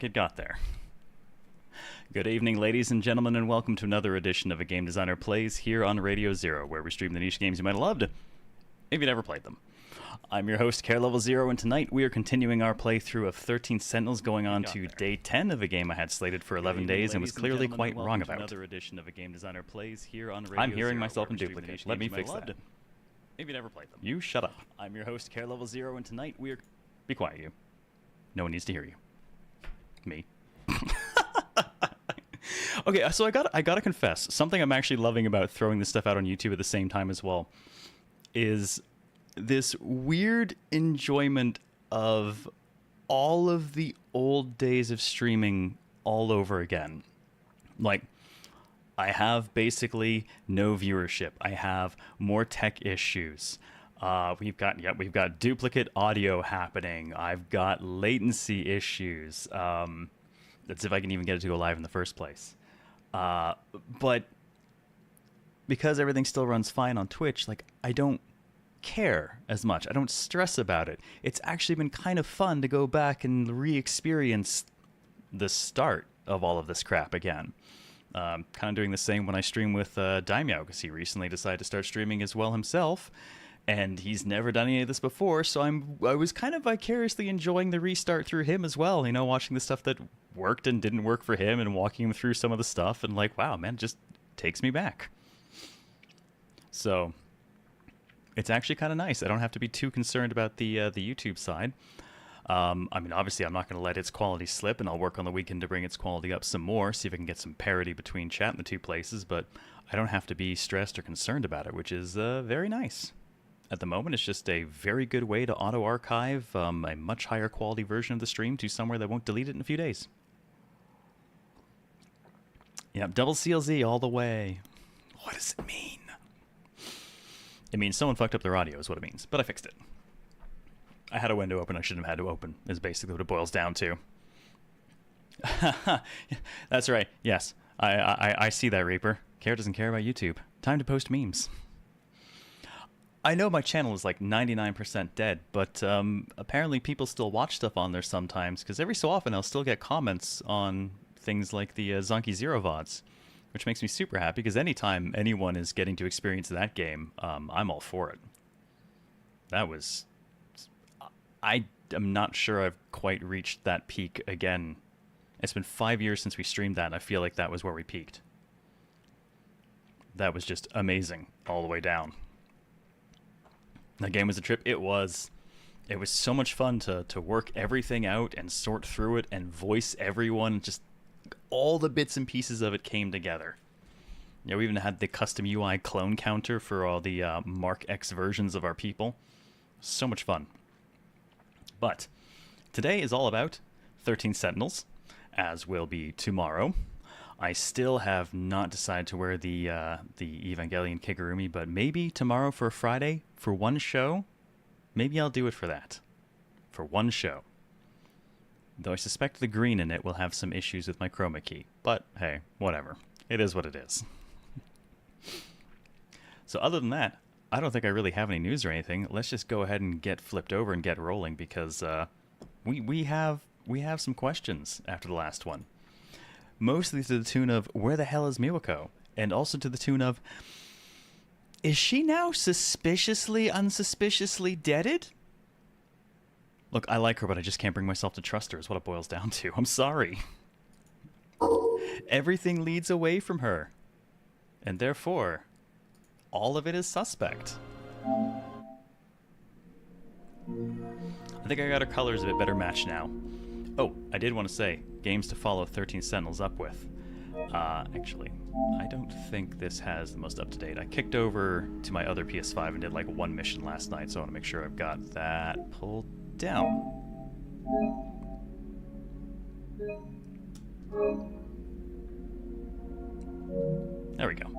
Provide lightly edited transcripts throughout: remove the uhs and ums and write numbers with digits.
think it got there. Good evening, ladies and gentlemen, and welcome to another edition of A Game Designer Plays here on Radio Zero, where we stream the niche games you might have loved if you never played them. I'm your host, CareLevelZero, and tonight we are continuing our playthrough of 13 Sentinels, going on to day 10 of a game I had slated for 11 days and was clearly quite wrong about. Another edition of A Game Designer Plays here on Radio I'm hearing Zero, myself in duplicate. Let me fix that. If you never played them. You shut up. I'm your host, CareLevelZero, and tonight we are... Be quiet, you. No one needs to hear you. Me. Okay, so I gotta confess, something I'm actually loving about throwing this stuff out on YouTube at the same time as well is this weird enjoyment of all of the old days of streaming all over again. Like, I have basically no viewership. I have more tech issues. We've got duplicate audio happening. I've got latency issues. That's if I can even get it to go live in the first place. But because everything still runs fine on Twitch, like, I don't care as much. I don't stress about it. It's actually been kind of fun to go back and re-experience the start of all of this crap again. Kind of doing the same when I stream with Daimyo, because he recently decided to start streaming as well himself. And he's never done any of this before, so I was kind of vicariously enjoying the restart through him as well, you know, watching the stuff that worked and didn't work for him and walking him through some of the stuff, and like, wow, man, it just takes me back. So it's actually kind of nice. I don't have to be too concerned about the YouTube side. I mean, obviously, I'm not going to let its quality slip, and I'll work on the weekend to bring its quality up some more, see if I can get some parity between chat in the two places, but I don't have to be stressed or concerned about it, which is very nice. At the moment, it's just a very good way to auto-archive a much higher quality version of the stream to somewhere that won't delete it in a few days. Yep, double CLZ all the way. What does it mean? It means someone fucked up their audio is what it means, but I fixed it. I had a window open I shouldn't have had to open, is basically what it boils down to. That's right, yes. I see that, Reaper. Care doesn't care about YouTube. Time to post memes. I know my channel is like 99% dead, but apparently people still watch stuff on there sometimes, because every so often I'll still get comments on things like the Zonky Zero VODs, which makes me super happy, because anytime anyone is getting to experience that game, I'm all for it. That was... I am not sure I've quite reached that peak again. It's been 5 years since we streamed that, and I feel like that was where we peaked. That was just amazing all the way down. That game was a trip. It was so much fun to work everything out and sort through it and voice everyone. Just all the bits and pieces of it came together. You know, we even had the custom UI clone counter for all the Mark X versions of our people. So much fun. But today is all about 13 Sentinels, as will be tomorrow. I still have not decided to wear the Evangelion Kigurumi, but maybe tomorrow for Friday, for one show, maybe I'll do it for that. For one show. Though I suspect the green in it will have some issues with my chroma key. But, hey, whatever. It is what it is. So other than that, I don't think I really have any news or anything. Let's just go ahead and get flipped over and get rolling, because we have some questions after the last one. Mostly to the tune of, where the hell is Miwako? And also to the tune of, is she now unsuspiciously deaded? Look, I like her, but I just can't bring myself to trust her, is what it boils down to. I'm sorry. Everything leads away from her. And therefore, all of it is suspect. I think I got her colors a bit better matched now. Oh, I did want to say, games to follow 13 Sentinels up with. Actually, I don't think this has the most up-to-date. I kicked over to my other PS5 and did like one mission last night, so I want to make sure I've got that pulled down. There we go.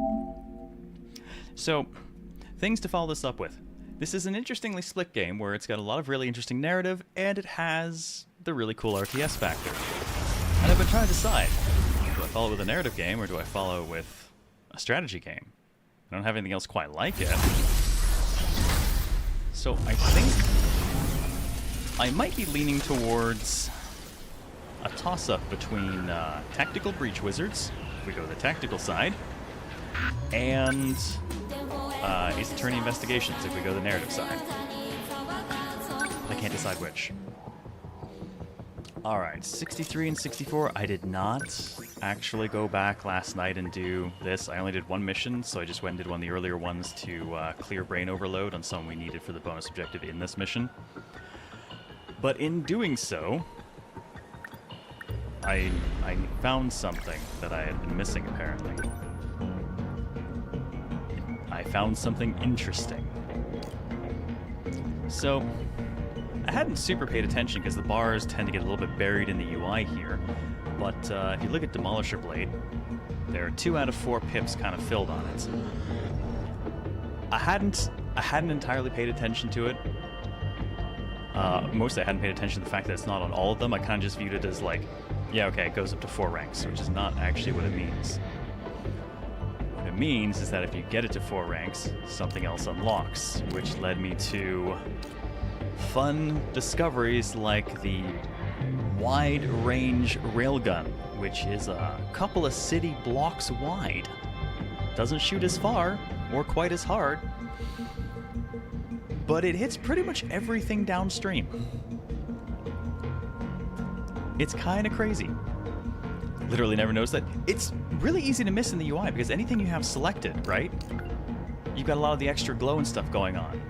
So, things to follow this up with. This is an interestingly split game where it's got a lot of really interesting narrative, and it has the really cool RTS factor. And I've been trying to decide, do I follow with a narrative game or do I follow with a strategy game? I don't have anything else quite like it. So I think I might be leaning towards a toss-up between Tactical Breach Wizards, if we go the tactical side, and Ace Attorney Investigations, if we go the narrative side. I can't decide which. Alright, 63 and 64. I did not actually go back last night and do this. I only did one mission, so I just went and did one of the earlier ones to clear brain overload on someone we needed for the bonus objective in this mission. But in doing so, I found something that I had been missing, apparently. I found something interesting. So, I hadn't super paid attention because the bars tend to get a little bit buried in the UI here, but if you look at Demolisher Blade, there are 2 out of 4 pips kind of filled on it. I hadn't entirely paid attention to it. Mostly I hadn't paid attention to the fact that it's not on all of them. I kind of just viewed it as like, yeah, okay, it goes up to 4 ranks, which is not actually what it means. What it means is that if you get it to 4 ranks, something else unlocks, which led me to fun discoveries like the wide-range railgun, which is a couple of city blocks wide. Doesn't shoot as far, or quite as hard, but it hits pretty much everything downstream. It's kind of crazy. Literally never noticed that. It's really easy to miss in the UI because anything you have selected, right? You've got a lot of the extra glow and stuff going on.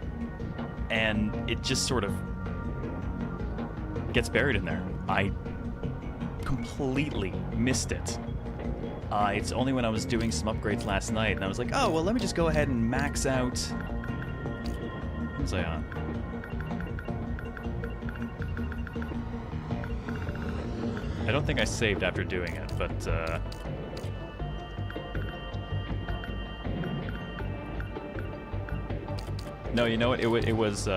And it just sort of gets buried in there. I completely missed it. It's only when I was doing some upgrades last night and I was like, oh, well, let me just go ahead and max out... What was I on? I don't think I saved after doing it, but... No, you know what? It was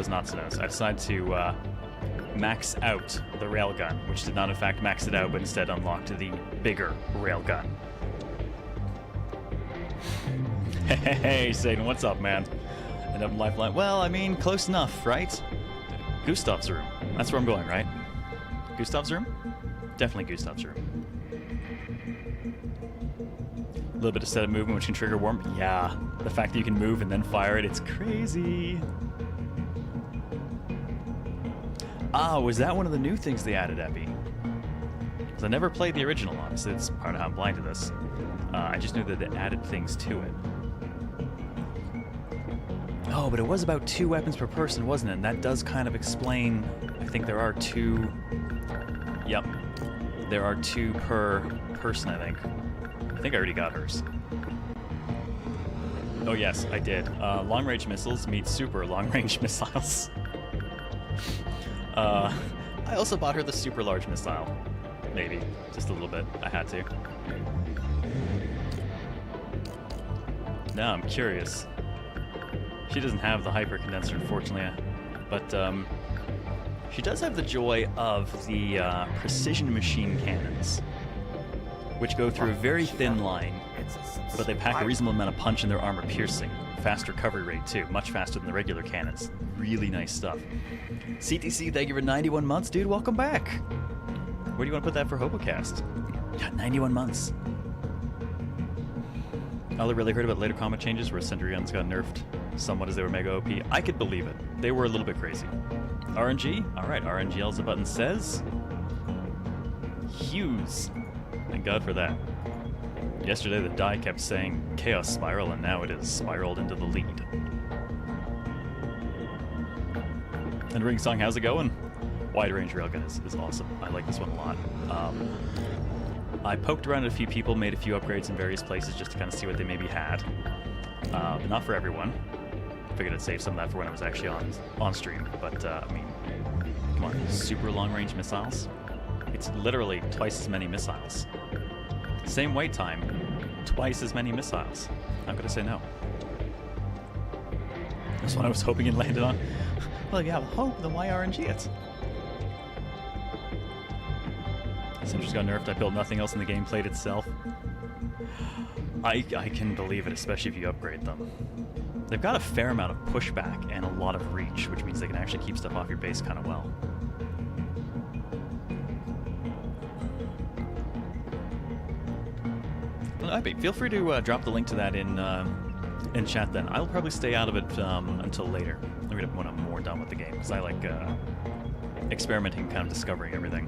not Sentinels. I decided to max out the railgun, which did not in fact max it out, but instead unlocked the bigger railgun. Hey, Satan, what's up, man? And I'm lifeline. Well, I mean, close enough, right? Gustav's room. That's where I'm going, right? Gustav's room? Definitely Gustav's room. A little bit of set of movement which can trigger warm. Yeah, the fact that you can move and then fire it, it's crazy. Ah, was that one of the new things they added, Epi? Because I never played the original, honestly. It's part of how I'm blind to this. I just knew that they added things to it. Oh, but it was about 2 weapons per person, wasn't it? And that does kind of explain... I think there are 2... Yep. There are 2 per person, I think. I think I already got hers. Oh yes, I did. Long-range missiles meet super long-range missiles. I also bought her the super large missile. Maybe. Just a little bit. I had to. Now I'm curious. She doesn't have the hyper condenser, unfortunately, but she does have the joy of the precision machine cannons, which go through a very thin line, but they pack a reasonable amount of punch in their armor piercing. Fast recovery rate, too. Much faster than the regular cannons. Really nice stuff. CTC, thank you for 91 months, dude. Welcome back. Where do you want to put that for HoboCast? Yeah, 91 months. All I really heard about later combat changes where sentry guns got nerfed somewhat as they were mega OP. I could believe it. They were a little bit crazy. RNG? Alright, RNG, as the button says. Hughes. Thank God for that. Yesterday the die kept saying Chaos Spiral, and now it is spiraled into the lead. And Ring Song, how's it going? Wide range railgun is awesome. I like this one a lot. I poked around at a few people, made a few upgrades in various places just to kind of see what they maybe had. But not for everyone. Figured I'd save some of that for when I was actually on stream. But, I mean, come on, super long-range missiles? It's literally twice as many missiles. Same wait time, twice as many missiles. How could I say no? That's what I was hoping it landed on. Well, you have hope, then why RNG it? Sentries got nerfed, I built nothing else in the game, played itself. I can believe it, especially if you upgrade them. They've got a fair amount of pushback and a lot of reach, which means they can actually keep stuff off your base kind of well. Feel free to drop the link to that in chat then. I'll probably stay out of it until later. When I'm more done with the game, because I like experimenting, kind of discovering everything.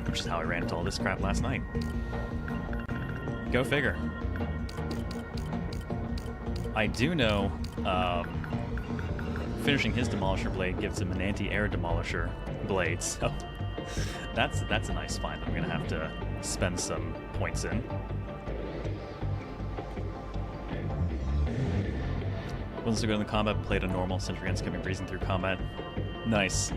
Which is how I ran into all this crap last night. Go figure. I do know finishing his Demolisher blade gives him an anti-air Demolisher blade, so that's a nice find. I'm gonna have to spend some points in. Once I go in the combat, played a normal Sentry Guns coming breezing through combat. Nice.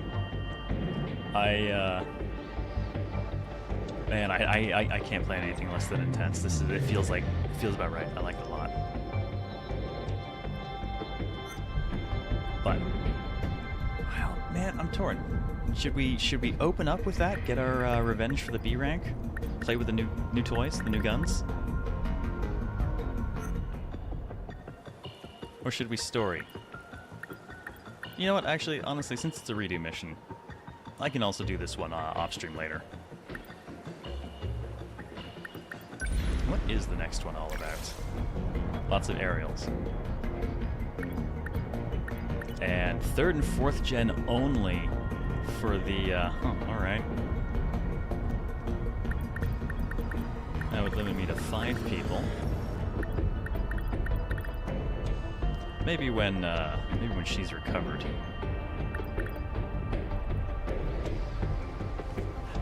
Man, I can't play anything less than intense. It feels about right. I like it a lot. But wow, man, I'm torn. Should we open up with that? Get our revenge for the B rank? Play with the new toys, the new guns? Or should we story? You know what, actually, honestly, since it's a redo mission, I can also do this one off-stream later. What is the next one all about? Lots of aerials. And 3rd and 4th gen only for the, alright. That would limit me to 5 people. Maybe when she's recovered.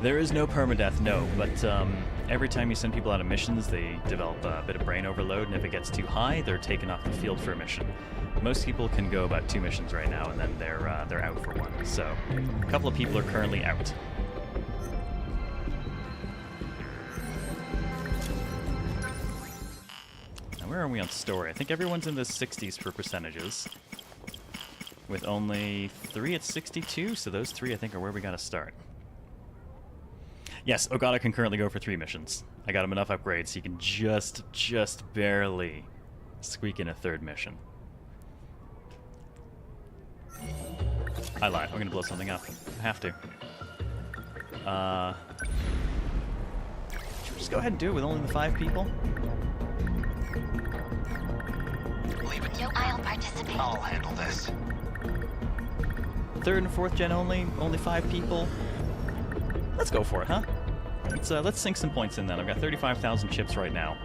There is no permadeath, no, but every time you send people out of missions, they develop a bit of brain overload, and if it gets too high, they're taken off the field for a mission. Most people can go about 2 missions right now, and then they're out for 1. So, a couple of people are currently out. Where are we on story? I think everyone's in the 60s for percentages. With only 3 at 62, so those 3 I think are where we gotta start. Yes, Ogata can currently go for 3 missions. I got him enough upgrades so he can just barely squeak in a 3rd mission. I lied. I'm gonna blow something up. I have to. Should we just go ahead and do it with only the 5 people? I'll participate. I'll handle this. 3rd and 4th gen only 5 people. Let's go for it, huh? Let's sink some points in then. I've got 35,000 chips right now,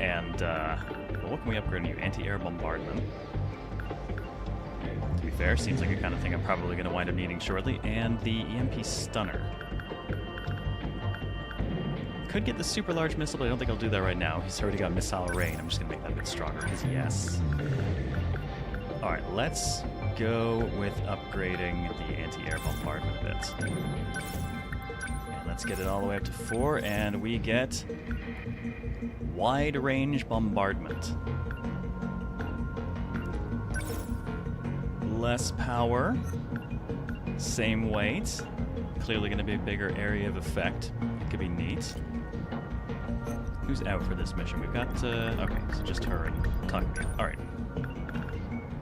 and well, what can we upgrade to you? Anti-air bombardment. To be fair, seems like a kind of thing I'm probably going to wind up needing shortly, and the EMP stunner. Could get the super large missile, but I don't think I'll do that right now. He's already got missile rain. I'm just going to make that a bit stronger, because yes. Alright, let's go with upgrading the anti-air bombardment a bit. And let's get it all the way up to 4, and we get wide-range bombardment. Less power, same weight, clearly going to be a bigger area of effect. It could be neat. Who's out for this mission? We've got, okay, so just her and Takumi. Alright.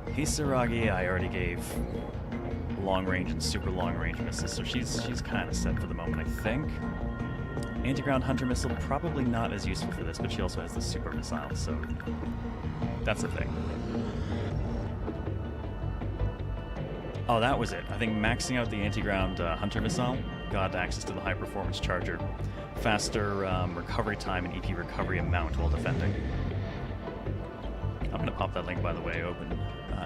Hisaragi, I already gave long-range and super long-range missiles, so she's kind of set for the moment, I think. Anti-ground hunter missile, probably not as useful for this, but she also has the super missile, so that's the thing. Oh, that was it. I think maxing out the anti-ground hunter missile got access to the high-performance charger. Faster recovery time and EP recovery amount while defending. I'm going to pop that link, by the way, open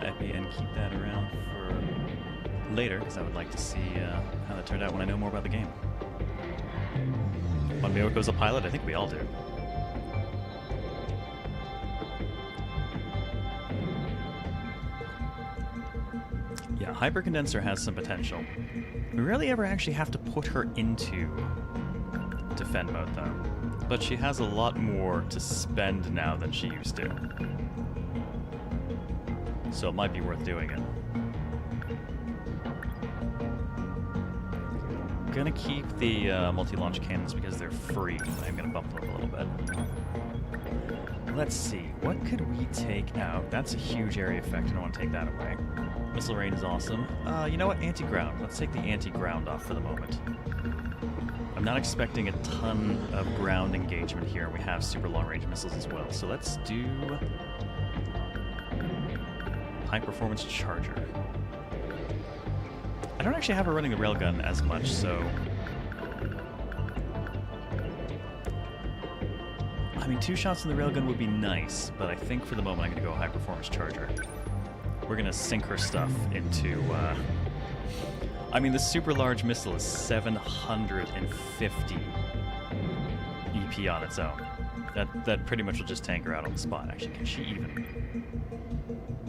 Epi and keep that around for later, because I would like to see how that turned out when I know more about the game. On Miyoko's a pilot? I think we all do. Yeah, Hypercondenser has some potential. We rarely ever actually have to put her into defend mode, though. But she has a lot more to spend now than she used to. So it might be worth doing it. I'm gonna keep the multi-launch cannons because they're free. I'm gonna bump them up a little bit. Let's see, what could we take out? That's a huge area effect, I don't want to take that away. Missile range is awesome. You know what, anti-ground. Let's take the anti-ground off for the moment. I'm not expecting a ton of ground engagement here. We have super long-range missiles as well. So let's do high-performance charger. I don't actually have her running the railgun as much, so... I mean, 2 shots in the railgun would be nice, but I think for the moment I'm going to go high-performance charger. We're going to sink her stuff into... I mean, the super large missile is 750 EP on its own. That pretty much will just tank her out on the spot. Actually, can she even?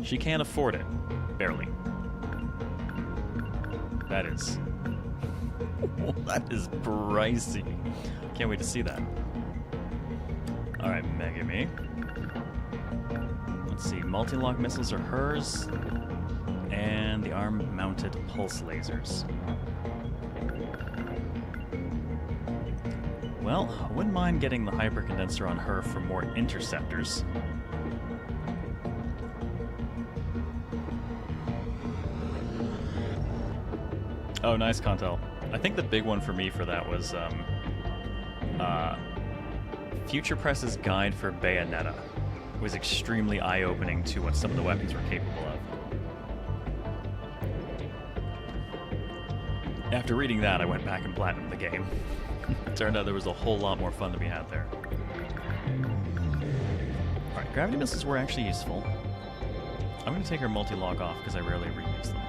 She can't afford it. Barely. That is... that is pricey. Can't wait to see that. Alright, Megami. Let's see, multi-lock missiles are hers. And the arm-mounted pulse lasers. Well, I wouldn't mind getting the hypercondenser on her for more interceptors. Oh, nice, Contel. I think the big one for me for that was Future Press's guide for Bayonetta. It was extremely eye-opening to what some of the weapons were capable of. After reading that, I went back and platinumed the game. Turned out there was a whole lot more fun to be had there. Alright, gravity missiles were actually useful. I'm going to take her multi-lock off because I rarely reuse them.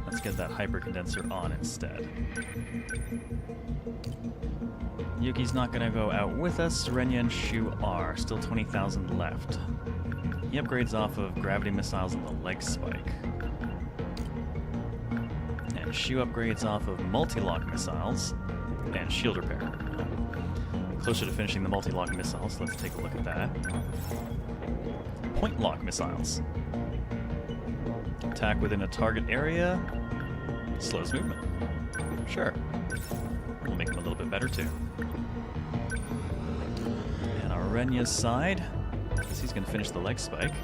Let's get that hypercondenser on instead. Yuki's not going to go out with us. Renya and Shu are. Still 20,000 left. He upgrades off of gravity missiles and the leg spike. And Shu upgrades off of multi-lock missiles and shield repair. Closer to finishing the multi-lock missiles, let's take a look at that. Point lock missiles. Attack within a target area. Slows movement. Sure. We'll make them a little bit better too. And our Renya's side, I guess he's going to finish the leg spike.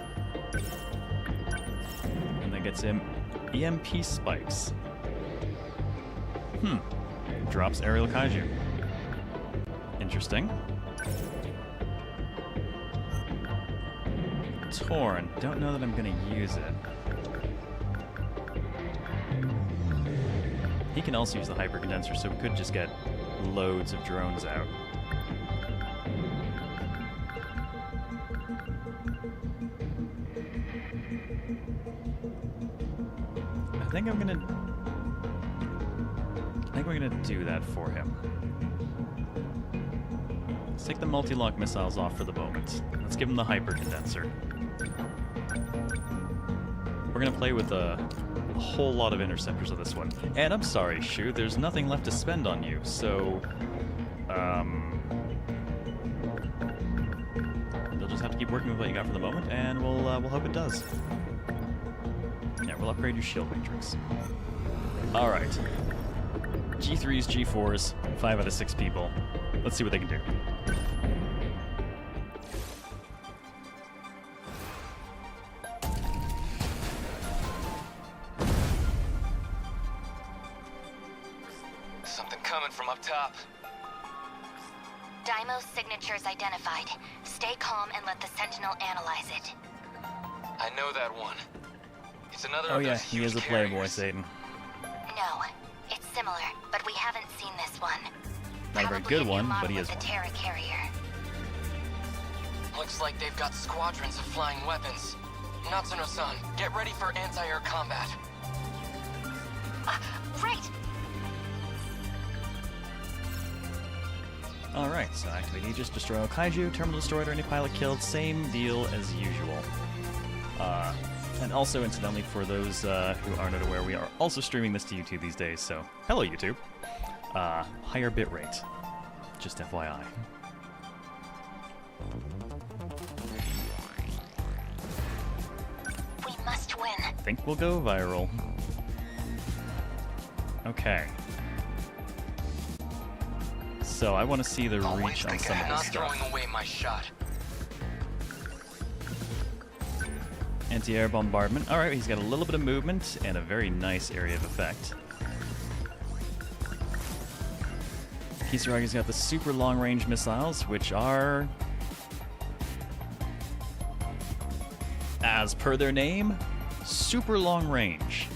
And that gets him EMP spikes. Drops aerial kaiju. Interesting. Torn. Don't know that I'm going to use it. He can also use the hypercondenser, so we could just get loads of drones out. I think we're gonna do that for him. Let's take the multi-lock missiles off for the moment. Let's give him the hypercondenser. We're gonna play with a whole lot of interceptors of this one. And I'm sorry, Shu, there's nothing left to spend on you, so... you'll just have to keep working with what you got for the moment, and we'll hope it does. Yeah, we'll upgrade your shield matrix. Alright. G3s, G4s, 5 out of 6 people. Let's see what they can do. Top. Daimo's signature's identified. Stay calm and let the Sentinel analyze it. I know that one. It's another Oh of yeah, those he huge is a carriers. playboy, Satan. No, it's similar, but we haven't seen this one. Not a very Probably good new one, model but he of is the one. Terra carrier. Looks like they've got squadrons of flying weapons. Natsuno-san, get ready for anti-air combat. Right! Alright, so activate Aegis, destroy all kaiju, terminal destroyed or any pilot killed, same deal as usual. And also, incidentally, for those who are not aware, we are also streaming this to YouTube these days, so hello YouTube. Higher bitrate, just FYI. We must win. I think we'll go viral. Okay. So I want to see the reach on some of Not this stuff. throwing away my shot. Anti-air bombardment. Alright, he's got a little bit of movement and a very nice area of effect. Kisaragi's got the super long-range missiles, which are, as per their name, super long range.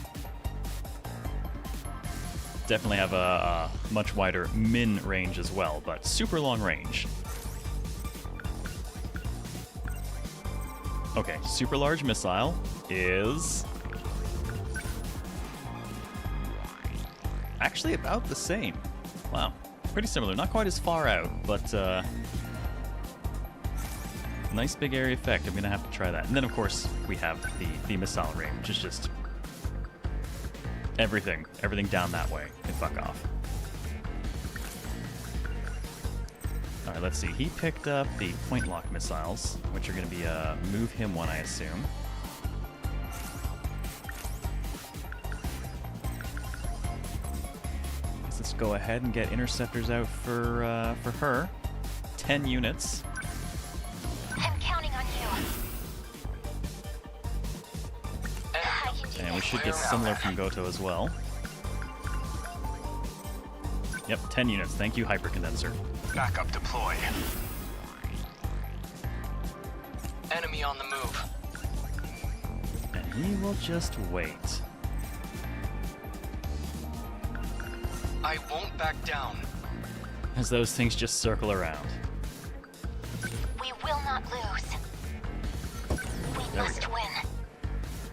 Definitely have a much wider min range as well, but super long range. Okay, super large missile is actually about the same. Wow, pretty similar. Not quite as far out, but nice big area effect. I'm gonna have to try that. And then of course we have the missile range, which is just everything down that way. And fuck off. All right, let's see. He picked up the point lock missiles, which are going to be a move him one, I assume. Let's go ahead and get interceptors out for her. 10 units. I'm counting on you. I can do And we this. should get similar from Goto as well. Yep, 10 units. Thank you, Hypercondenser. Backup deployed. Enemy on the move. And he will just wait. I won't back down. As those things just circle around. We will not lose. We must win.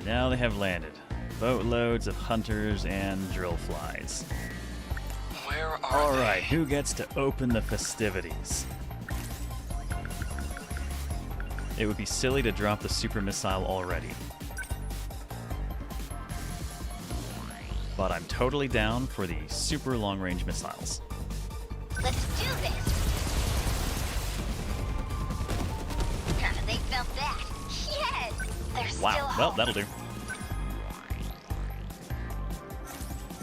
Now they have landed. Boatloads of hunters and drill flies. Where are All they? right, who gets to open the festivities? It would be silly to drop the super missile already. But I'm totally down for the super long-range missiles. Let's do this. They felt that. Yes. There's still Wow, well, hope. that'll do.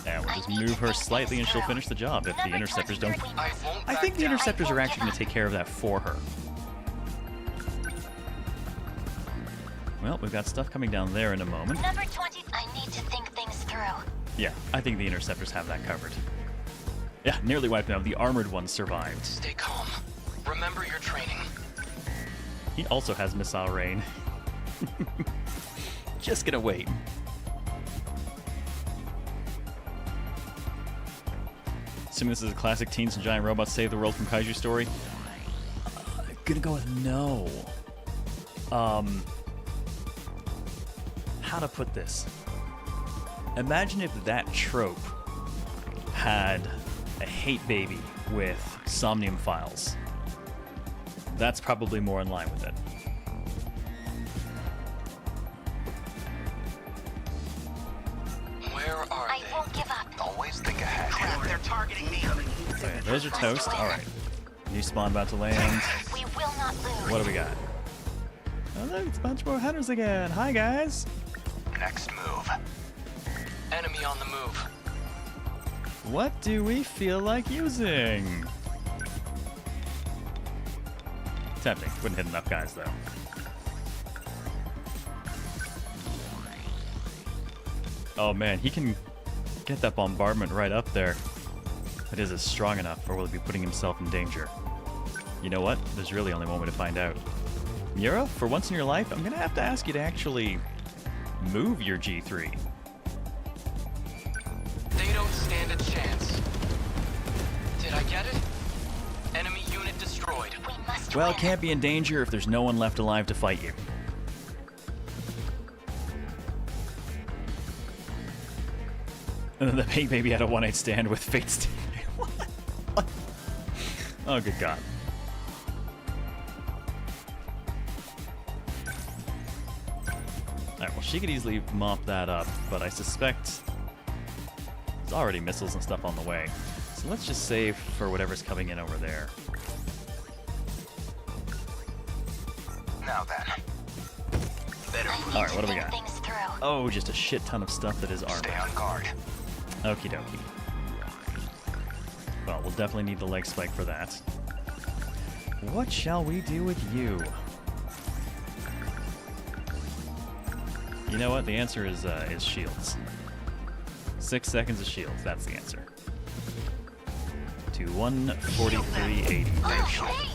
And we'll just move her slightly and she'll finish the job if the interceptors don't... I won't I back think the down. interceptors are actually going to take care of that for her. Well, we've got stuff coming down there in a moment. Number 20. I need to think things through. Yeah, I think the interceptors have that covered. Yeah, nearly wiped out. The armored one survived. Stay calm. Remember your training. He also has missile rain. Just gonna wait. Assuming this is a classic Teens and Giant Robots Save the World from Kaiju story. Gonna go with no. How to put this? Imagine if that trope had a hate baby with Somnium Files. That's probably more in line with it. Where are I they? won't give up. Always think ahead. Crap, they're targeting me. Okay, those are toast. All right. New spawn about to land. We will not lose. What do we got? Oh, look, it's a bunch more hunters again. Hi, guys. Next move. Enemy on the move. What do we feel like using? Tempting. Wouldn't hit enough guys, though. Oh, man. He can get that bombardment right up there. But is it strong enough, or will he be putting himself in danger? You know what? There's really only one way to find out. Mira, for once in your life, I'm going to have to ask you to actually move your G3. They don't stand a chance. Did I get it? Enemy unit destroyed. We must Well, win. can't be in danger if there's no one left alive to fight you. And then the Pink Baby had a one-night stand with Fate Stay. What? Oh, good God. Alright, well, she could easily mop that up, but I suspect there's already missiles and stuff on the way. So let's just save for whatever's coming in over there. Now then. Better I need Alright, to what do we think got? things through. Oh, just a shit ton of stuff that is stay armored. on guard. Okie dokie. Well, we'll definitely need the leg spike for that. What shall we do with you? You know what? The answer is shields. 6 seconds of shields. That's the answer. to 143.80. Hey!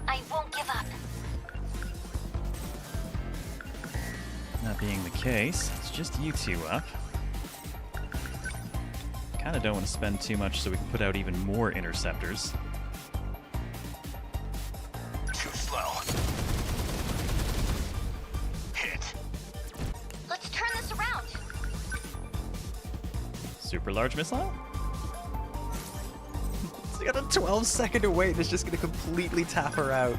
I won't give up. That being the case, it's just you two up. Kinda don't want to spend too much so we can put out even more interceptors. Too slow. Hit. Let's turn this around. Super large missile? It's got a 12-second to wait. It's just gonna completely tap her out.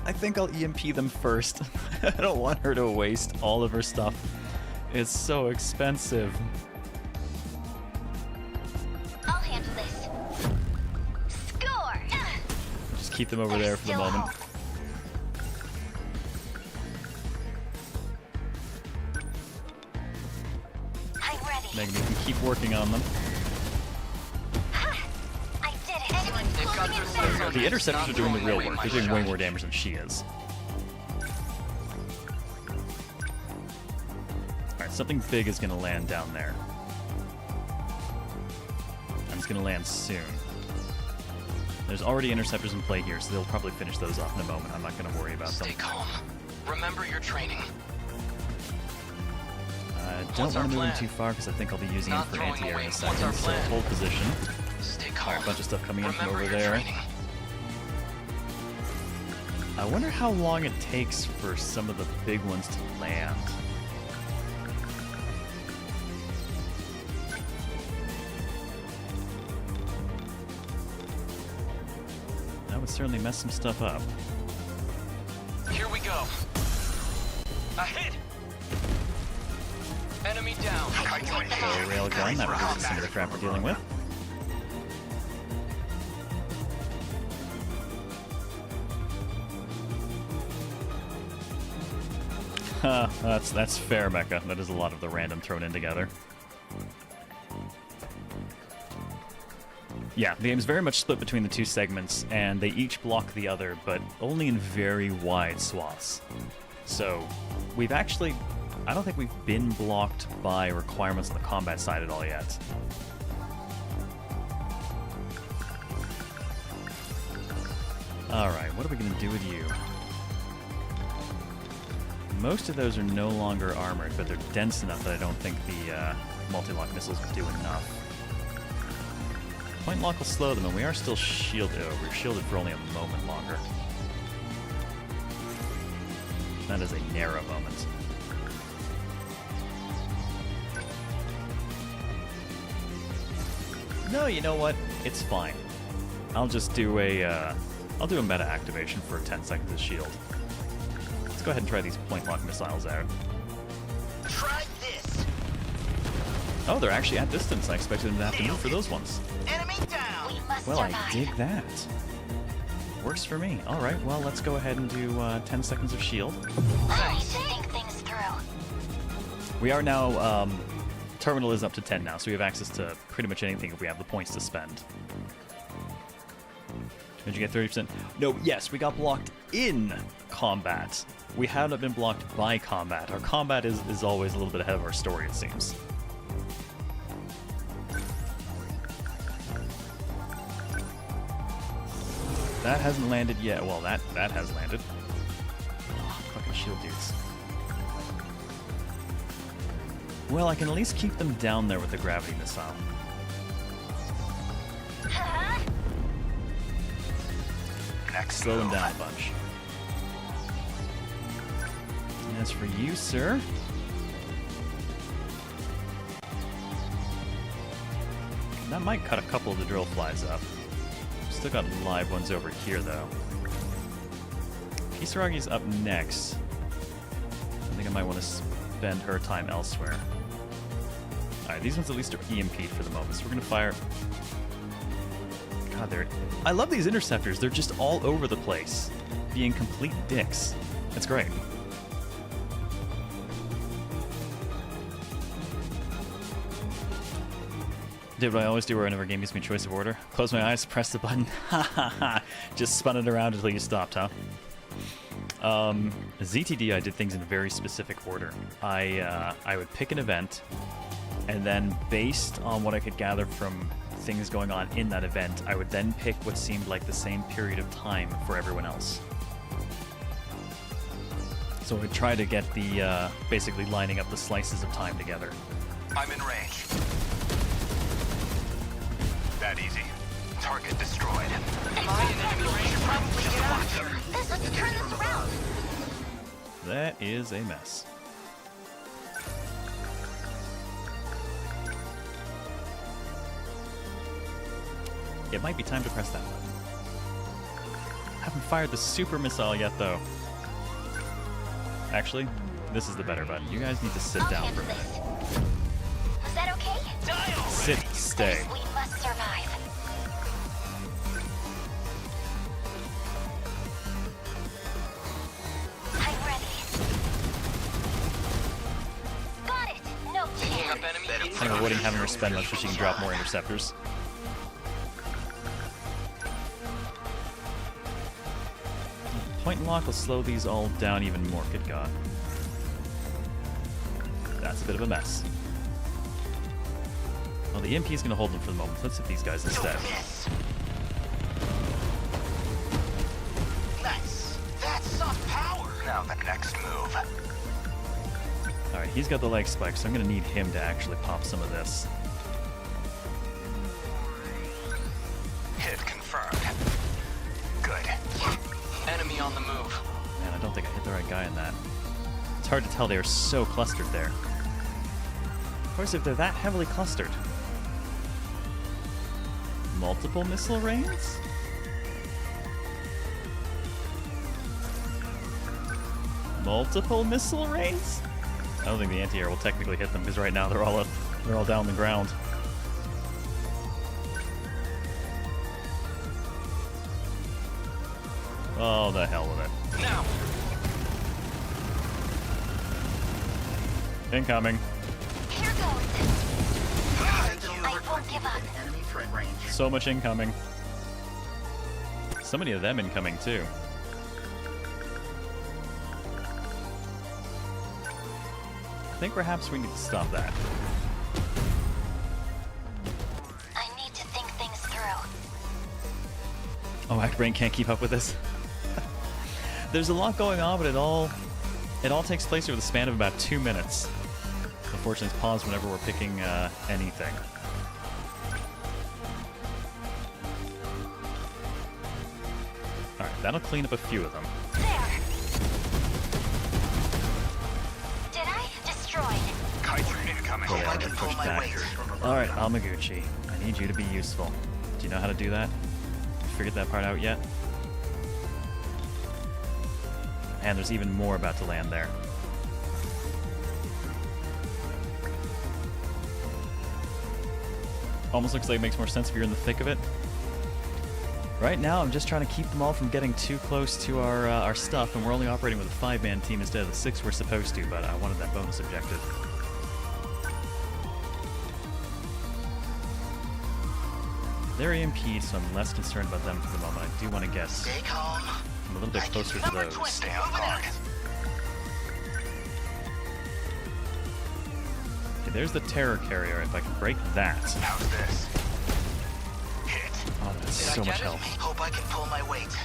I think I'll EMP them first. I don't want her to waste all of her stuff. It's so expensive. I'll handle this. Score! Just keep them over there for the moment. I'm ready. Megan, you can keep working on them. I did it. Enemies They've got closing their in sights on The me. interceptors are doing the Not real throwing work. away They're doing my way shot. more damage than she is. Alright, something big is going to land down there. And it's going to land soon. There's already interceptors in play here, so they'll probably finish those off in a moment. I'm not going to worry about them. Stay calm. Remember your training. I don't What's want our to move them plan? too far because I think I'll be using them Not for throwing anti-air in away. a What's second, our so plan? hold position. Stay calm. Alright, a bunch of stuff coming in from Remember over your there. training. I wonder how long it takes for some of the big ones to land. That would certainly mess some stuff up. Here we go. A hit. Enemy down. So railgun, that reduces some of the crap we're dealing with. That's fair, Mecha. That is a lot of the random thrown in together. Yeah, the game's very much split between the two segments, and they each block the other, but only in very wide swaths. So, we've actually... I don't think we've been blocked by requirements on the combat side at all yet. Alright, what are we going to do with you? Most of those are no longer armored, but they're dense enough that I don't think the multi-lock missiles will do enough. Point lock will slow them, and we are still shielded. Oh, we're shielded for only a moment longer. That is a narrow moment. No, you know what? It's fine. I'll just do a meta activation for 10 seconds of shield. Let's go ahead and try these point lock missiles out. Try this. Oh, they're actually at distance. I expected them to have to move for those ones. Enemy down. We must Well, I survive. dig that. Works for me. All right, well, let's go ahead and do 10 seconds of shield. I need to think things through. We are now, terminal is up to 10 now, so we have access to pretty much anything if we have the points to spend. Did you get 30%? No, yes, we got blocked in combat. We haven't been blocked by combat. Our combat is always a little bit ahead of our story, it seems. That hasn't landed yet. Well, that has landed. Oh, fucking shield dudes. Well, I can at least keep them down there with the gravity missile. Next Slow them move. down a bunch. And as for you, sir... That might cut a couple of the drill flies up. Still got live ones over here, though. Kisaragi's up next. I think I might want to spend her time elsewhere. Alright, these ones at least are EMP'd for the moment, so we're going to fire... God, they're... I love these interceptors. They're just all over the place, being complete dicks. It's great. Did what I always do where whenever a game gives me choice of order. Close my eyes, press the button. Ha ha ha. Just spun it around until you stopped, huh? ZTD, I did things in a very specific order. I would pick an event, and then based on what I could gather from things going on in that event, I would then pick what seemed like the same period of time for everyone else. So I would try to get the, basically lining up the slices of time together. I'm in range. That easy. Target destroyed. Am I in enemy range? Probably get out of here. Let's turn this around. That is a mess. It might be time to press that button. Haven't fired the super missile yet, though. Actually, this is the better button. You guys need to sit I'll down for a handle minute. this. Is that okay? Sit, stay. We must survive. I'm ready. Got it. No Picking up chance. enemy I'm incoming. avoiding having her spend much so she can drop more interceptors. Point and lock will slow these all down even more, good god. That's a bit of a mess. Well, the EMP is going to hold them for the moment. Let's hit these guys instead. Miss. Nice. That's some power. Now the next move. Alright, he's got the leg spike, so I'm going to need him to actually pop some of this. Hit confirmed. Good. Enemy on the move. Man, I don't think I hit the right guy in that. It's hard to tell, they are so clustered there. Of course, if they're that heavily clustered. Multiple missile rains? Multiple missile rains? I don't think the anti-air will technically hit them because right now they're all down on the ground. Oh, the hell with it. Now. Incoming. Here goes. I won't give up. So much incoming. So many of them incoming, too. I think perhaps we need to stop that. I need to think things through. Oh, Hackbrain can't keep up with this. There's a lot going on, but it all takes place over the span of about 2 minutes. Unfortunately, it's paused whenever we're picking anything. Alright, that'll clean up a few of them. There. Did I? Destroyed. Kaiser incoming. Well, they I are can pull pushed my back. weight. Alright, Almaguchi, I need you to be useful. Do you know how to do that? You figured that part out yet? And there's even more about to land there. Almost looks like it makes more sense if you're in the thick of it. Right now, I'm just trying to keep them all from getting too close to our stuff, and we're only operating with a 5-man team instead of the 6 we're supposed to, but I wanted that bonus objective. They're EMP'd, so I'm less concerned about them for the moment. I do want to get Stay calm. a little bit closer to those. Stay on guard. Okay, there's the terror carrier. If I can break that. How's this? Hit. Oh, that's Did I so get much it? health. Hope I can pull my weight.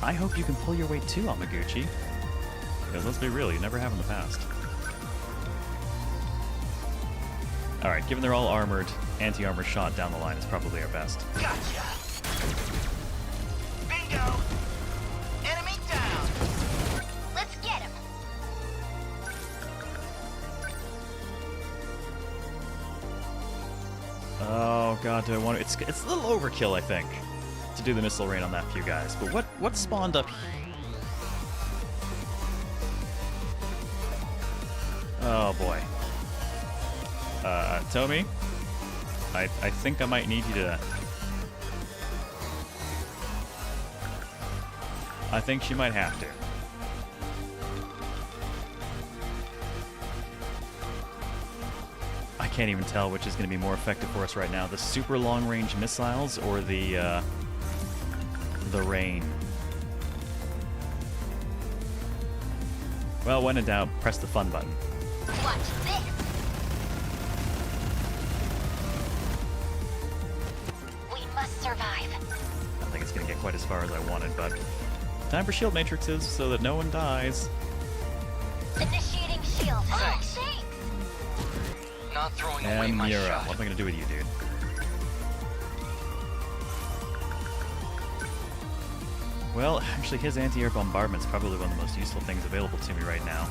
I hope you can pull your weight too, Amaguchi. Because let's be real, you never have in the past. Alright, given they're all armored, anti-armor shot down the line is probably our best. Gotcha. Bingo. Enemy down. Let's get him. Oh god, do I want to... It's a little overkill, I think, to do the missile rain on that few guys. But what spawned up... Oh boy. Tomi? I think I might need you to... I think she might have to. I can't even tell which is going to be more effective for us right now. The super long-range missiles or the rain. Well, when in doubt, press the fun button. Watch this. survive. I don't think it's going to get quite as far as I wanted, but time for shield matrices so that no one dies. Initiating shield. Thanks. Oh, thanks. Not throwing away And my Mira, shot. what am I going to do with you, dude? Well, actually, his anti-air bombardment's probably one of the most useful things available to me right now.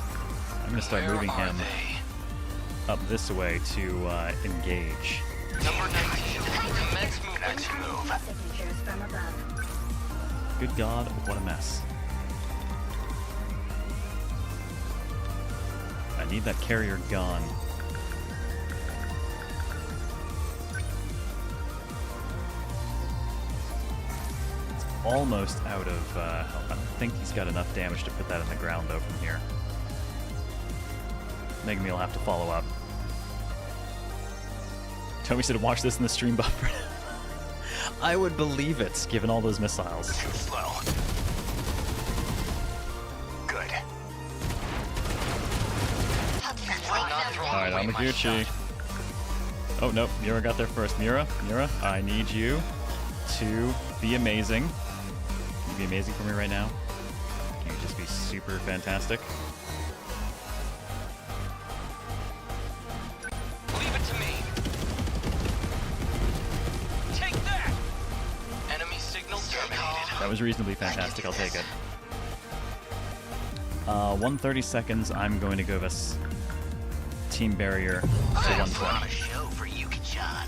I'm going to start Where moving are him they? up this way to engage. Number 19. Commence movement. Next move. Signatures from above. Good God, what a mess. I need that carrier gone. It's almost out of... I don't think he's got enough damage to put that in the ground, though, from here. Megan will have to follow up. Toby said watch this in the stream buffer. I would believe it, given all those missiles. Too slow. Good. Not throwing Alright, away my Amaguchi. shot. Oh, no, Mira got there first. Mira, I need you to be amazing. Can you be amazing for me right now? Can you just be super fantastic? Leave it to me. Take that. Enemy signal terminated. That was reasonably fantastic, I'll take it. 130 seconds, I'm going to go this team barrier to On 120. a show for Yuki-chan.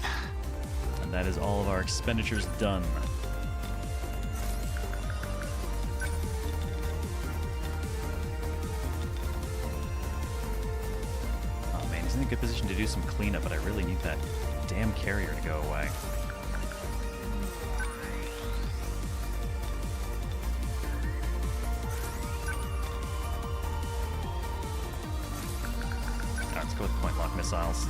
And that is all of our expenditures done. Oh man, he's in a good position to do some cleanup, but I really need that damn carrier to go away. Alright, let's go with point lock missiles.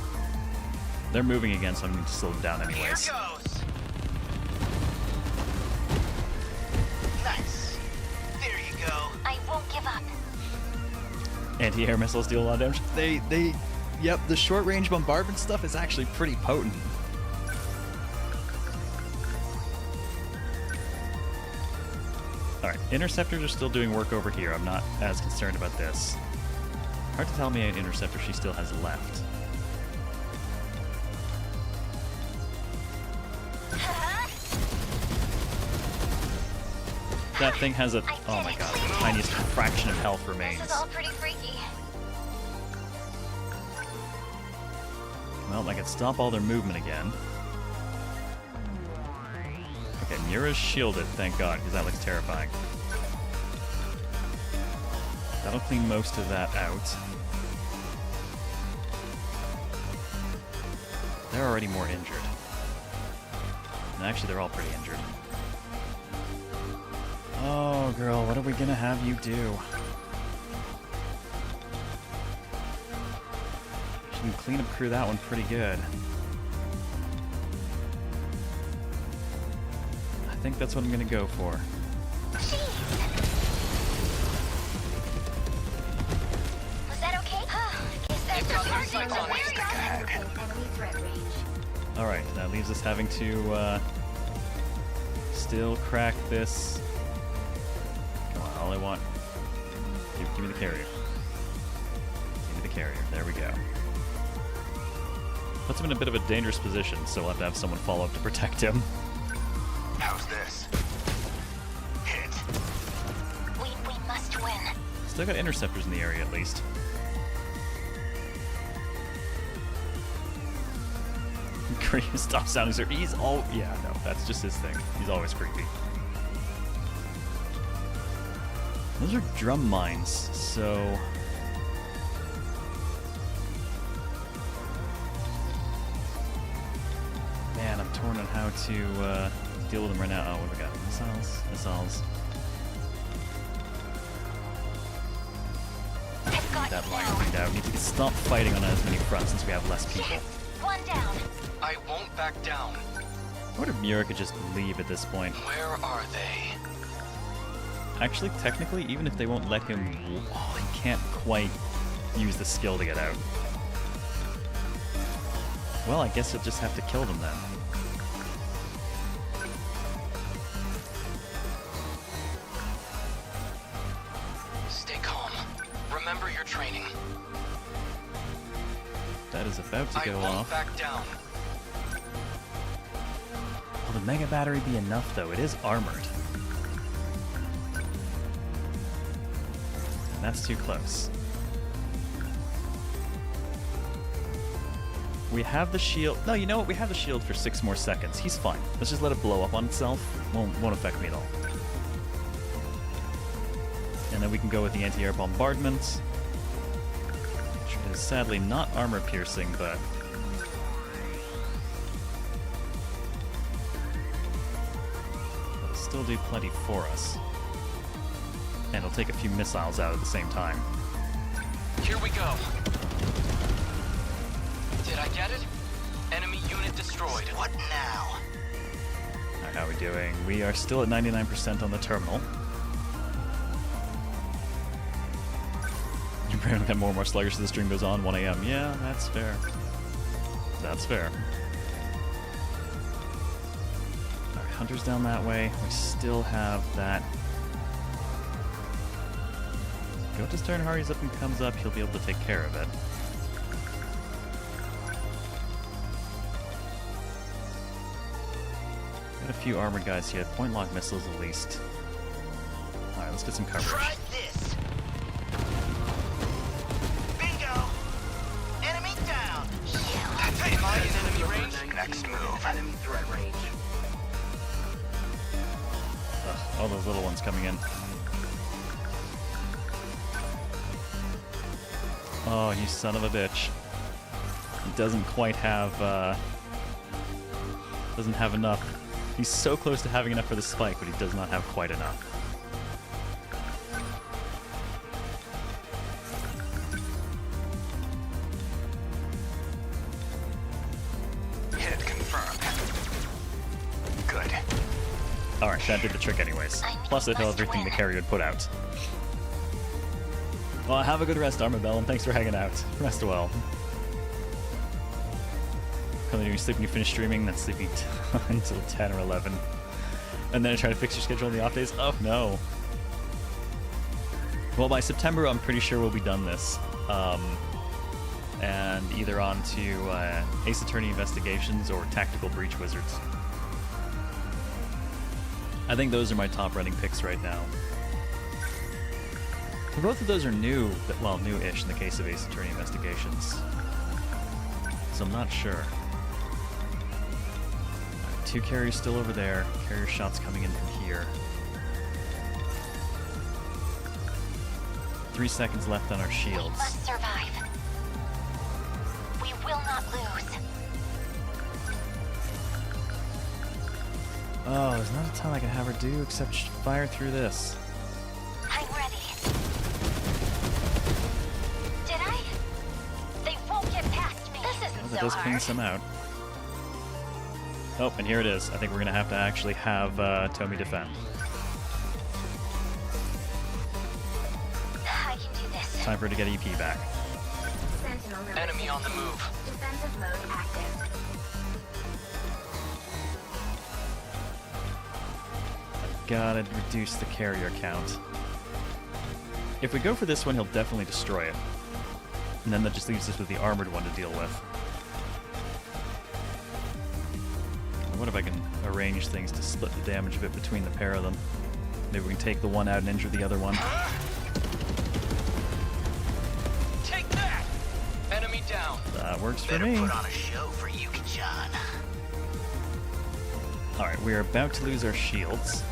They're moving again, so I'm going to slow them down Here anyways. goes. Nice. There you go. I won't give up. Anti-air missiles deal a lot of damage. Yep, the short-range bombardment stuff is actually pretty potent. Alright, interceptors are still doing work over here. I'm not as concerned about this. Hard to tell me an interceptor she still has left. That thing has a... Oh my god, the tiniest fraction of health remains. This is all pretty freaky. Well, I can stop all their movement again. Okay, Mira's shielded, thank god, because that looks terrifying. That'll clean most of that out. They're already more injured. And actually, they're all pretty injured. Oh, girl, what are we gonna have you do? She can clean up crew that one pretty good. I think that's what I'm gonna go for. Was that okay? Guess They've got their that's sights on me. enemy threat range. Alright, that leaves us having to still crack this. Come on, all I want. Give me the carrier. Give me the carrier. There we go. Puts him in a bit of a dangerous position, so we'll have to have someone follow up to protect him. How's this? Hit. We must win. Still got interceptors in the area at least. Creepy, stop sounding so. He's all. Yeah, no, that's just his thing. He's always creepy. Those are drum mines, so. Man, I'm torn on how to deal with them right now. Oh, what do we got? Missiles? Missiles. I've got That you line now. cleaned out. We need to stop fighting on as many fronts since we have less people. Yes, one down. I won't back down. I wonder if Mira could just leave at this point. Where are they? Actually, technically, even if they won't let him... Oh, he can't quite use the skill to get out. Well, I guess he'll just have to kill them then. about to I go won't off. back down. Will the mega battery be enough, though? It is armored. And that's too close. We have the shield. No, you know what? We have the shield for 6 more seconds. He's fine. Let's just let it blow up on itself. Won't affect me at all. And then we can go with the anti-air bombardment, which is sadly not armor piercing, but it'll still do plenty for us. And it'll take a few missiles out at the same time. Here we go. Did I get it? Enemy unit destroyed. What now? Alright, how are we doing? We are still at 99% on the terminal. You're going to get more and more sluggish as the stream goes on. 1 a.m. Yeah, that's fair. That's fair. Alright, Hunter's down that way. We still have that. Go to Stern hurries up and comes up. He'll be able to take care of it. Got a few armored guys here. Point lock missiles at least. Alright, let's get some coverage. Try this. Bingo. Enemy down. That's it. Am I in enemy range? Next move. Enemy threat range. Ugh, all those little ones coming in. Oh, you son of a bitch. He doesn't quite have, doesn't have enough. He's so close to having enough for the spike, but he does not have quite enough. Hit confirmed. Good. Alright, that did the trick anyways. Plus it held everything the carrier had put out. Well, have a good rest, Armabell, and thanks for hanging out. Rest well. Currently doing sleep when you finish streaming, then sleeping until 10 or 11. And then try to fix your schedule on the off days? Oh, no. Well, by September, I'm pretty sure we'll be done this. And either on to Ace Attorney Investigations or Tactical Breach Wizards. I think those are my top running picks right now. Both of those are new, well, new-ish in the case of Ace Attorney Investigations. So I'm not sure. Alright, 2 carriers still over there. Carrier shots coming in from here. 3 seconds left on our We shields. must survive. We will not lose. Oh, there's not a ton I can have her do except fire through this. I'm ready. Did I? They won't get past me. This Oh, isn't that so does ping hard. some out. Oh, and here it is. I think we're going to have to actually have Tomy defend. I can do this. Time for her to get EP back. Sentinel number Enemy on the move. defensive mode active. Gotta reduce the carrier count. If we go for this one, he'll definitely destroy it. And then that just leaves us with the armored one to deal with. What if I can arrange things to split the damage a bit between the pair of them? Maybe we can take the one out and injure the other one. Take that! Enemy down. That works for Better me. put on a show for Yuki-chan. Alright, we are about to lose our shields.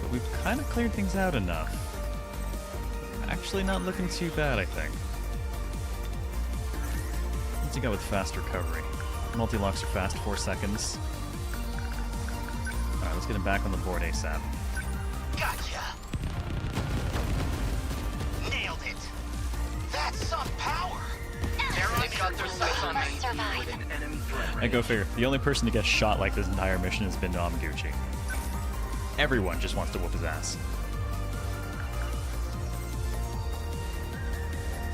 But we've kind of cleared things out enough. Actually not looking too bad, I think. What's he got with fast recovery? Multi-locks are fast, 4 seconds. Alright, let's get him back on the board ASAP. Gotcha. Nailed it. That's some power. They've got their sights on me. Must survive. Within enemy threat And range. go figure, the only person to get shot like this entire mission has been Namaguchi. Everyone just wants to whoop his ass.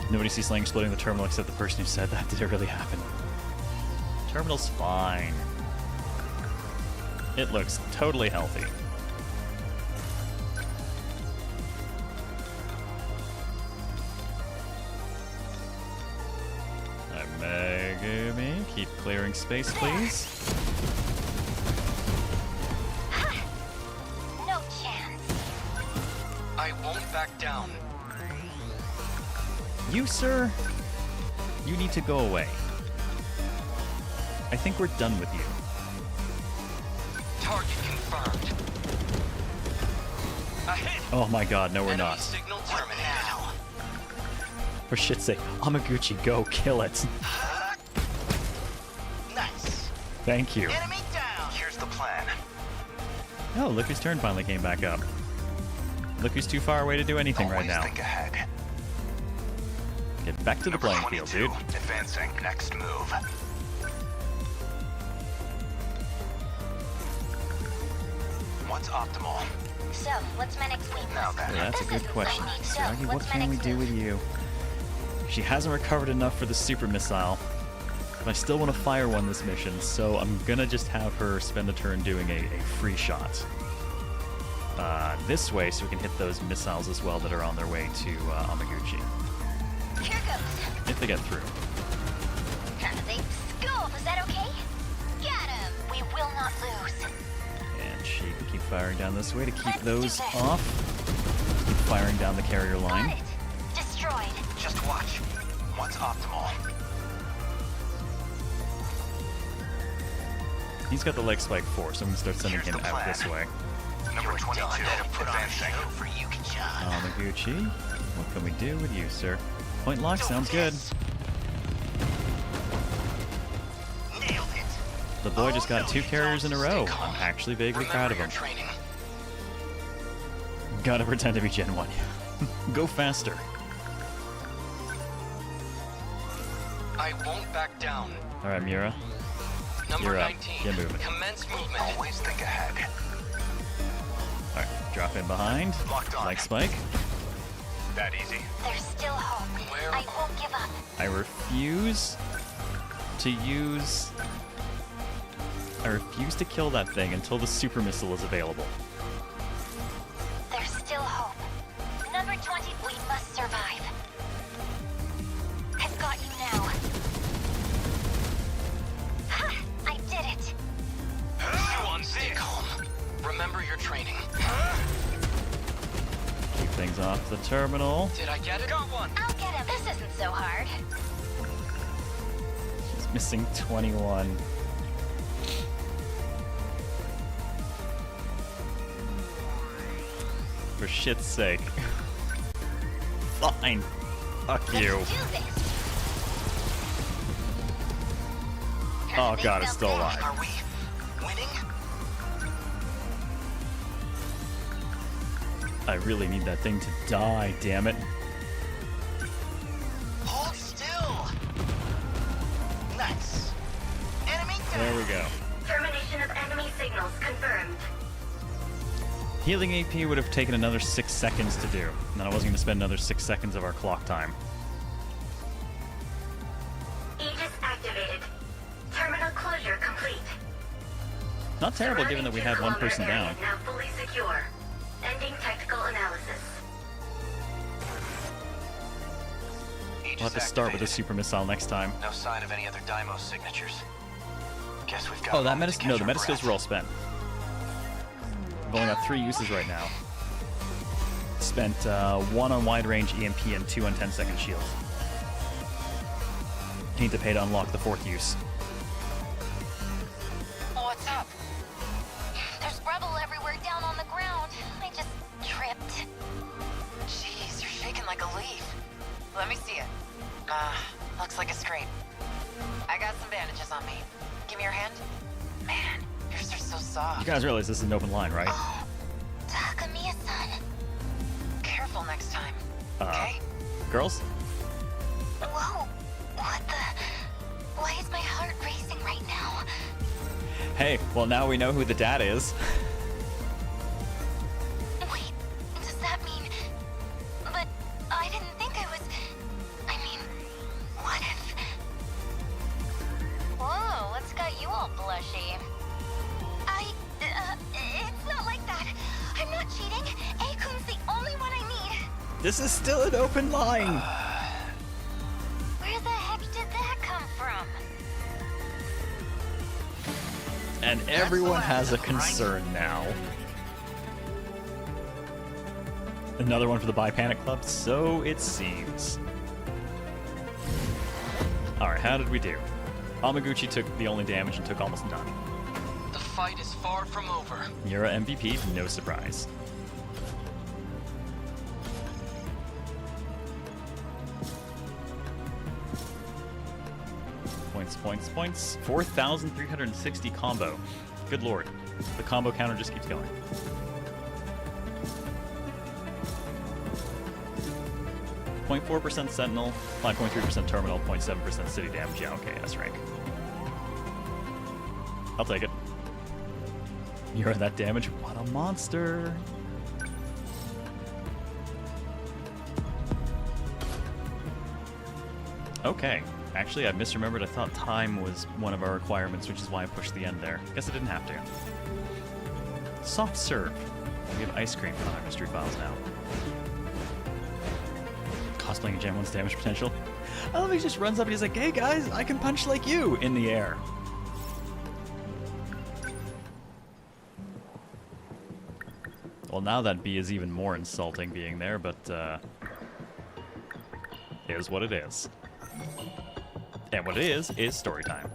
Nobody sees Slang exploding the terminal except the person who said that. Did it really happen? Terminal's fine. It looks totally healthy. Forgive me. Keep clearing space, please. No chance. I won't back down. You, sir, you need to go away. I think we're done with you. Target confirmed. A hit. Oh my god, no we're Enemy not. signal terminated. Now. For shit's sake, Amaguchi, go kill it. Nice. Thank you. Enemy down. Here's the plan. Oh, look whose turn finally came back up. Look who's too far away to do anything right Always now. think ahead. Get back to the playing field, dude. Advancing. Next move. What's optimal? So, what's my next weakness? Now then. Yeah, that's a This good isn't question. what I need. So, Sagi, what what's my can we next do move? with you? She hasn't recovered enough for the super missile. But I still want to fire one this mission, so I'm gonna just have her spend a turn doing a free shot. This way, so we can hit those missiles as well that are on their way to Amaguchi. Here goes. If they get through. They scope. Is that okay? Got him. We will not lose. And she can keep firing down this way to keep Let's do those this. off. Keep firing down the carrier Got line. it. Destroyed. Just watch. What's optimal? He's got the leg spike 4, so I'm gonna start sending Here's him the out plan. this way. Number 22. Advancing. For you, John. Amaguchi, what can we do with you, sir? Point lock sounds good. Nailed it. The boy just Oh, got no, 2 you carriers in a don't. row. Stay calm. I'm actually vaguely Remember proud of your him. training. Gotta pretend to be Gen 1. Go faster. I won't back down. Alright, Mira. Number You're up. 19. Get moving. Commence movement. Always think ahead. Alright, drop in behind. Locked on. Leg spike. That easy. There's still hope. Where- I won't give up. I refuse to use... I refuse to kill that thing until the super missile is available. There's still hope. Number 20, we must survive. I've got you now. Ha! I did it. Stay calm. Remember your training. Keep things off the terminal. Did I get it? Got one. I'll get him. This isn't so hard. She's missing 21. For shit's sake. Fine. Fuck you. Let's do this. Oh god, it's still alive. Are we winning? I really need that thing to die, damn it. Hold still. Nice. Enemy down. There we go. Termination of enemy signals confirmed. Healing AP would have taken another 6 seconds to do. And then I wasn't going to spend another 6 seconds of our clock time. Aegis activated. Terminal closure complete. Not terrible given that we had one person down. Now fully secure. Ending technical analysis. We'll have to start with a super missile next time. No sign of any other Daimos signatures. Guess we've got. Oh, a that moment to no, catch the our metaskills breath. were all spent. I've only got 3 uses right now. Spent 1 on wide range EMP and 2 on 10-second shields. Need to pay to unlock the 4th use. What's up? There's rubble everywhere down on the ground. I just tripped. Jeez, you're shaking like a leaf. Let me see it. Looks like a scrape. I got some bandages on me. Give me your hand. Man, yours are so You soft. guys realize this is an open line, right? Oh, Takamiya-san. Careful next time. Uh, Okay? Girls? Whoa. What the? Why is my heart racing right now? Hey, well now we know who the dad is. Wait, does that mean... But I didn't think I was... I mean, what if... Whoa, what's got you all blushy? It's not like that. I'm not cheating. A-kun's the only one I need. This is still an open line. Where the heck did that come from? And everyone has a concern now. Another one for the Buy Panic Club, so it seems. Alright, how did we do? Amaguchi took the only damage and took almost none. The fight is far from over. Miura MVP, no surprise. Points, points, points. 4,360 combo. Good lord. The combo counter just keeps going. .4% Sentinel, 5.3% Terminal, 0.7% City damage. Yeah, okay, S rank. I'll take it. You're that damage. What a monster! Okay. Actually, I misremembered. I thought time was one of our requirements, which is why I pushed the end there. Guess I didn't have to. Soft serve. We have ice cream on our mystery files now. Cosplaying Gen 1's damage potential. I love he just runs up and he's like, hey guys, I can punch like you in the air. Well, now that B is even more insulting being there, but it is what it is. And what it is story time.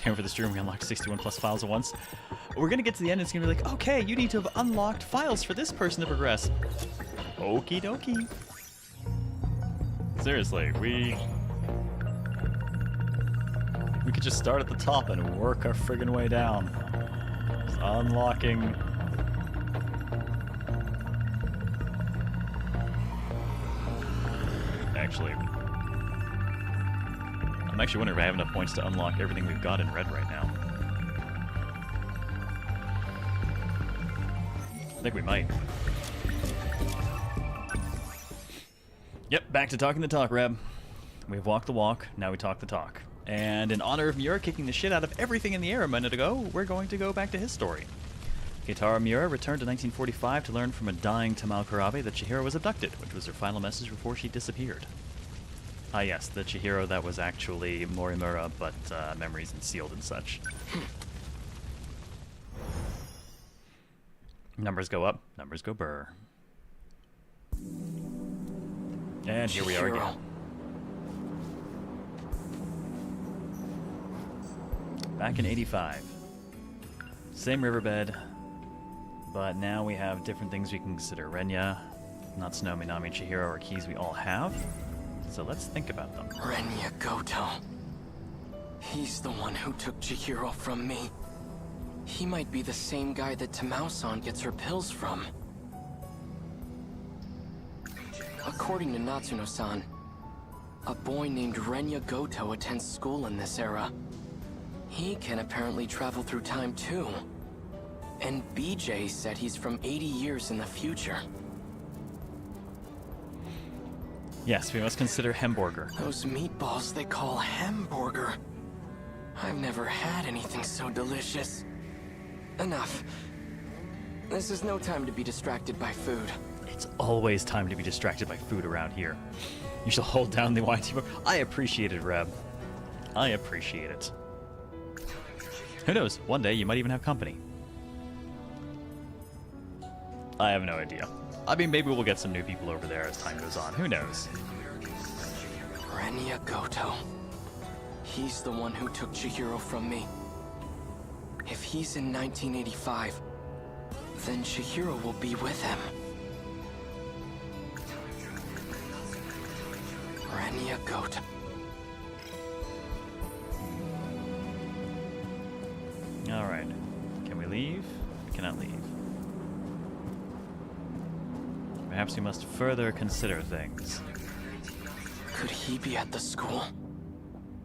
Here for the stream, we unlocked 61 plus files at once. We're gonna get to the end, and it's gonna be like, okay, you need to have unlocked files for this person to progress. Okie dokie. Seriously, we could just start at the top and work our friggin' way down. Just unlocking. Actually, I'm actually wondering if I have enough points to unlock everything we've got in red right now. I think we might. Yep, back to talking the talk, Reb. We've walked the walk, now we talk the talk. And in honor of Miura kicking the shit out of everything in the air a minute ago, we're going to go back to his story. Keitaro Miura returned to 1945 to learn from a dying Tamao Kurabe that Chihiro was abducted, which was her final message before she disappeared. Ah yes, the Chihiro that was actually Morimura, but memories and sealed and such. Numbers go up, numbers go burr. And here we are again. Back in 85. Same riverbed, but now we have different things we can consider. Renya, Natsuno, Minami, and Chihiro are keys we all have, so let's think about them. Renya Goto. He's the one who took Chihiro from me. He might be the same guy that Tamao-san gets her pills from. According to Natsuno-san, a boy named Renya Goto attends school in this era. He can apparently travel through time too. And BJ said he's from 80 years in the future. Yes, we must consider Hamburger. Those meatballs they call Hamburger. I've never had anything so delicious. Enough. This is no time to be distracted by food. It's always time to be distracted by food around here. You shall hold down the YT bar. I appreciate it, Reb. I appreciate it. Who knows? One day you might even have company. I have no idea. I mean, maybe we'll get some new people over there as time goes on. Who knows? Renya Goto. He's the one who took Chihiro from me. If he's in 1985, then Chihiro will be with him. Renya Goto. Alright. Can we leave? We cannot leave. Perhaps we must further consider things. Could he be at the school?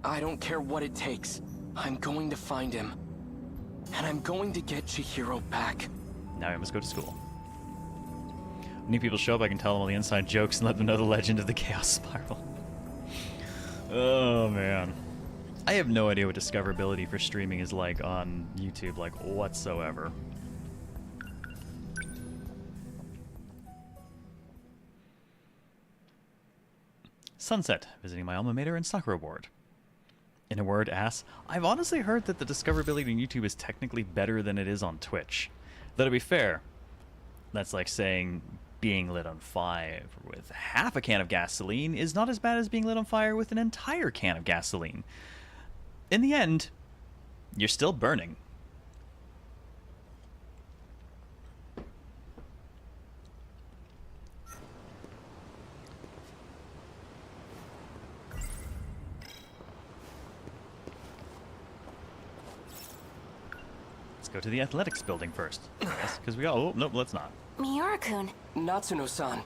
I don't care what it takes. I'm going to find him. And I'm going to get Chihiro back. Now we must go to school. When new people show up, I can tell them all the inside jokes and let them know the legend of the Chaos Spiral. Oh, man. I have no idea what discoverability for streaming is like on YouTube, like, whatsoever. Sunset, visiting my alma mater and Sakura board. In a word, ass. I've honestly heard that the discoverability on YouTube is technically better than it is on Twitch. Though to be fair, that's like saying being lit on fire with half a can of gasoline is not as bad as being lit on fire with an entire can of gasoline. In the end, you're still burning. Go to the athletics building first, I guess, because we got. Oh, nope, let's not. Miura-kun. Natsuno-san.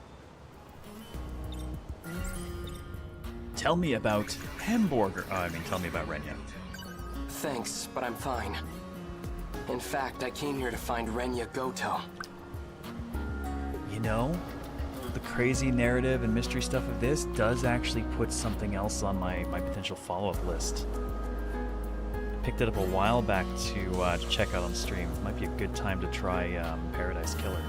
Tell me about hamburger. Oh, I mean, tell me about Renya. Thanks, but I'm fine. In fact, I came here to find Renya Goto. You know, the crazy narrative and mystery stuff of this does actually put something else on my potential follow-up list. Picked it up a while back to check out on stream. Might be a good time to try Paradise Killer.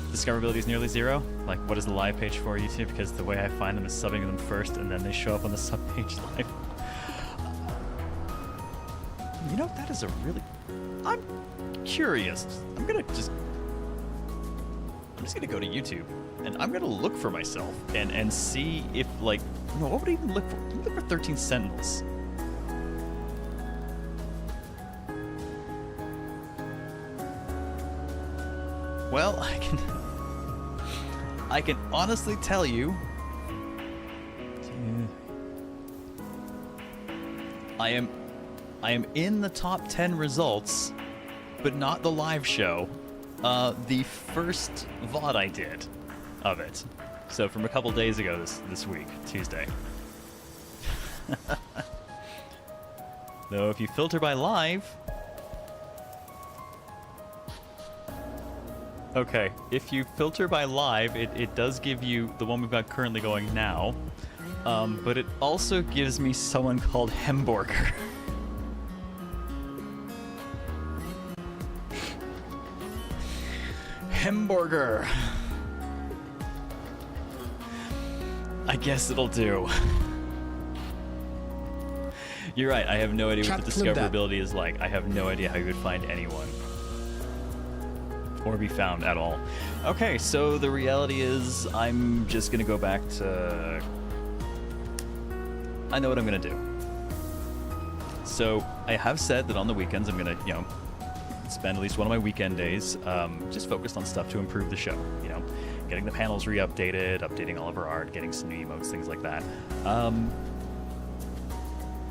Discoverability is nearly zero. Like, what is the live page for YouTube? Because the way I find them is subbing them first, and then they show up on the sub page live. You know, that is a really... I'm curious. I'm just gonna go to YouTube, and I'm gonna look for myself, and see if, like... No, what would I even look for? I'm looking for 13 Sentinels. Well, I can honestly tell you, I am in the top 10 results, but not the live show. The first VOD I did of it, so from a couple days ago this week, Tuesday. Though if you filter by live. Okay, if you filter by live, it does give you the one we've got currently going now, but it also gives me someone called Hamburger. Hamburger. I guess it'll do. You're right, I have no idea what the discoverability is like. I have no idea how you would find anyone. Or be found at all. Okay, so the reality is I'm just gonna go back to... I know what I'm gonna do. So I have said that on the weekends I'm gonna, you know, spend at least one of my weekend days just focused on stuff to improve the show. You know, getting the panels re-updated, updating all of our art, getting some new emotes, things like that.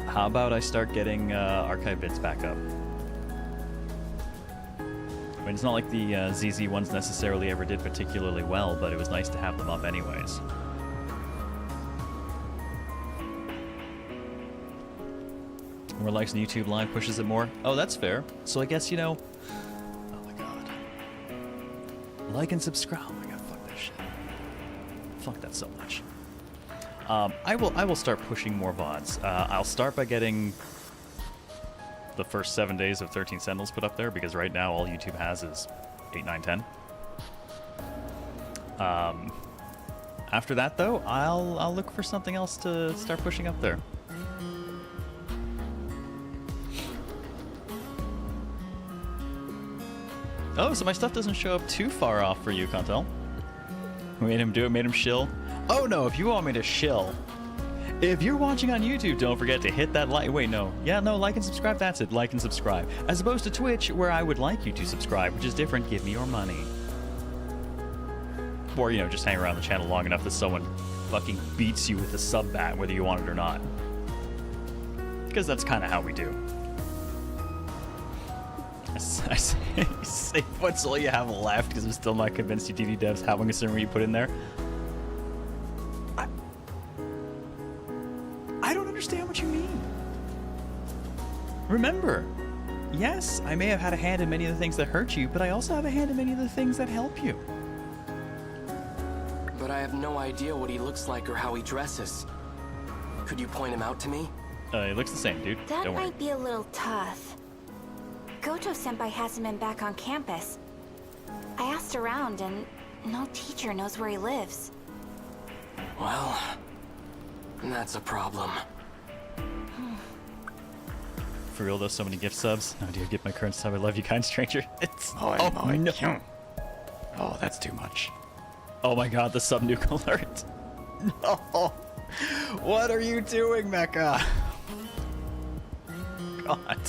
How about I start getting archive bits back up? I mean, it's not like the ZZ ones necessarily ever did particularly well, but it was nice to have them up anyways. More likes on YouTube Live pushes it more. Oh, that's fair. So I guess, you know... Oh my god. Like and subscribe. Oh my god, fuck that shit. Fuck that so much. I will start pushing more VODs. I'll start by getting... the first 7 days of 13 Sentinels put up there, because right now all YouTube has is 8, 9, 10. After that, though, I'll look for something else to start pushing up there. Oh, so my stuff doesn't show up too far off for you, Cantel. Made him do it, made him shill. Oh no, if you want me to shill... If you're watching on YouTube, don't forget to hit that like. Wait, no. Yeah, no, like and subscribe. That's it. Like and subscribe. As opposed to Twitch, where I would like you to subscribe, which is different. Give me your money. Or, you know, just hang around the channel long enough that someone fucking beats you with a sub bat, whether you want it or not. Because that's kind of how we do. I say what's all you have left, because I'm still not convinced you DD devs have a server you put in there. I don't understand what you mean. Remember, yes, I may have had a hand in many of the things that hurt you, but I also have a hand in many of the things that help you. But I have no idea what he looks like or how he dresses. Could you point him out to me? He looks the same, dude. That Don't worry. might be a little tough. Goto-senpai hasn't been back on campus. I asked around, and no teacher knows where he lives. Well, that's a problem. for real though, so many gift subs. Oh dear, get my current sub. I love you, kind stranger. It's no. Oh, that's too much. Oh my god, the sub nuke alert. No. What are you doing, Mecha? God.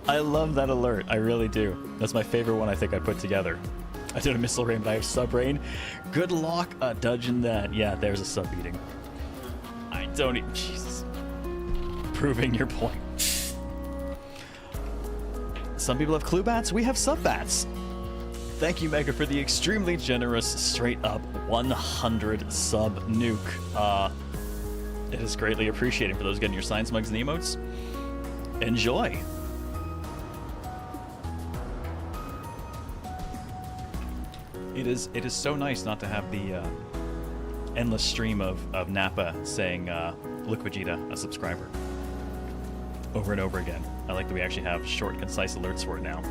I love that alert. I really do. That's my favorite one I think I put together. I did a missile rain, but I have sub rain. Good luck dodging that. Yeah, there's a sub beating. I don't even... Jesus. Proving your point. Some people have clue bats. We have sub bats. Thank you, Mega, for the extremely generous, straight up 100 sub nuke. It is greatly appreciated for those getting your science mugs and emotes. Enjoy. It is so nice not to have the endless stream of Nappa saying, look Vegeta, a subscriber. Over and over again. I like that we actually have short, concise alerts for it now.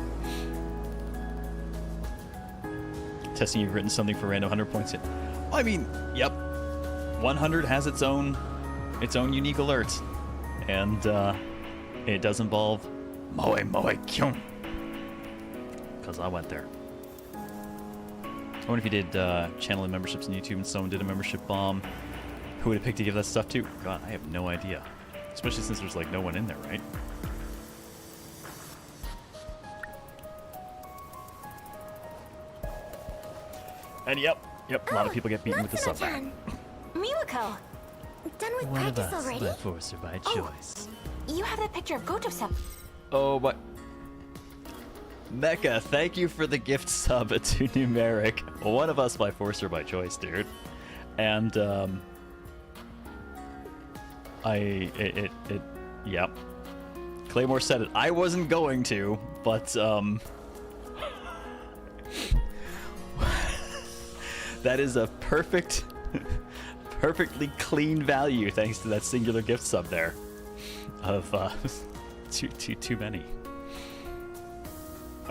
Testing, you've written something for random 100 points. I mean, yep. 100 has its own unique alert. And it does involve Moe Kyun. Because I went there. I wonder if you did channeling memberships on YouTube and someone did a membership bomb. Who would have picked to give that stuff to? God, I have no idea. Especially since there's like no one in there, right? And yep, a lot of people get beaten with the sub back. Miwako! Done with One of practice us, already? by force or by choice. You have that picture of Goto-san. Oh, but... Mecha, thank you for the gift sub to Numeric. One of us by force or by choice, dude. And, yep. Claymore said it. I wasn't going to, but, that is a perfectly clean value thanks to that singular gift sub there. Of, too many.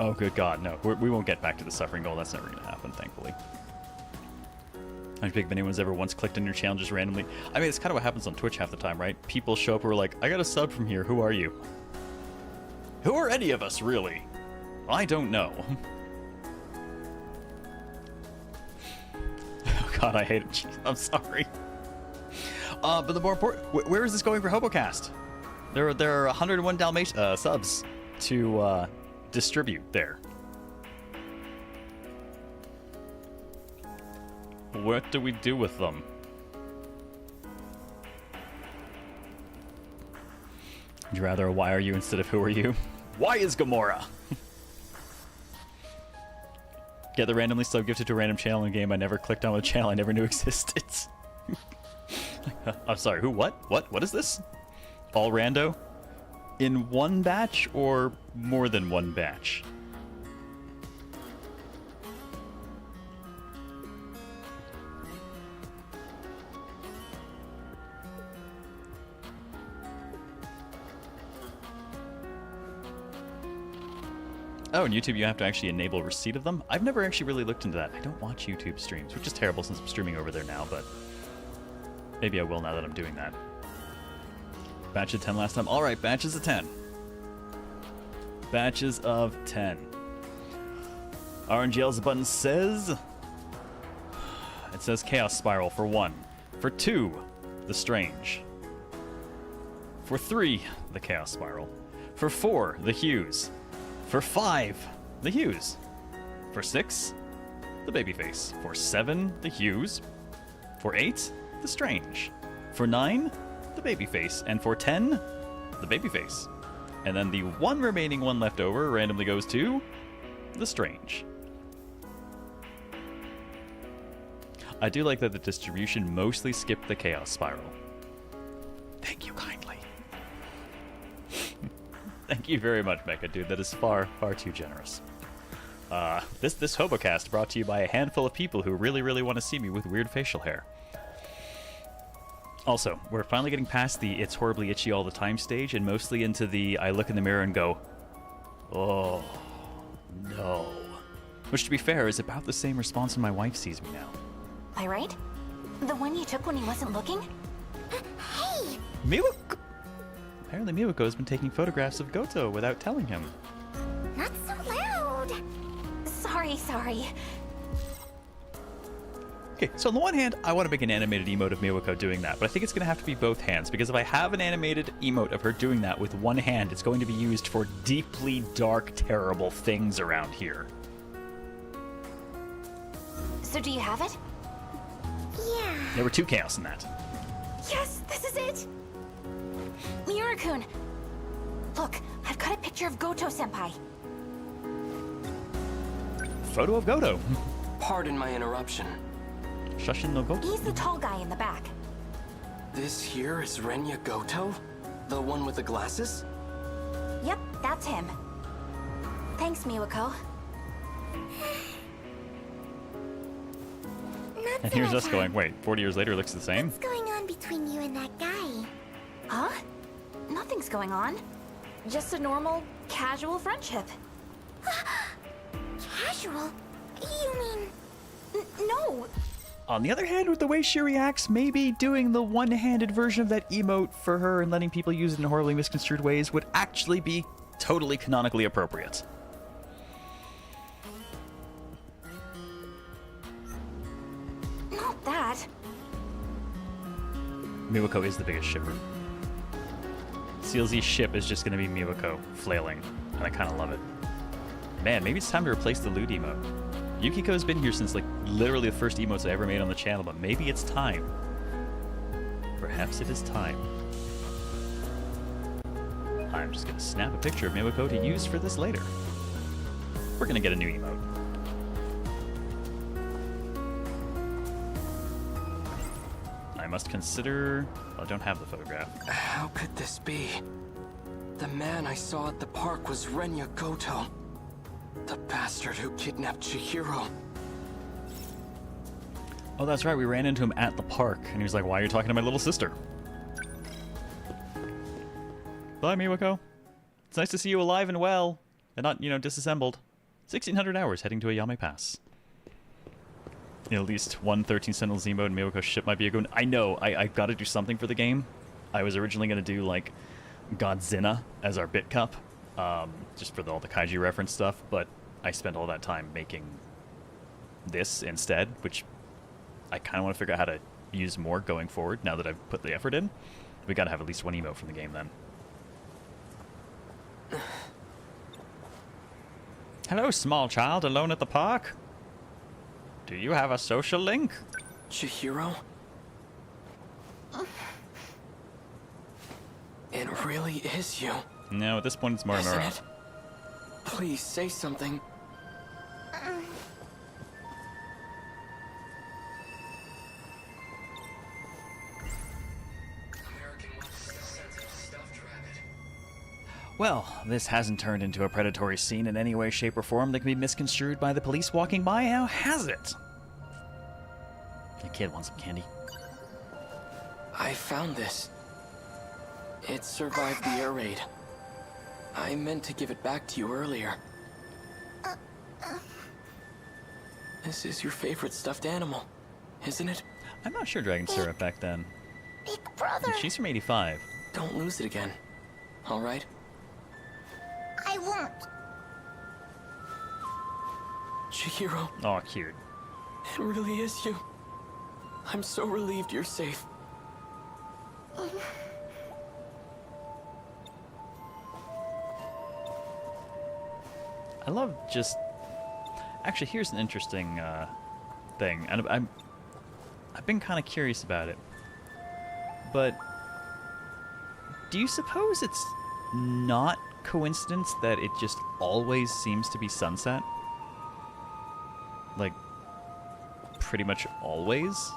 Oh, good God, no. We won't get back to the suffering goal. That's never going to happen, thankfully. I don't think if anyone's ever once clicked on your channel just randomly. I mean, it's kind of what happens on Twitch half the time, right? People show up who are like, I got a sub from here. Who are you? Who are any of us, really? I don't know. Oh, God, I hate it. Jeez, I'm sorry. But the more important... Where is this going for HoboCast? There are 101 Dalmatian subs to... distribute there. What do we do with them? Would you rather a why are you instead of who are you? Why is Gamora? Get the randomly sub gifted to a random channel in a game I never clicked on with a channel I never knew existed. I'm sorry, who? What? What is this? All rando? In one batch or more than one batch? Oh, and YouTube, you have to actually enable receipt of them? I've never actually really looked into that. I don't watch YouTube streams, which is terrible since I'm streaming over there now, but maybe I will now that I'm doing that. Batch of 10 last time. All right, batches of 10. Batches of 10. RNGL's button says... It says Chaos Spiral for 1. For 2, The Strange. For 3, the Chaos Spiral. For 4, the Hues. For 5, the Hues. For 6, the Babyface. For 7, the Hues. For 8, the Strange. For 9, the Babyface. And for 10, the Babyface. And then the one remaining one left over randomly goes to the Strange. I do like that the distribution mostly skipped the Chaos Spiral. Thank you kindly. Thank you very much, Mecha, dude. That is far, far too generous. This HoboCast brought to you by a handful of people who really, really want to see me with weird facial hair. Also, we're finally getting past the it's horribly itchy all the time stage and mostly into the I look in the mirror and go, oh, no. Which, to be fair, is about the same response when my wife sees me now. Am I right? The one you took when he wasn't looking? Hey! Me look... Apparently Miwako's been taking photographs of Goto without telling him. Not so loud. Sorry. Okay, so on the one hand, I want to make an animated emote of Miwako doing that, but I think it's going to have to be both hands, because if I have an animated emote of her doing that with one hand, it's going to be used for deeply dark, terrible things around here. So do you have it? Yeah. There were 2 chaos in that. Yes, this is it! Miura-kun! Look, I've got a picture of Goto-senpai. Photo of Goto. Pardon my interruption. Shushin no Goto. He's the tall guy in the back. This here is Renya Goto? The one with the glasses? Yep, that's him. Thanks, Miwako. And here's us going, wait, 40 years later it looks the same? What's going on between you and that guy? Huh? Nothing's going on. Just a normal, casual friendship. Casual? You mean... no! On the other hand, with the way she reacts, maybe doing the one-handed version of that emote for her and letting people use it in horribly misconstrued ways would actually be totally canonically appropriate. Not that. Miwako is the biggest shipper. CLZ's ship is just going to be Miwako flailing, and I kind of love it. Man, maybe it's time to replace the loot emote. Yukiko's been here since, like, literally the first emotes I ever made on the channel, but maybe it's time. Perhaps it is time. I'm just going to snap a picture of Miwako to use for this later. We're going to get a new emote. I must consider... well, I don't have the photograph. How could this be? The man I saw at the park was Renya Goto. The bastard who kidnapped Chihiro. Oh, that's right. We ran into him at the park, and he was like, why are you talking to my little sister? Bye, Miwako. It's nice to see you alive and well, and not, disassembled. 1,600 hours heading to Ayame Pass. At least one 13 Sentinels emote and Miwako's ship might be a good one. I know, I've got to do something for the game. I was originally going to do, like, Godzilla as our bit cup, just for all the kaiju reference stuff, but I spent all that time making this instead, which I kind of want to figure out how to use more going forward now that I've put the effort in. We got to have at least one emote from the game then. Hello, small child, alone at the park? Do you have a social link? Chihiro? It really is you. No, at this point it's more Isn't Mura. it? Please say something. Well, this hasn't turned into a predatory scene in any way, shape, or form that can be misconstrued by the police walking by, now has it? Your kid wants some candy. I found this. It survived the air raid. I meant to give it back to you earlier. This is your favorite stuffed animal, isn't it? I'm not sure Dragon Syrup back then. Big brother! She's from 85. Don't lose it again, all right? I won't. Chihiro, Oh, cute. it really is you. I'm so relieved you're safe. I love just... Actually, here's an interesting thing, and I've been kind of curious about it. But do you suppose it's not coincidence that it just always seems to be sunset? Like, pretty much always?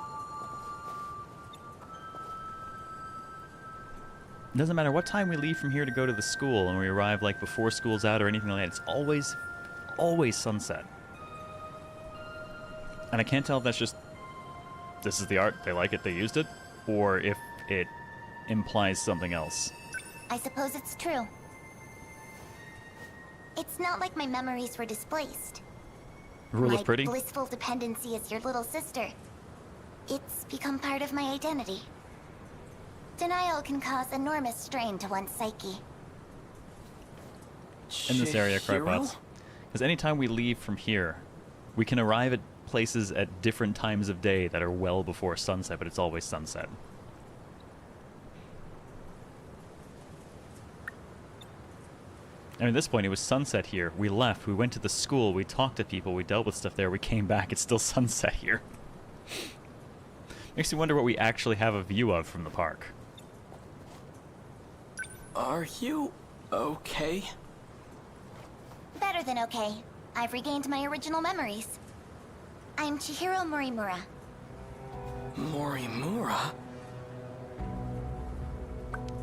It doesn't matter what time we leave from here to go to the school, and we arrive like before school's out or anything like that. It's always sunset. And I can't tell if that's just, this is the art, they like it, they used it, or if it implies something else. I suppose it's true. It's not like my memories were displaced. Rule My of pretty? blissful dependency as your little sister. It's become part of my identity. Denial can cause enormous strain to one's psyche. In this area, Chihiro? Crypots. Because anytime we leave from here, we can arrive at places at different times of day that are well before sunset, but it's always sunset. I mean, at this point, it was sunset here. We left, we went to the school, we talked to people, we dealt with stuff there, we came back, it's still sunset here. Makes me wonder what we actually have a view of from the park. Are you okay? Better than okay. I've regained my original memories. I'm Chihiro Morimura. Morimura?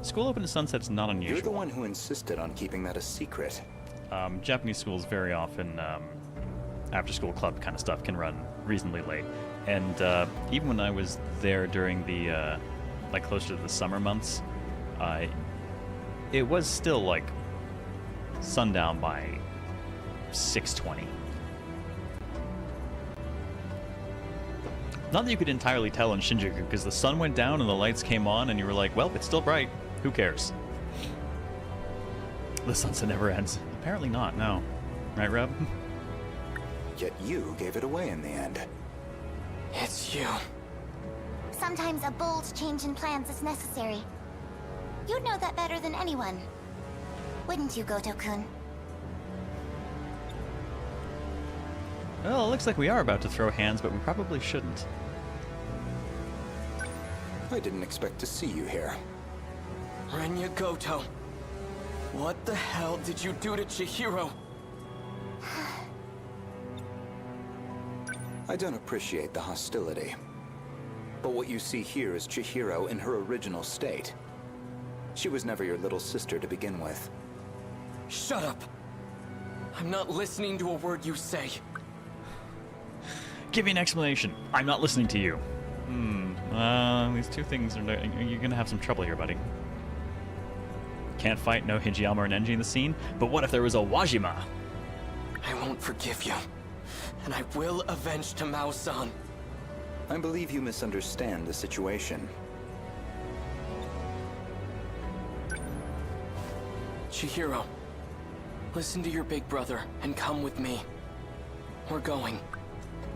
School open to sunset's not You're the unusual. one who insisted on keeping that a secret. Japanese schools very often, after-school club kind of stuff can run reasonably late. And even when I was there during the, like, closer to the summer months, it was still, like, sundown by 6:20. Not that you could entirely tell in Shinjuku, because the sun went down and the lights came on, and you were like, well, it's still bright. Who cares? The sunset never ends. Apparently not, no. Right, Reb? Yet you gave it away in the end. It's you. Sometimes a bold change in plans is necessary. You'd know that better than anyone. Wouldn't you, Goto-kun? Well, it looks like we are about to throw hands, but we probably shouldn't. I didn't expect to see you here. Renya Goto. What the hell did you do to Chihiro? I don't appreciate the hostility. But what you see here is Chihiro in her original state. She was never your little sister to begin with. Shut up! I'm not listening to a word you say. Give me an explanation. I'm not listening to you. These two things are... You're gonna have some trouble here, buddy. Can't fight, no Hijiyama or Nenji in the scene, but what if there was a Wajima? I won't forgive you. And I will avenge Tamao-san. I believe you misunderstand the situation. Chihiro, listen to your big brother and come with me. We're going.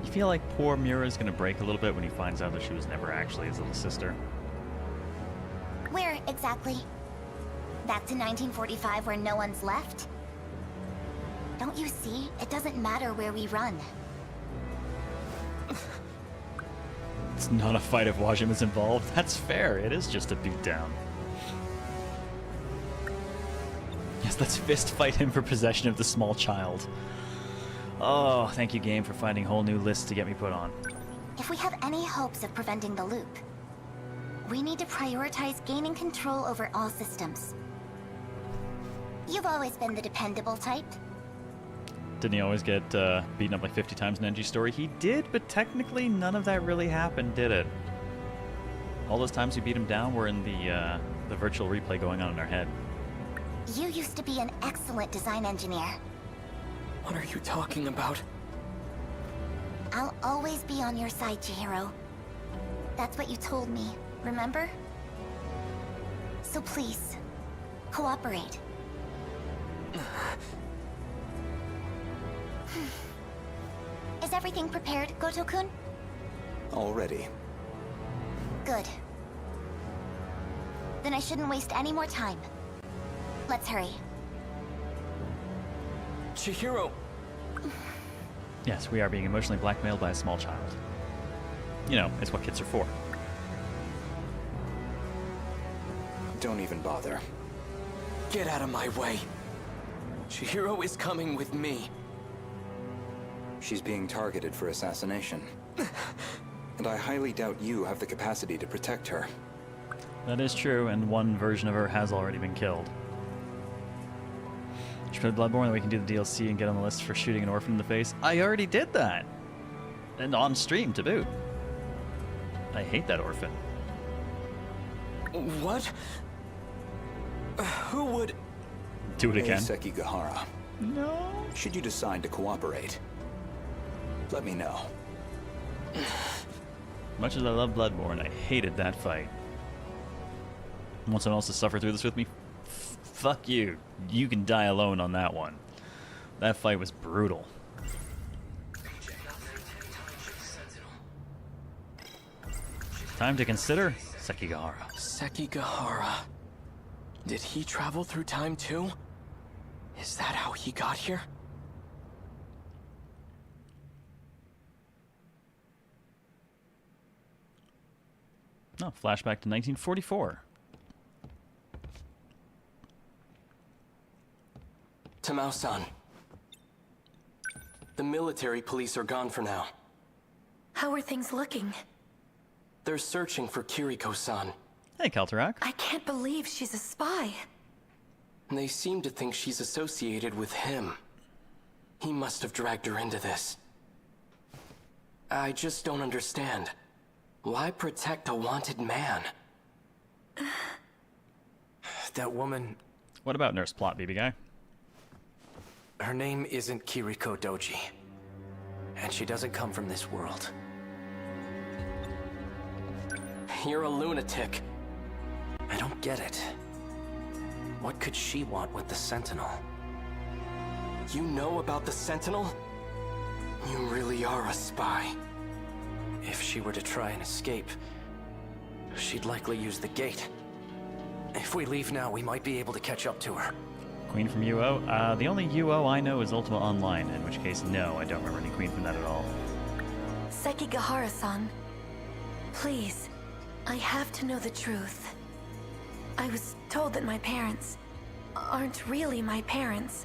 You feel like poor Mura's gonna break a little bit when he finds out that she was never actually his little sister? Where exactly? Back to 1945 where no one's left? Don't you see? It doesn't matter where we run. It's not a fight if Wajima's involved. That's fair. It is just a beatdown. Yes, let's fist fight him for possession of the small child. Oh, thank you, game, for finding whole new lists to get me put on. If we have any hopes of preventing the loop, we need to prioritize gaining control over all systems. You've always been the dependable type. Didn't he always get beaten up like 50 times in Nenji's story? He did, but technically none of that really happened, did it? All those times we beat him down were in the virtual replay going on in our head. You used to be an excellent design engineer. What are you talking about? I'll always be on your side, Chihiro. That's what you told me, remember? So please, cooperate. Is everything prepared, Goto-kun? Already. Good. Then I shouldn't waste any more time. Let's hurry. Chihiro! Yes, we are being emotionally blackmailed by a small child. You know, it's what kids are for. Don't even bother. Get out of my way. Chihiro is coming with me. She's being targeted for assassination. And I highly doubt you have the capacity to protect her. That is true, and one version of her has already been killed. Should play Bloodborne, then we can do the DLC and get on the list for shooting an orphan in the face. I already did that! And on stream, to boot. I hate that orphan. What? Who would... Do it again. Sekigahara. No. Should you decide to cooperate, let me know. Much as I love Bloodborne, I hated that fight. Want someone else to suffer through this with me? Fuck you. You can die alone on that one. That fight was brutal. Time to consider Sekigahara. Sekigahara. Did he travel through time too? Is that how he got here? No, flashback to 1944. Tamao-san. The military police are gone for now. How are things looking? They're searching for Kiriko-san. Hey, Kaltarak. I can't believe she's a spy. They seem to think she's associated with him. He must have dragged her into this. I just don't understand. Why protect a wanted man? That woman, What about Nurse Plot, BB guy? her name isn't Kiriko Doji. And she doesn't come from this world. You're a lunatic. I don't get it. What could she want with the Sentinel? You know about the Sentinel? You really are a spy. If she were to try and escape, she'd likely use the gate. If we leave now, we might be able to catch up to her. Queen from UO? The only UO I know is Ultima Online, in which case, no, I don't remember any Queen from that at all. Sekigahara-san, please, I have to know the truth. I was told that my parents aren't really my parents.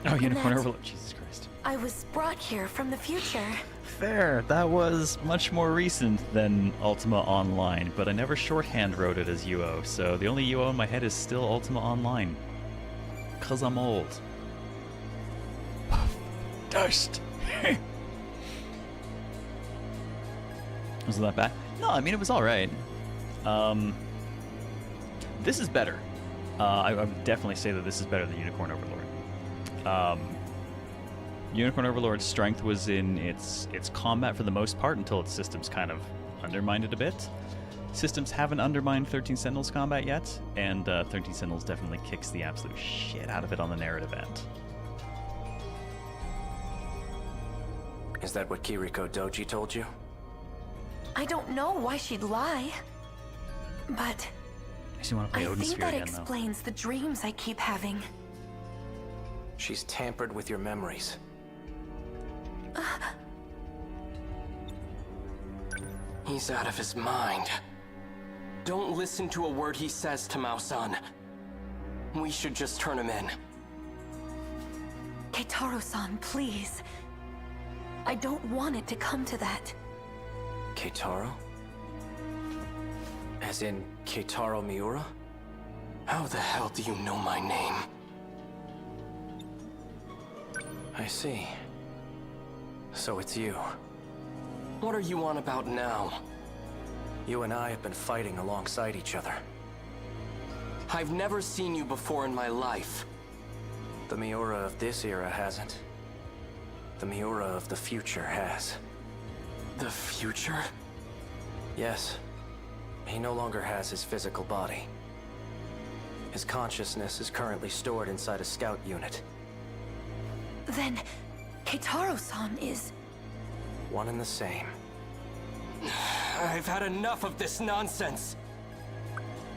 Oh, And Unicorn that- Overlord. Jesus Christ. I was brought here from the future. Fair. That was much more recent than Ultima Online, but I never shorthand wrote it as UO, so the only UO in my head is still Ultima Online. 'Cause I'm old. Dust! Wasn't that bad? No, I mean, it was alright. This is better. I would definitely say that this is better than Unicorn Overlord. Unicorn Overlord's strength was in its combat for the most part until its systems kind of undermined it a bit. Systems haven't undermined 13 Sentinels combat yet, and 13 Sentinels definitely kicks the absolute shit out of it on the narrative end. Is that what Kiriko Doji told you? I don't know why she'd lie. But Makes me want to play I Odin think Sphere that again, though. explains the dreams I keep having. She's tampered with your memories. He's out of his mind. Don't listen to a word he says, Tamao-san. We should just turn him in. Keitaro-san, please. I don't want it to come to that. Keitaro? As in Keitaro Miura? How the hell do you know my name? I see. So it's you. What are you on about now? You and I have been fighting alongside each other. I've never seen you before in my life. The Miura of this era hasn't. The Miura of the future has. The future? Yes. He no longer has his physical body. His consciousness is currently stored inside a scout unit. Then Keitaro-san is... One and the same. I've had enough of this nonsense.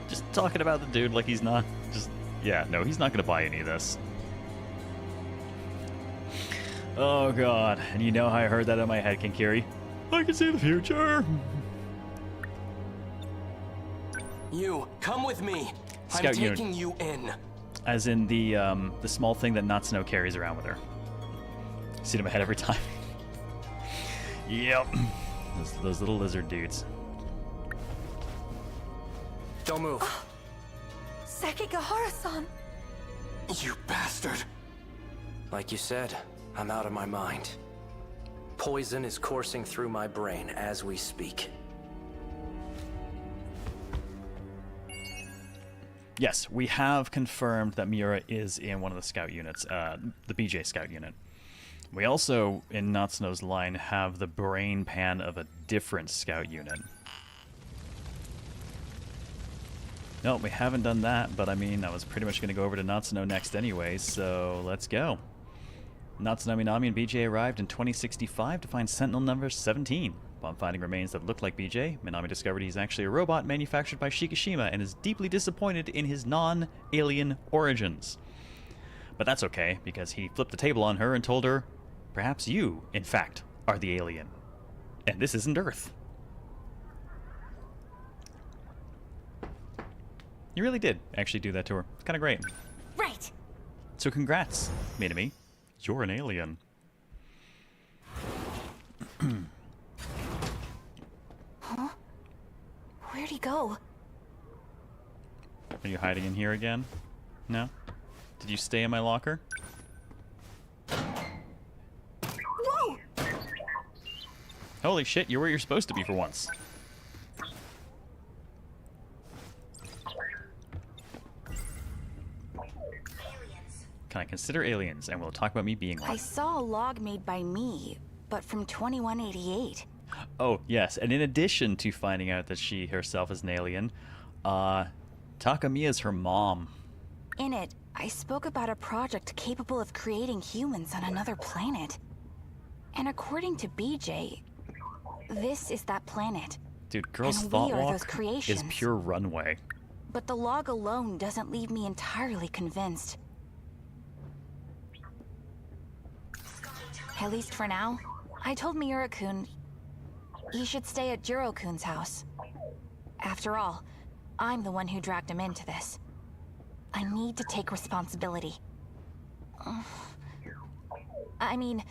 Just talking about the dude like he's not. Just, yeah, no, he's not gonna buy any of this. Oh god, and you know how I heard that in my head, Kinkiri? I can see the future. You, come with me. Scout I'm unit. taking you in. As in the small thing that Natsuno carries around with her. See it in my head every time. Yep. Those little lizard dudes. Don't move. Sekigahara-san! You bastard. Like you said, I'm out of my mind. Poison is coursing through my brain as we speak. Yes, we have confirmed that Miura is in one of the scout units, the BJ scout unit. We also, in Natsuno's line, have the brain pan of a different scout unit. No, we haven't done that, but I mean, I was pretty much going to go over to Natsuno next anyway, so let's go. Natsuno, Minami, and BJ arrived in 2065 to find Sentinel number 17. Upon finding remains that looked like BJ, Minami discovered he's actually a robot manufactured by Shikishima and is deeply disappointed in his non-alien origins. But that's okay, because he flipped the table on her and told her, perhaps you, in fact, are the alien. And this isn't Earth. You really did actually do that to her. It's kind of great. Right. So congrats, Minami. You're an alien. Huh? Where'd he go? Are you hiding in here again? No? Did you stay in my locker? Whoa! Holy shit, you're where you're supposed to be for once. Can I consider aliens? And we'll talk about me being one. I saw a log made by me, but from 2188. Oh, yes. And in addition to finding out that she herself is an alien, Takamiya's her mom. In it, I spoke about a project capable of creating humans on another planet. And according to BJ, this is that planet. Dude, Girl's And Thought we are those Walk creations. is pure runway. But the log alone doesn't leave me entirely convinced. At least for now. I told Miura-kun he should stay at Jiro-kun's house. After all, I'm the one who dragged him into this. I need to take responsibility. I mean,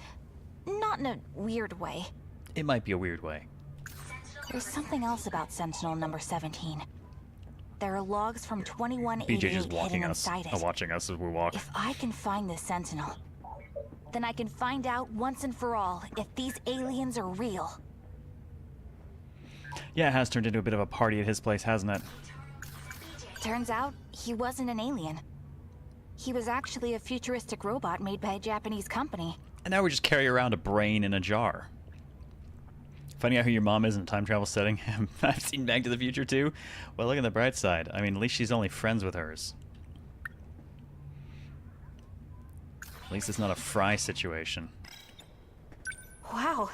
not in a weird way. It might be a weird way. There's something else about Sentinel number 17. There are logs from 2188 BJ just walking hidden us, inside it. watching us as we walk. If I can find this Sentinel, then I can find out once and for all if these aliens are real. Yeah, it has turned into a bit of a party at his place, hasn't it? Turns out, he wasn't an alien. He was actually a futuristic robot made by a Japanese company. And now we just carry around a brain in a jar. Finding out who your mom is in a time travel setting. I've seen Back to the Future too. Well, look at the bright side. I mean, at least she's only friends with hers. At least it's not a Fry situation. Wow.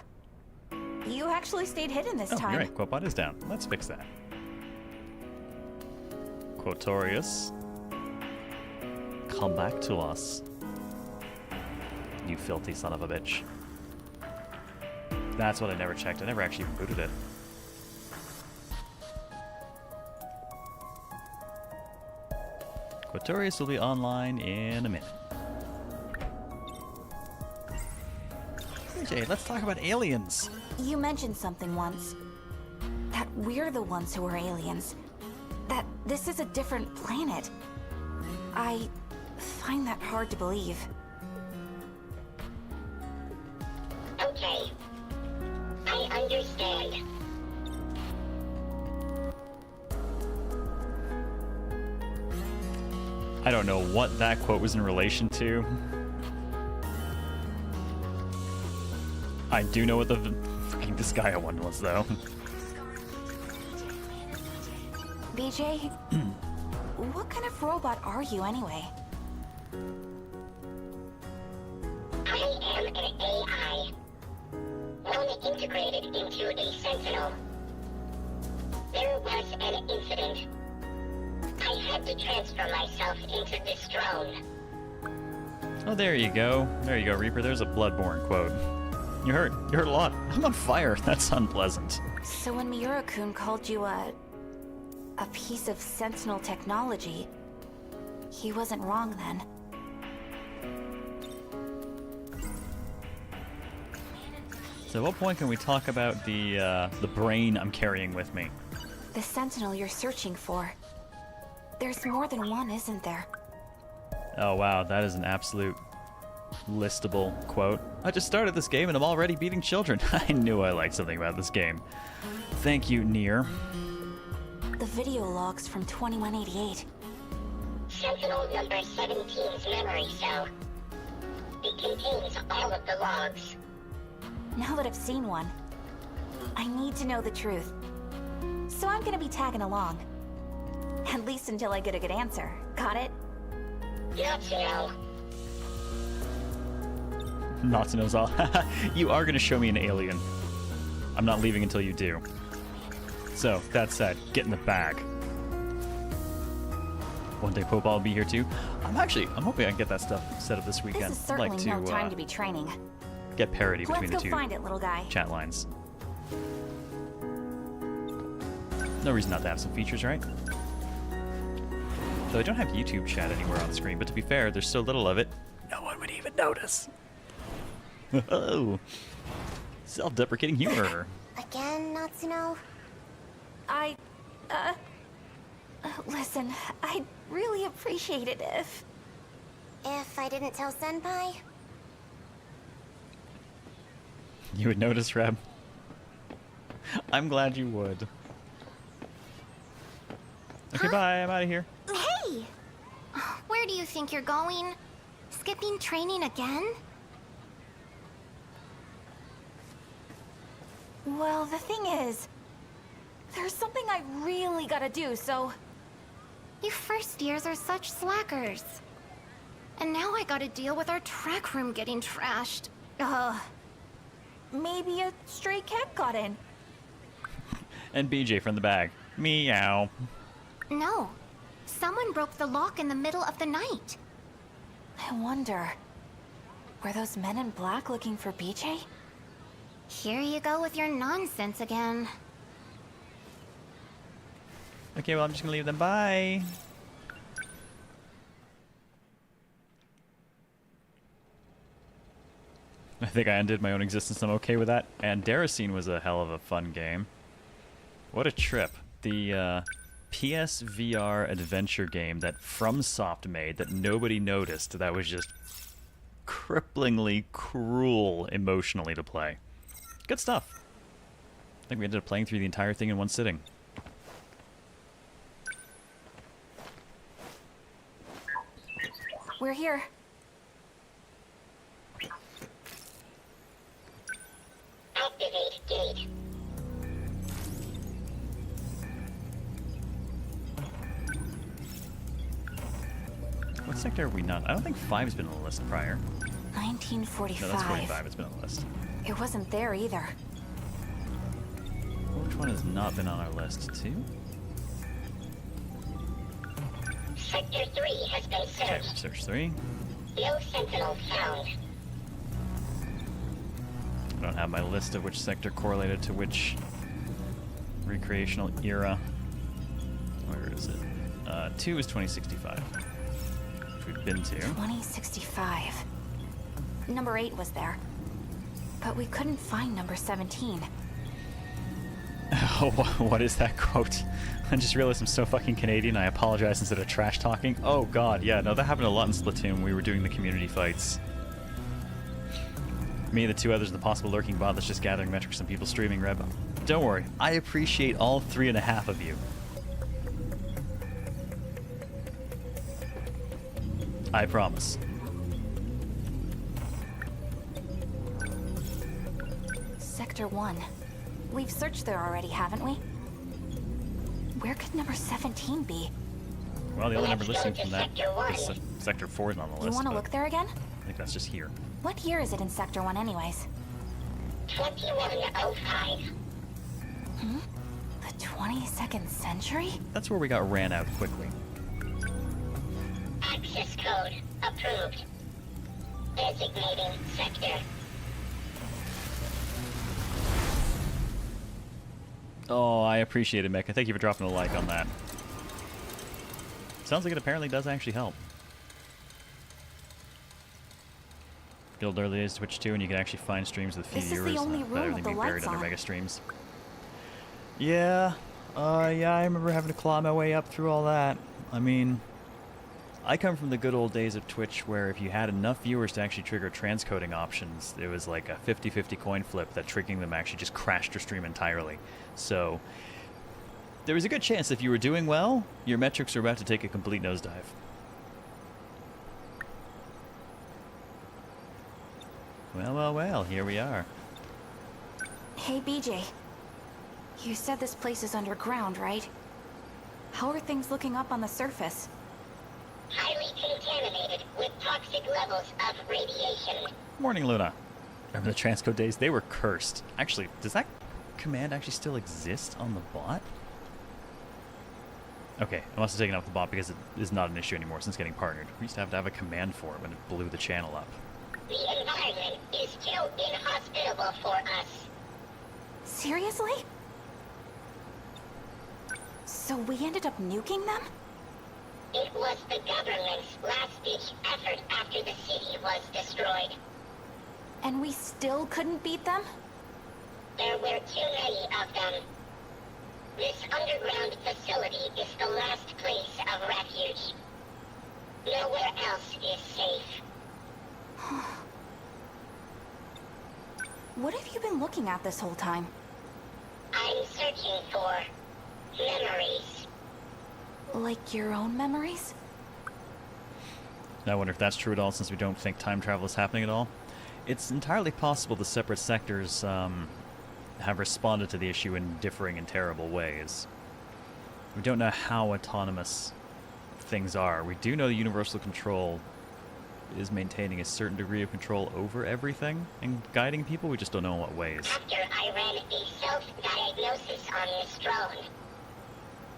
You actually stayed hidden this time. You're right. Quotbot is down. Let's fix that. Quotorius. Come back to us. You filthy son of a bitch. That's what I never checked. I never actually booted it. Quotorius will be online in a minute. Jay, let's talk about aliens. You mentioned something once. That we're the ones who are aliens. That this is a different planet. I find that hard to believe. Okay. I understand. I don't know what that quote was in relation to. I do know what the fucking Disgaea one was, though. BJ, what kind of robot are you anyway? I am an AI. Only integrated into a Sentinel. There was an incident. I had to transfer myself into this drone. Oh, there you go. There you go, Reaper. There's a Bloodborne quote. You hurt. You hurt a lot. I'm on fire. That's unpleasant. So when Miura-kun called you a piece of Sentinel technology, he wasn't wrong then. So at what point can we talk about the brain I'm carrying with me? The Sentinel you're searching for. There's more than one, isn't there? Oh wow, that is an absolute listable quote. I just started this game and I'm already beating children. I knew I liked something about this game. Thank you, Nier. The video logs from 2188. Sentinel number 17's memory cell. It contains all of the logs. Now that I've seen one, I need to know the truth. So I'm gonna be tagging along. At least until I get a good answer. Got it? Not to know. Not to know's all. You are going to show me an alien. I'm not leaving until you do. So, that said, get in the bag. One day Pope will be here too. I'm hoping I can get that stuff set up this weekend. This is certainly I'd like to, no time to be training. get parity Let's between the go two find it, little guy. chat lines. No reason not to have some features, right? Though I don't have YouTube chat anywhere on screen, but to be fair, there's so little of it, no one would even notice. Oh, self-deprecating humor. Again, Natsuno? Listen, I'd really appreciate it if... If I didn't tell Senpai? You would notice, Reb. I'm glad you would. Okay, bye. I'm out of here. Hey! Where do you think you're going? Skipping training again? Well, the thing is... There's something I really gotta do, so... You first years are such slackers. And now I gotta deal with our track room getting trashed. Maybe a stray cat got in. And BJ from the bag. Meow. No. Someone broke the lock in the middle of the night. I wonder... Were those men in black looking for BJ? Here you go with your nonsense again. Okay, well, I'm just gonna leave them. Bye. I think I ended my own existence. I'm okay with that. And Daracene was a hell of a fun game. What a trip. The PSVR adventure game that FromSoft made that nobody noticed, that was just cripplingly cruel emotionally to play. Good stuff. I think we ended up playing through the entire thing in one sitting. We're here. Activate gate. What sector are we not? I don't think 5's been on the list prior. 1945. No, that's 45. It's been on the list. It wasn't there either. Which one has not been on our list? 2? Sector 3 has been Okay, searched. search 3. No Sentinels found. I don't have my list of which sector correlated to which recreational era. Where is it? 2 is 2065. Which we've been to. 2065. Number 8 was there. But we couldn't find number 17. Oh, what is that quote? I just realized I'm so fucking Canadian, I apologize instead of trash talking. Oh god, yeah, no, that happened a lot in Splatoon when we were doing the community fights. Me and the 2 others, the possible lurking bot that's just gathering metrics from people streaming, Reb. Don't worry, I appreciate all 3.5 of you. I promise. Sector 1. We've searched there already, haven't we? Where could number 17 be? Well, the only number Let's go listing to from that Sector 1. is Sector 4 is on the list. You want to but look there again? I think that's just here. What year is it in Sector 1 anyways? 2105. The 22nd century? That's where we got ran out quickly. Access code approved. Designating sector. Oh, I appreciate it, Mecha. Thank you for dropping a like on that. Sounds like it apparently does actually help. Good old early days of Twitch 2, and you can actually find streams with a few This is the viewers. only Not room everything with the being buried lights under on. mega streams. Yeah, I remember having to claw my way up through all that. I mean, I come from the good old days of Twitch where if you had enough viewers to actually trigger transcoding options, it was like a 50-50 coin flip that triggering them actually just crashed your stream entirely. So there was a good chance if you were doing well, your metrics were about to take a complete nosedive. Well, here we are. Hey, BJ. You said this place is underground, right? How are things looking up on the surface? Highly contaminated with toxic levels of radiation. Morning, Luna. Remember the transcode days? They were cursed. Actually, does that command actually still exist on the bot? Okay, I must have taken off the bot because it is not an issue anymore since getting partnered. We used to have a command for it when it blew the channel up. The environment is too inhospitable for us. Seriously? So we ended up nuking them? It was the government's last-ditch effort after the city was destroyed. And we still couldn't beat them? There were too many of them. This underground facility is the last place of refuge. Nowhere else is safe. What have you been looking at this whole time? I'm searching for memories. Like your own memories? I wonder if that's true at all, since we don't think time travel is happening at all. It's entirely possible the separate sectors have responded to the issue in differing and terrible ways. We don't know how autonomous things are. We do know the Universal Control is maintaining a certain degree of control over everything and guiding people. We just don't know in what ways. After I ran a self-diagnosis on this drone,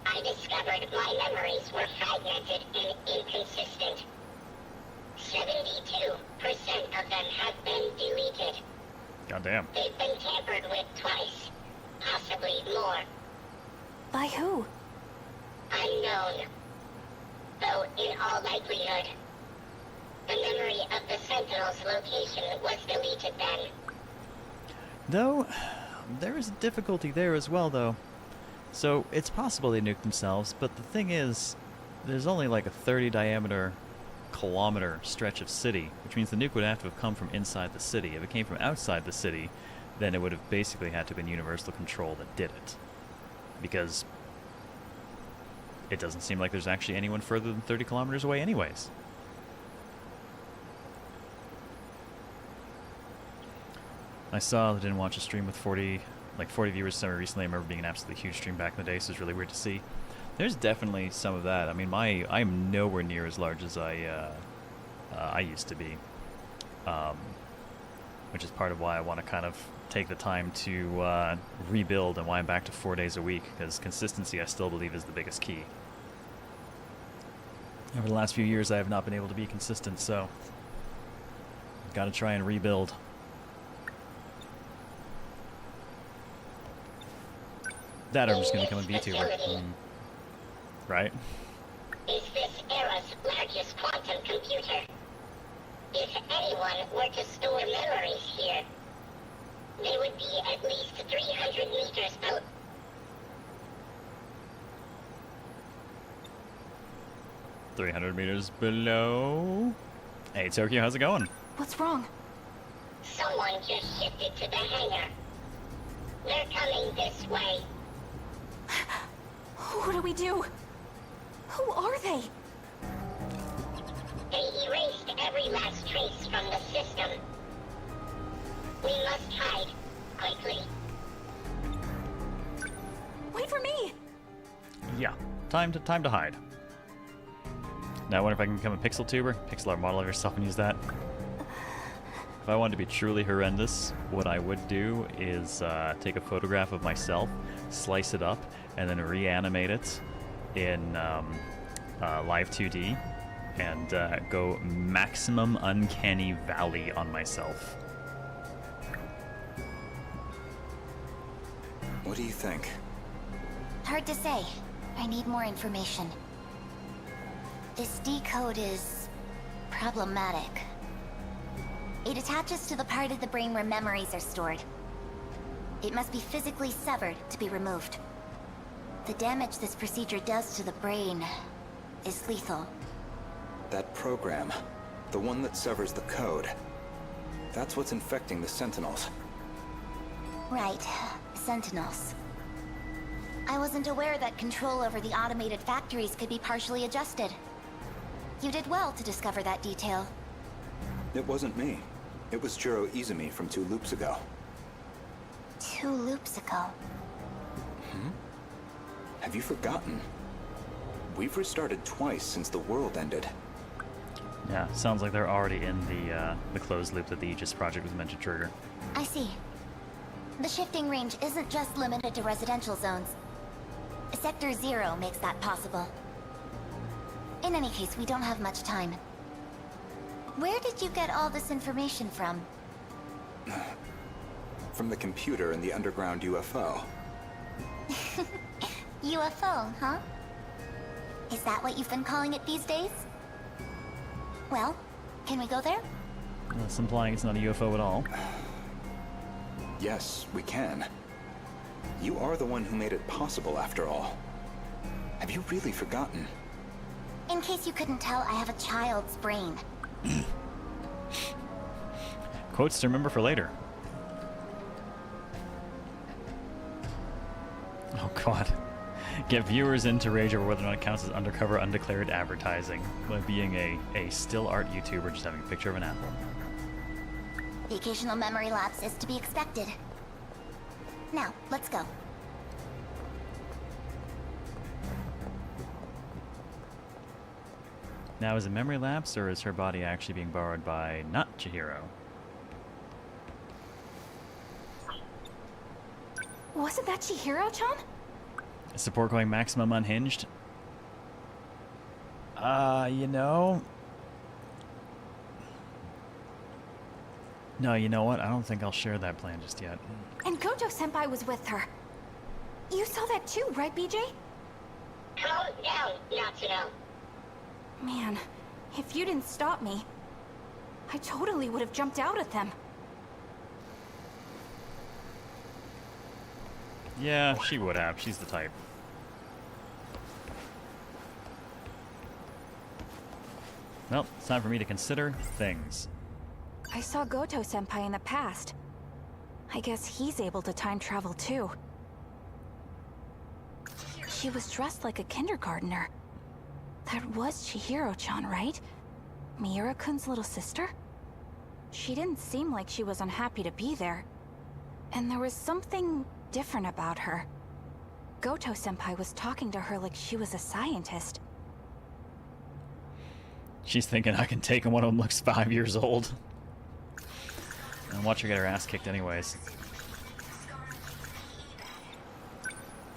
I discovered my memories were fragmented and inconsistent. 72% of them have been deleted. Goddamn. They've been tampered with twice, possibly more. By who? Unknown. Though, in all likelihood, the memory of the Sentinels' location was deleted then. Though, there is a difficulty there as well, though. So, it's possible they nuked themselves, but the thing is, there's only like a 30 diameter kilometer stretch of city, which means the nuke would have to have come from inside the city. If it came from outside the city, then it would have basically had to have been Universal Control that did it. Because it doesn't seem like there's actually anyone further than 30 kilometers away anyways. I didn't watch a stream with 40 viewers somewhere recently. I remember being an absolutely huge stream back in the day, so it's really weird to see. There's definitely some of that. I mean, I'm nowhere near as large as I used to be, which is part of why I want to kind of take the time to rebuild and why I'm back to 4 days a week, because consistency I still believe is the biggest key. Over the last few years I have not been able to be consistent, so I've got to try and rebuild. That or I'm just going to become a VTuber. Right? Is this era's largest quantum computer. If anyone were to store memories here, they would be at least 300 meters out. "300 meters below." Hey, Tokyo, how's it going? What's wrong? Someone just shifted to the hangar. They're coming this way. What do we do? Who are they? They erased every last trace from the system. We must hide, quickly. Wait for me! Yeah, time to hide. Now I wonder if I can become a pixel tuber, pixel art model of yourself and use that. If I wanted to be truly horrendous, what I would do is take a photograph of myself, slice it up, and then reanimate it in live 2D, and go maximum uncanny valley on myself. What do you think? Hard to say. I need more information. This decode is problematic. It attaches to the part of the brain where memories are stored. It must be physically severed to be removed. The damage this procedure does to the brain is lethal. That program, the one that severs the code, that's what's infecting the Sentinels. Right. Sentinels. I wasn't aware that control over the automated factories could be partially adjusted. You did well to discover that detail. It wasn't me. It was Jiro Izumi from 2 loops ago. 2 loops ago. Have you forgotten? We've restarted twice since the world ended. Yeah, sounds like they're already in the closed loop that the Aegis project was meant to trigger. I see. The shifting range isn't just limited to residential zones. Sector 0 makes that possible. In any case, we don't have much time. Where did you get all this information from? From the computer in the underground UFO. UFO, huh? Is that what you've been calling it these days? Well, can we go there? That's implying it's not a UFO at all. Yes, we can. You are the one who made it possible, after all. Have you really forgotten? In case you couldn't tell, I have a child's brain. Quotes to remember for later. Oh god. Get viewers into rage over whether or not it counts as undercover, undeclared advertising by being a still art YouTuber just having a picture of an apple. The occasional memory lapse is to be expected. Now, let's go. Now, is it memory lapse, or is her body actually being borrowed by not Chihiro? Wasn't that Chihiro-chan? Is support going maximum unhinged? You know... No, you know what? I don't think I'll share that plan just yet. And Goto-senpai was with her. You saw that too, right, BJ? Calm down, Natsuno. Man, if you didn't stop me, I totally would have jumped out at them. Yeah, she would have. She's the type. Well, it's time for me to consider things. I saw Goto-senpai in the past. I guess he's able to time travel too. She was dressed like a kindergartner. That was Chihiro-chan, right? Miura-kun's little sister? She didn't seem like she was unhappy to be there. And there was something different about her. Goto-senpai was talking to her like she was a scientist. She's thinking I can take him. One of them looks 5 years old. And watch her get her ass kicked anyways.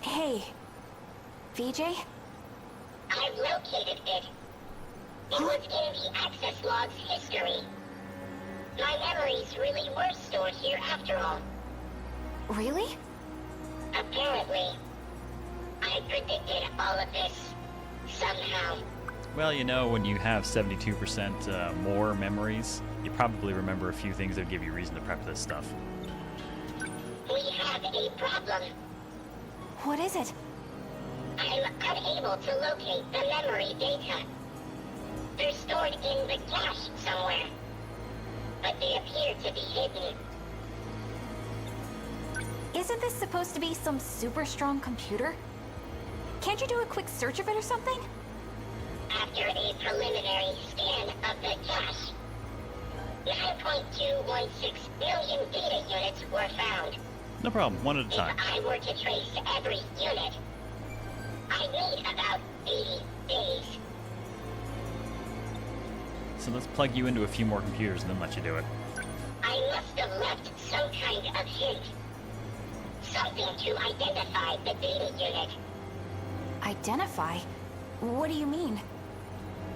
Hey, VJ? I've located it. It was in the access log's history. My memories really were stored here after all. Really? Apparently. I predicted all of this. Somehow. Well, you know, when you have 72% more memories, you probably remember a few things that give you reason to prep this stuff. We have a problem. What is it? I'm unable to locate the memory data. They're stored in the cache somewhere. But they appear to be hidden. Isn't this supposed to be some super strong computer? Can't you do a quick search of it or something? After a preliminary scan of the cache, 9.216 million data units were found. No problem, one at a time. If I were to trace every unit, I'd need about 80 days. So let's plug you into a few more computers and then let you do it. I must have left some kind of hint. Something to identify the data unit. Identify? What do you mean?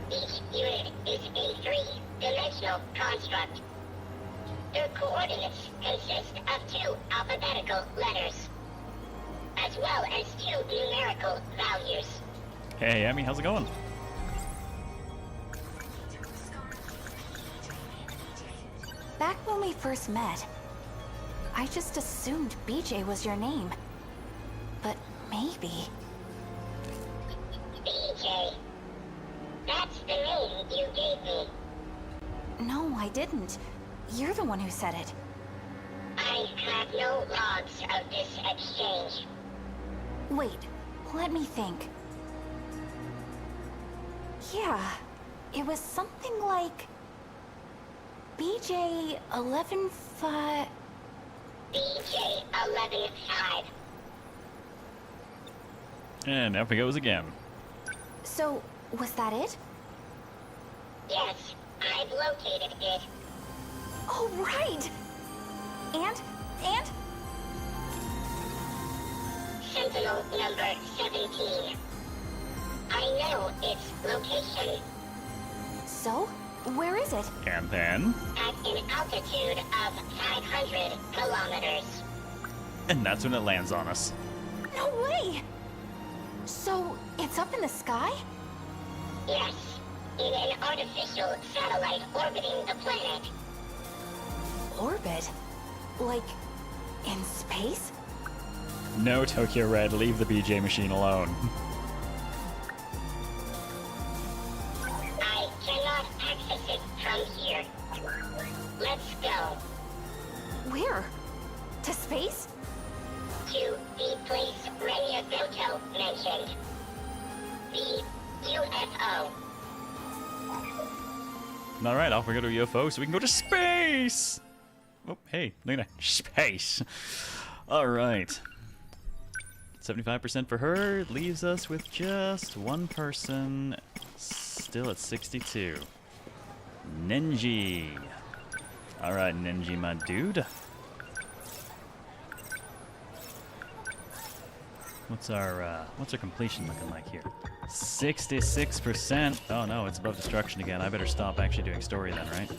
Each unit is a three-dimensional construct. Their coordinates consist of 2 alphabetical letters, as well as 2 numerical values. Hey, Amy, how's it going? Back when we first met, I just assumed BJ was your name. But maybe... BJ. That's the name you gave me. No, I didn't. You're the one who said it. I have no logs of this exchange. Wait, let me think. Yeah, it was something like... BJ 11-5... BJ 11-5. And up it goes again. So, was that it? Yes, I've located it. Oh, right! And? Sentinel number 17. I know its location. So, where is it? And then? At an altitude of 500 kilometers. And that's when it lands on us. No way! So, it's up in the sky? Yes, in an artificial satellite orbiting the planet. Orbit? Like, in space? No, Tokyo Red, leave the BJ machine alone. I cannot access it from here. Let's go. Where? To space? To the place Renia Goto mentioned. The UFO. Alright, off we go to UFO so we can go to space! Oh, hey, look at that. Space! Alright. 75% for her leaves us with just one person, still at 62. Nenji. Alright, Nenji, my dude. What's our completion looking like here? 66%. Oh no, it's above destruction again. I better stop actually doing story then, right?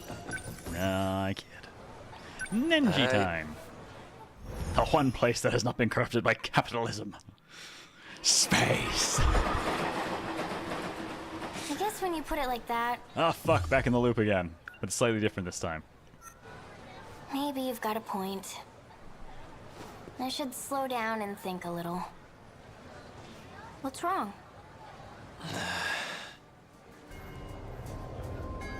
No, I kid. Nenji time. The one place that has not been corrupted by capitalism. Space. I guess when you put it like that, Oh fuck, back in the loop again. But it's slightly different this time. maybe you've got a point. I should slow down and think a little. What's wrong?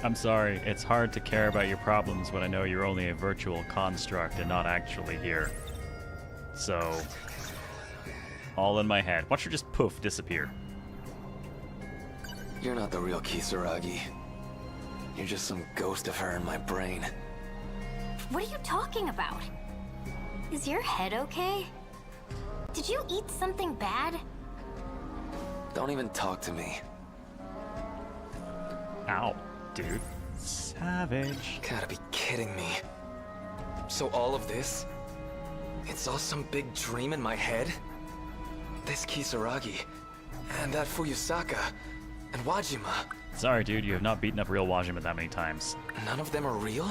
I'm sorry, it's hard to care about your problems when I know you're only a virtual construct and not actually here. So, all in my head. Watch her just poof, disappear. You're not the real Kisaragi. You're just some ghost of her in my brain. What are you talking about? Is your head okay? Did you eat something bad? Don't even talk to me. Ow, dude. Savage. Gotta be kidding me. So all of this? It's all some big dream in my head? This Kisaragi, and that Fuyusaka, and Wajima. Sorry, dude, you have not beaten up real Wajima that many times. None of them are real?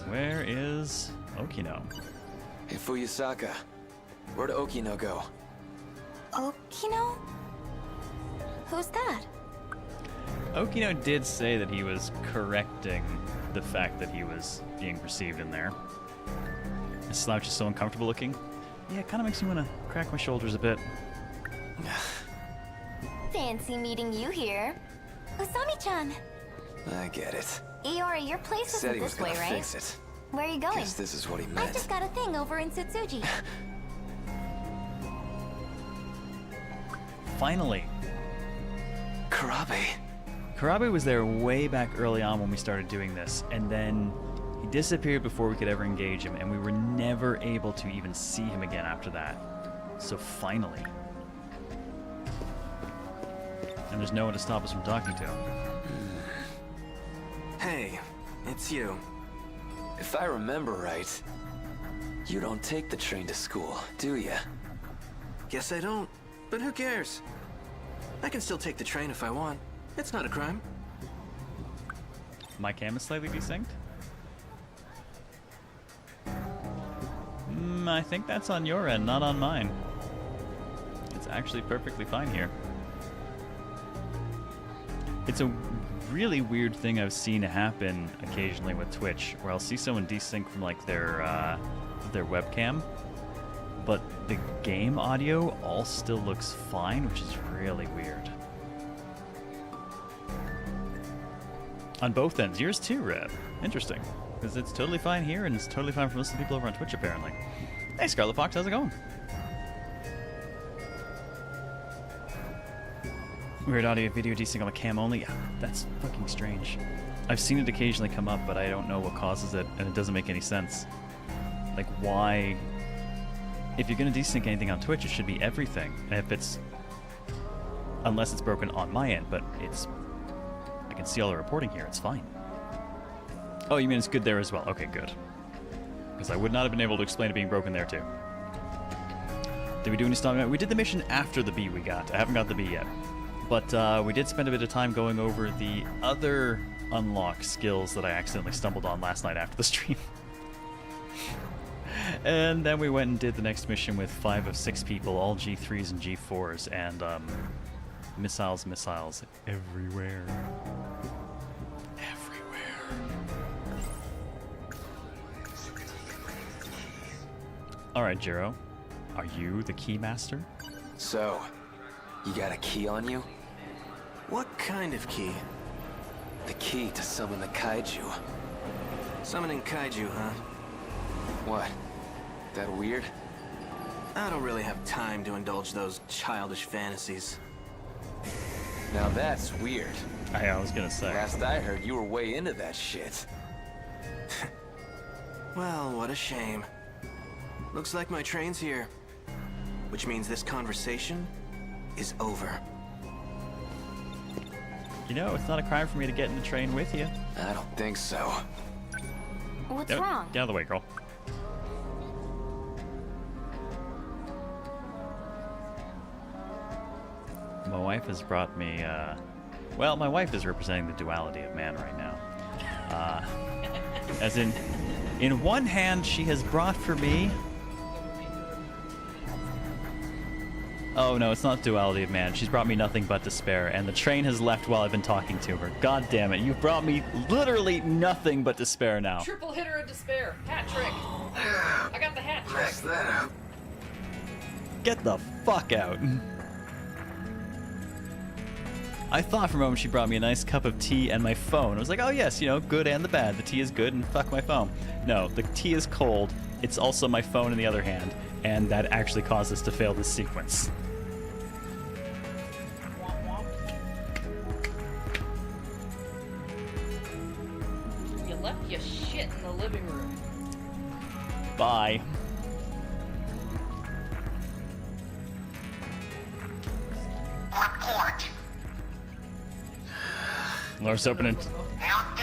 Where is Okino? Hey, Fuyusaka, where'd Okino go? Okino? Who's that? Okino did say that he was correcting the fact that he was being perceived in there. This slouch is so uncomfortable looking. Yeah, it kind of makes me want to crack my shoulders a bit. Fancy meeting you here. Usami-chan. I get it. Iori, your place Said isn't he was this way, gonna right? fix it. Where are you going? Guess this is what he I've meant. just got a thing over in Tsutsuji. Finally. Karabe. Karabe was there way back early on when we started doing this, and then he disappeared before we could ever engage him, and we were never able to even see him again after that. So finally. And there's no one to stop us from talking to him. Hey, it's you. If I remember right, you don't take the train to school, do ya? Guess I don't, but who cares? I can still take the train if I want. It's not a crime. My cam is slightly desynced? I think that's on your end, not on mine. It's actually perfectly fine here. It's a really weird thing I've seen happen occasionally with Twitch, where I'll see someone desync from like their webcam, but the game audio all still looks fine, which is really weird. On both ends. Yours too, Red. Interesting. Because it's totally fine here, and it's totally fine for most of the people over on Twitch, apparently. Hey, Scarlet Fox, how's it going? Weird audio video desync on a cam only. Yeah, that's fucking strange. I've seen it occasionally come up, but I don't know what causes it, and it doesn't make any sense. Like, why? If you're gonna desync anything on Twitch, it should be everything. And if it's... Unless it's broken on my end, but it's... I can see all the reporting here, it's fine. Oh, you mean it's good there as well? Okay, good. Because I would not have been able to explain it being broken there, too. Did we do any stopping? We did the mission after the bee we got. I haven't got the bee yet. But we did spend a bit of time going over the other unlock skills that I accidentally stumbled on last night after the stream. And then we went and did the next mission with 5 of 6 people, all G3s and G4s, and missiles everywhere. Alright, Jiro. Are you the key master? So, you got a key on you? What kind of key? The key to summon the kaiju. Summoning kaiju, huh? What? That weird? I don't really have time to indulge those childish fantasies. Now that's weird. I was gonna say. Last I heard, you were way into that shit. Well, what a shame. Looks like my train's here. Which means this conversation is over. You know, it's not a crime for me to get in the train with you. I don't think so. What's wrong? Get out of the way, girl. My wife has brought me, well, my wife is representing the duality of man right now. As in one hand, she has brought for me... Oh no, it's not duality of man. She's brought me nothing but despair, and the train has left while I've been talking to her. God damn it, you've brought me literally nothing but despair now. Triple hitter of despair. Hat trick. I got the hat trick. Mess that up. Get the fuck out. I thought for a moment she brought me a nice cup of tea and my phone. I was like, oh yes, you know, good and the bad. The tea is good and fuck my phone. No, the tea is cold. It's also my phone in the other hand, and that actually caused us to fail this sequence. You left your shit in the living room. Bye. Report. Laura's opening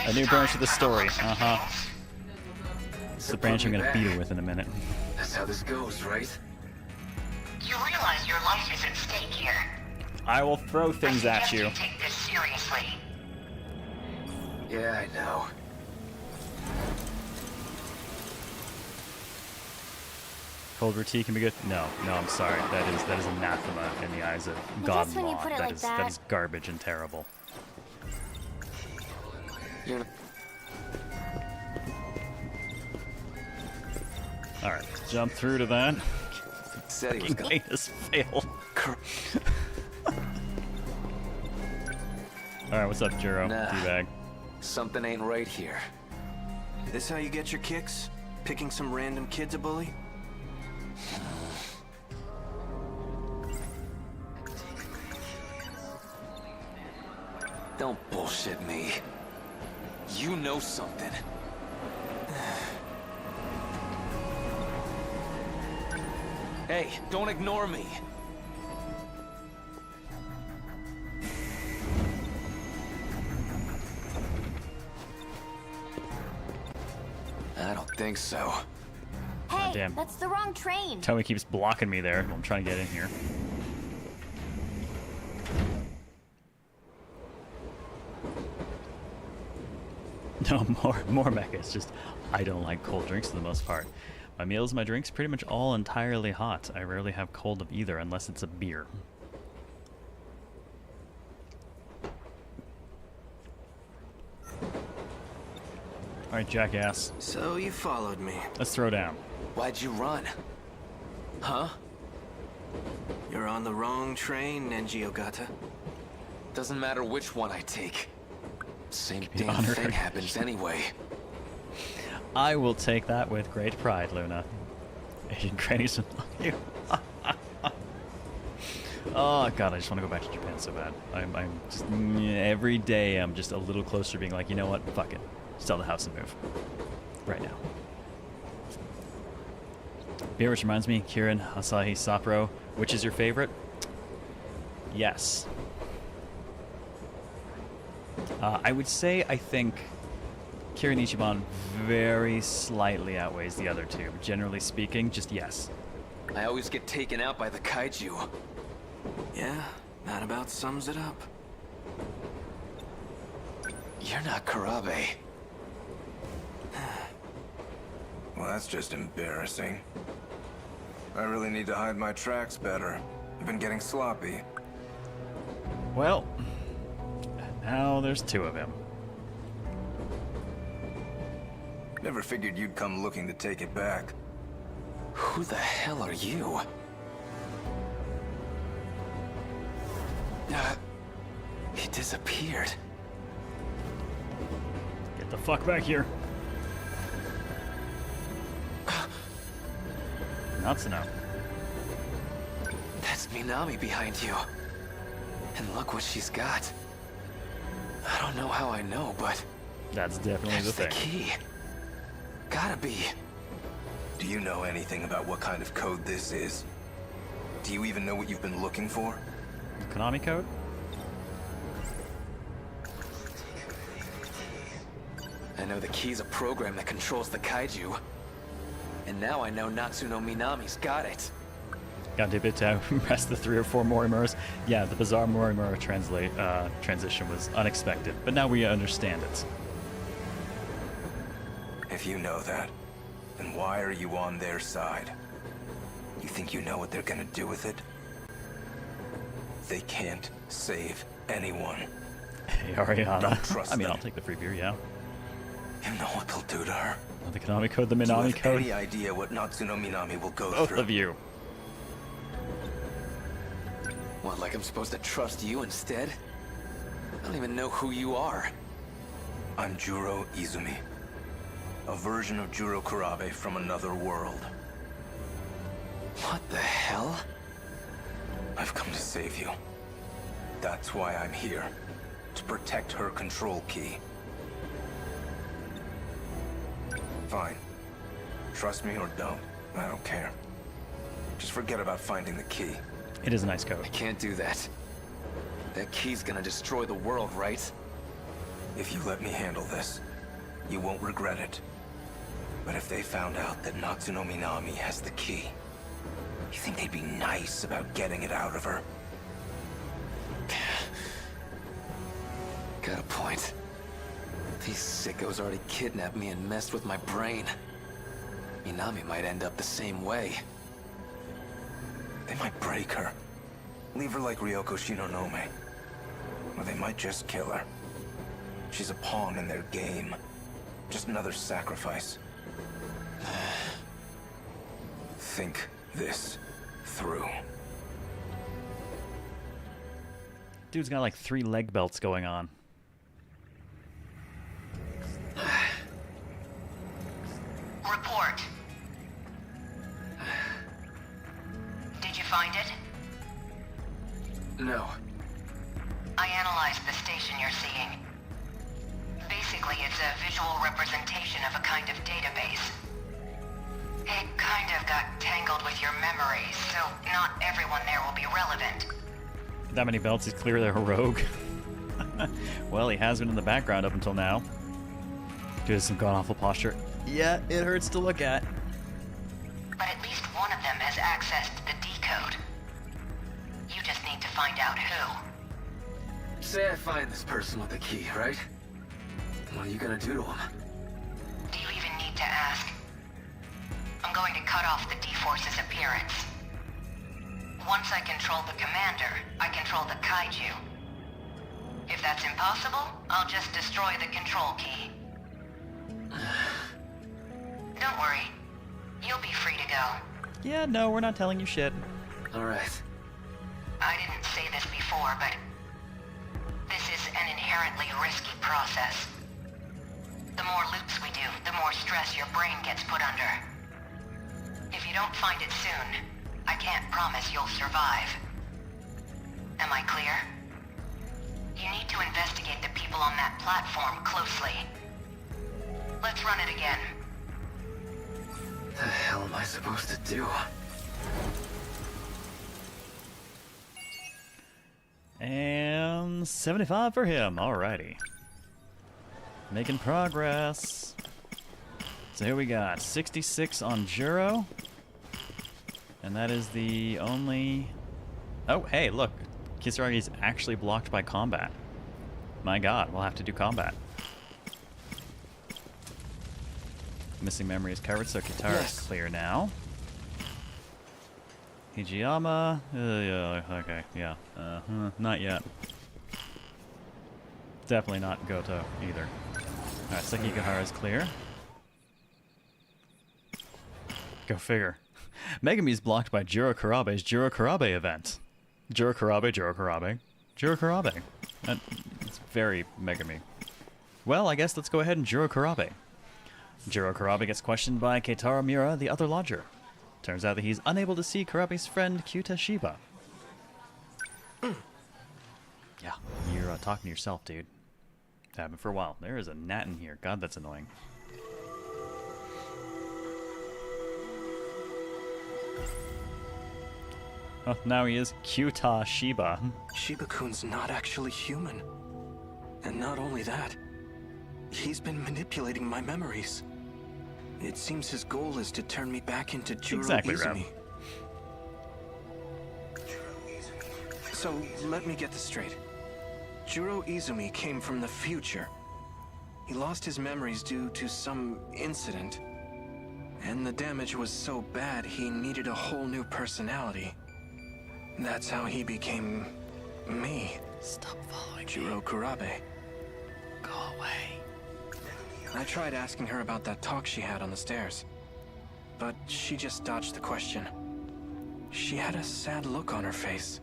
a new branch of the story. Uh-huh. It's the branch I'm gonna beat her with in a minute. That's how this goes, right? You realize your life is at stake here. I will throw things at you. Take this seriously. Yeah, I know. Cold tea can be good. No, I'm sorry. That is anathema in the eyes of God when you law. put it like That is garbage and terrible. You're... All right, jump through to that. Said he was gonna... Heinous fail. All right, what's up, Jiro? Nah. D-bag. Something ain't right here. This how you get your kicks? Picking some random kid to bully? Don't bullshit me. You know something. Hey, don't ignore me. I don't think so. Hey, damn. that's the wrong train. Tommy keeps blocking me there. I'm trying to get in here. No, more mecha. It's just, I don't like cold drinks for the most part. My meals and my drinks pretty much all entirely hot. I rarely have cold of either unless it's a beer. Alright, jackass. So you followed me. Let's throw down. Why'd you run? Huh? You're on the wrong train, Nenji Ogata. Doesn't matter which one I take. Same be damn honored. thing happens anyway. I will take that with great pride, Luna. Asian grannies will love you. Oh god, I just want to go back to Japan so bad. I'm just every day I'm just a little closer to being like, you know what? Fuck it. Sell the house and move. Right now. Beer, which reminds me, Kirin, Asahi, Sapporo, which is your favorite? Yes. I would say I think Kirin Ichiban very slightly outweighs the other two. Generally speaking, just yes. I always get taken out by the kaiju. Yeah, that about sums it up. You're not Karabe. Well, that's just embarrassing. I really need to hide my tracks better. I've been getting sloppy. Well, now there's two of him. Never figured you'd come looking to take it back. Who the hell are you? He disappeared. Get the fuck back here. Natsuno. That's Minami behind you. And look what she's got. I don't know how I know, but that's definitely that's the thing. Key. Gotta be. Do you know anything about what kind of code this is? Do you even know what you've been looking for? Konami code? I know the key's a program that controls the kaiju. And now I know Natsuno Minami's got it. Got dip it to press the 3 or 4 Morimura's. Yeah, the bizarre Morimura transition was unexpected, but now we understand it. If you know that, then why are you on their side? You think you know what they're gonna do with it? They can't save anyone. Hey, Ariana. Don't trust I mean, them. I'll take the free beer, yeah. You know what they'll do to her. The Konami code, the Do you Minami have code. any idea what Natsuno Minami will go Both through? of you. What, like I'm supposed to trust you instead? I don't even know who you are. I'm Juro Izumi. A version of Juro Kurabe from another world. What the hell? I've come to save you. That's why I'm here. To protect her control key. Fine. Trust me or don't. I don't care. Just forget about finding the key. It is a nice code. I can't do that. That key's gonna destroy the world, right? If you let me handle this, you won't regret it. But if they found out that Natsuno Minami has the key, you think they'd be nice about getting it out of her? Got a point. These sickos already kidnapped me and messed with my brain. Minami might end up the same way. They might break her. Leave her like Ryoko Shinonome. Or they might just kill her. She's a pawn in their game. Just another sacrifice. Think this through. Dude's got like 3 leg belts going on. Report. Did you find it? No. I analyzed the station you're seeing. Basically, it's a visual representation of a kind of database. It kind of got tangled with your memories, so not everyone there will be relevant. That many belts, he's clearly a rogue. Well, he has been in the background up until now. Due to some god-awful posture. Yeah, it hurts to look at. But at least one of them has accessed the decode. You just need to find out who. Say I find this person with the key, right? What are you gonna do to him? Do you even need to ask? I'm going to cut off the D-Force's appearance. Once I control the commander, I control the kaiju. If that's impossible, I'll just destroy the control key. Don't worry. You'll be free to go. Yeah, no, we're not telling you shit. Alright. I didn't say this before, but this is an inherently risky process. The more loops we do, the more stress your brain gets put under. If you don't find it soon, I can't promise you'll survive. Am I clear? You need to investigate the people on that platform closely. Let's run it again. The hell am I supposed to do? And 75 for him. Alrighty. Making progress. So here we got 66 on Juro. And that is the only... Oh, hey, look. Kisaragi's actually blocked by combat. My god, we'll have to do combat. Missing memory is covered, so Kitara's clear now. Hijiyama... yeah, okay, yeah. Not yet. Definitely not Goto, either. Alright, Sekigahara's clear. Go figure. Megumi's blocked by Juro Kurabe's Juro Kurabe event. Juro Kurabe, Juro Kurabe, Juro Kurabe. It's very Megumi. Well, I guess let's go ahead and Juro Kurabe. Juro Kurabe gets questioned by Keitaro Miura, the other lodger. Turns out that he's unable to see Kurabe's friend Kyuta Shiba. Yeah, you're talking to yourself, dude. It's happened for a while. There is a gnat in here. God, that's annoying. Oh, now he is Kyuta Shiba. Shiba-kun's not actually human. And not only that, he's been manipulating my memories. It seems his goal is to turn me back into Juro Izumi. So, let me get this straight. Juro Izumi came from the future. He lost his memories due to some incident. And the damage was so bad he needed a whole new personality. That's how he became... me. Stop following Juro Kurabe. Go away. I tried asking her about that talk she had on the stairs, but she just dodged the question. She had a sad look on her face.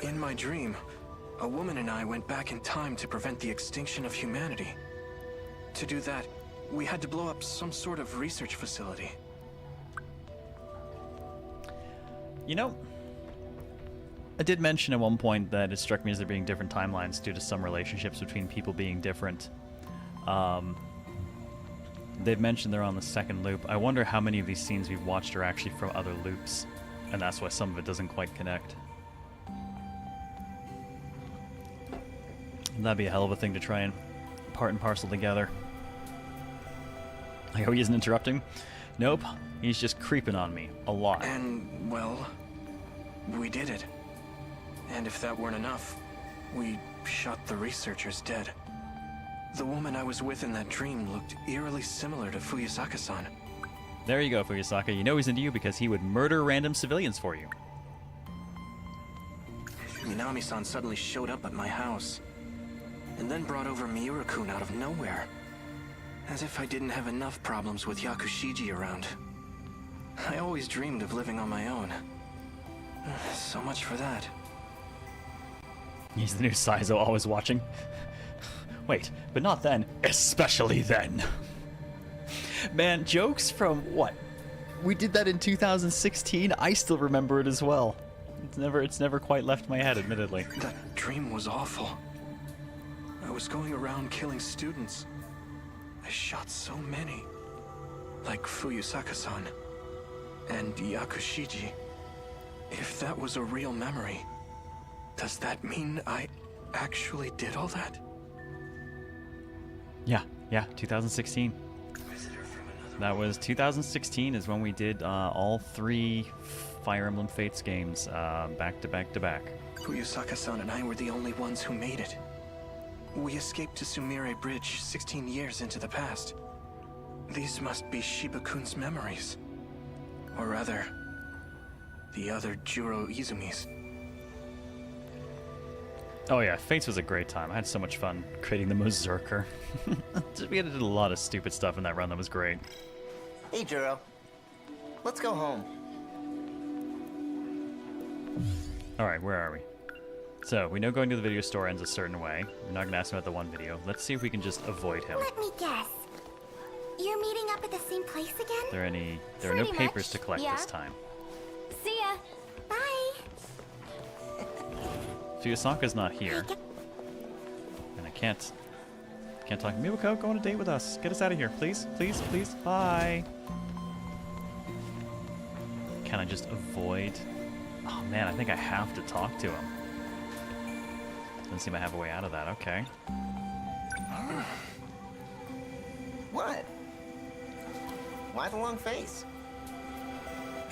In my dream, a woman and I went back in time to prevent the extinction of humanity. To do that, we had to blow up some sort of research facility. You know, I did mention at one point that it struck me as there being different timelines due to some relationships between people being different. They've mentioned they're on the second loop. I wonder how many of these scenes we've watched are actually from other loops, and that's why some of it doesn't quite connect. That'd be a hell of a thing to try and part and parcel together. Like, oh, he isn't interrupting? Nope, he's just creeping on me a lot. And, well, we did it. And if that weren't enough, we shot the researchers dead. The woman I was with in that dream looked eerily similar to Fuyusaka-san. There you go, Fuyusaka. You know he's into you because he would murder random civilians for you. Minami-san suddenly showed up at my house, and then brought over Miura-kun out of nowhere. As if I didn't have enough problems with Yakushiji around. I always dreamed of living on my own. So much for that. He's the new Saizo, always watching. Wait, but not then. Especially then. Man, jokes from what? We did that in 2016. I still remember it as well. It's never quite left my head, admittedly. That dream was awful. I was going around killing students. I shot so many. Like Fuyusaka-san. And Yakushiji. If that was a real memory, does that mean I actually did all that? Yeah, 2016. That was 2016 is when we did all 3 Fire Emblem Fates games back to back to back. Fuyusaka-san and I were the only ones who made it. We escaped to Sumire Bridge 16 years into the past. These must be Shiba-kun's memories. Or rather, the other Juro Izumis. Oh yeah, Fates was a great time. I had so much fun creating the Berserker. We had to do a lot of stupid stuff in that run that was great. Hey, Juro. Let's go home. Alright, where are we? So, we know going to the video store ends a certain way. We're not going to ask him about the one video. Let's see if we can just avoid him. Let me guess. You're meeting up at the same place again? There are no papers to collect yeah. this time. Fuyusaka's not here. And I can't talk. Mimiko, go on a date with us. Get us out of here, please. Please, please. Bye. Can I just avoid? Oh man, I think I have to talk to him. Doesn't seem I have a way out of that. Okay. What? Why the long face?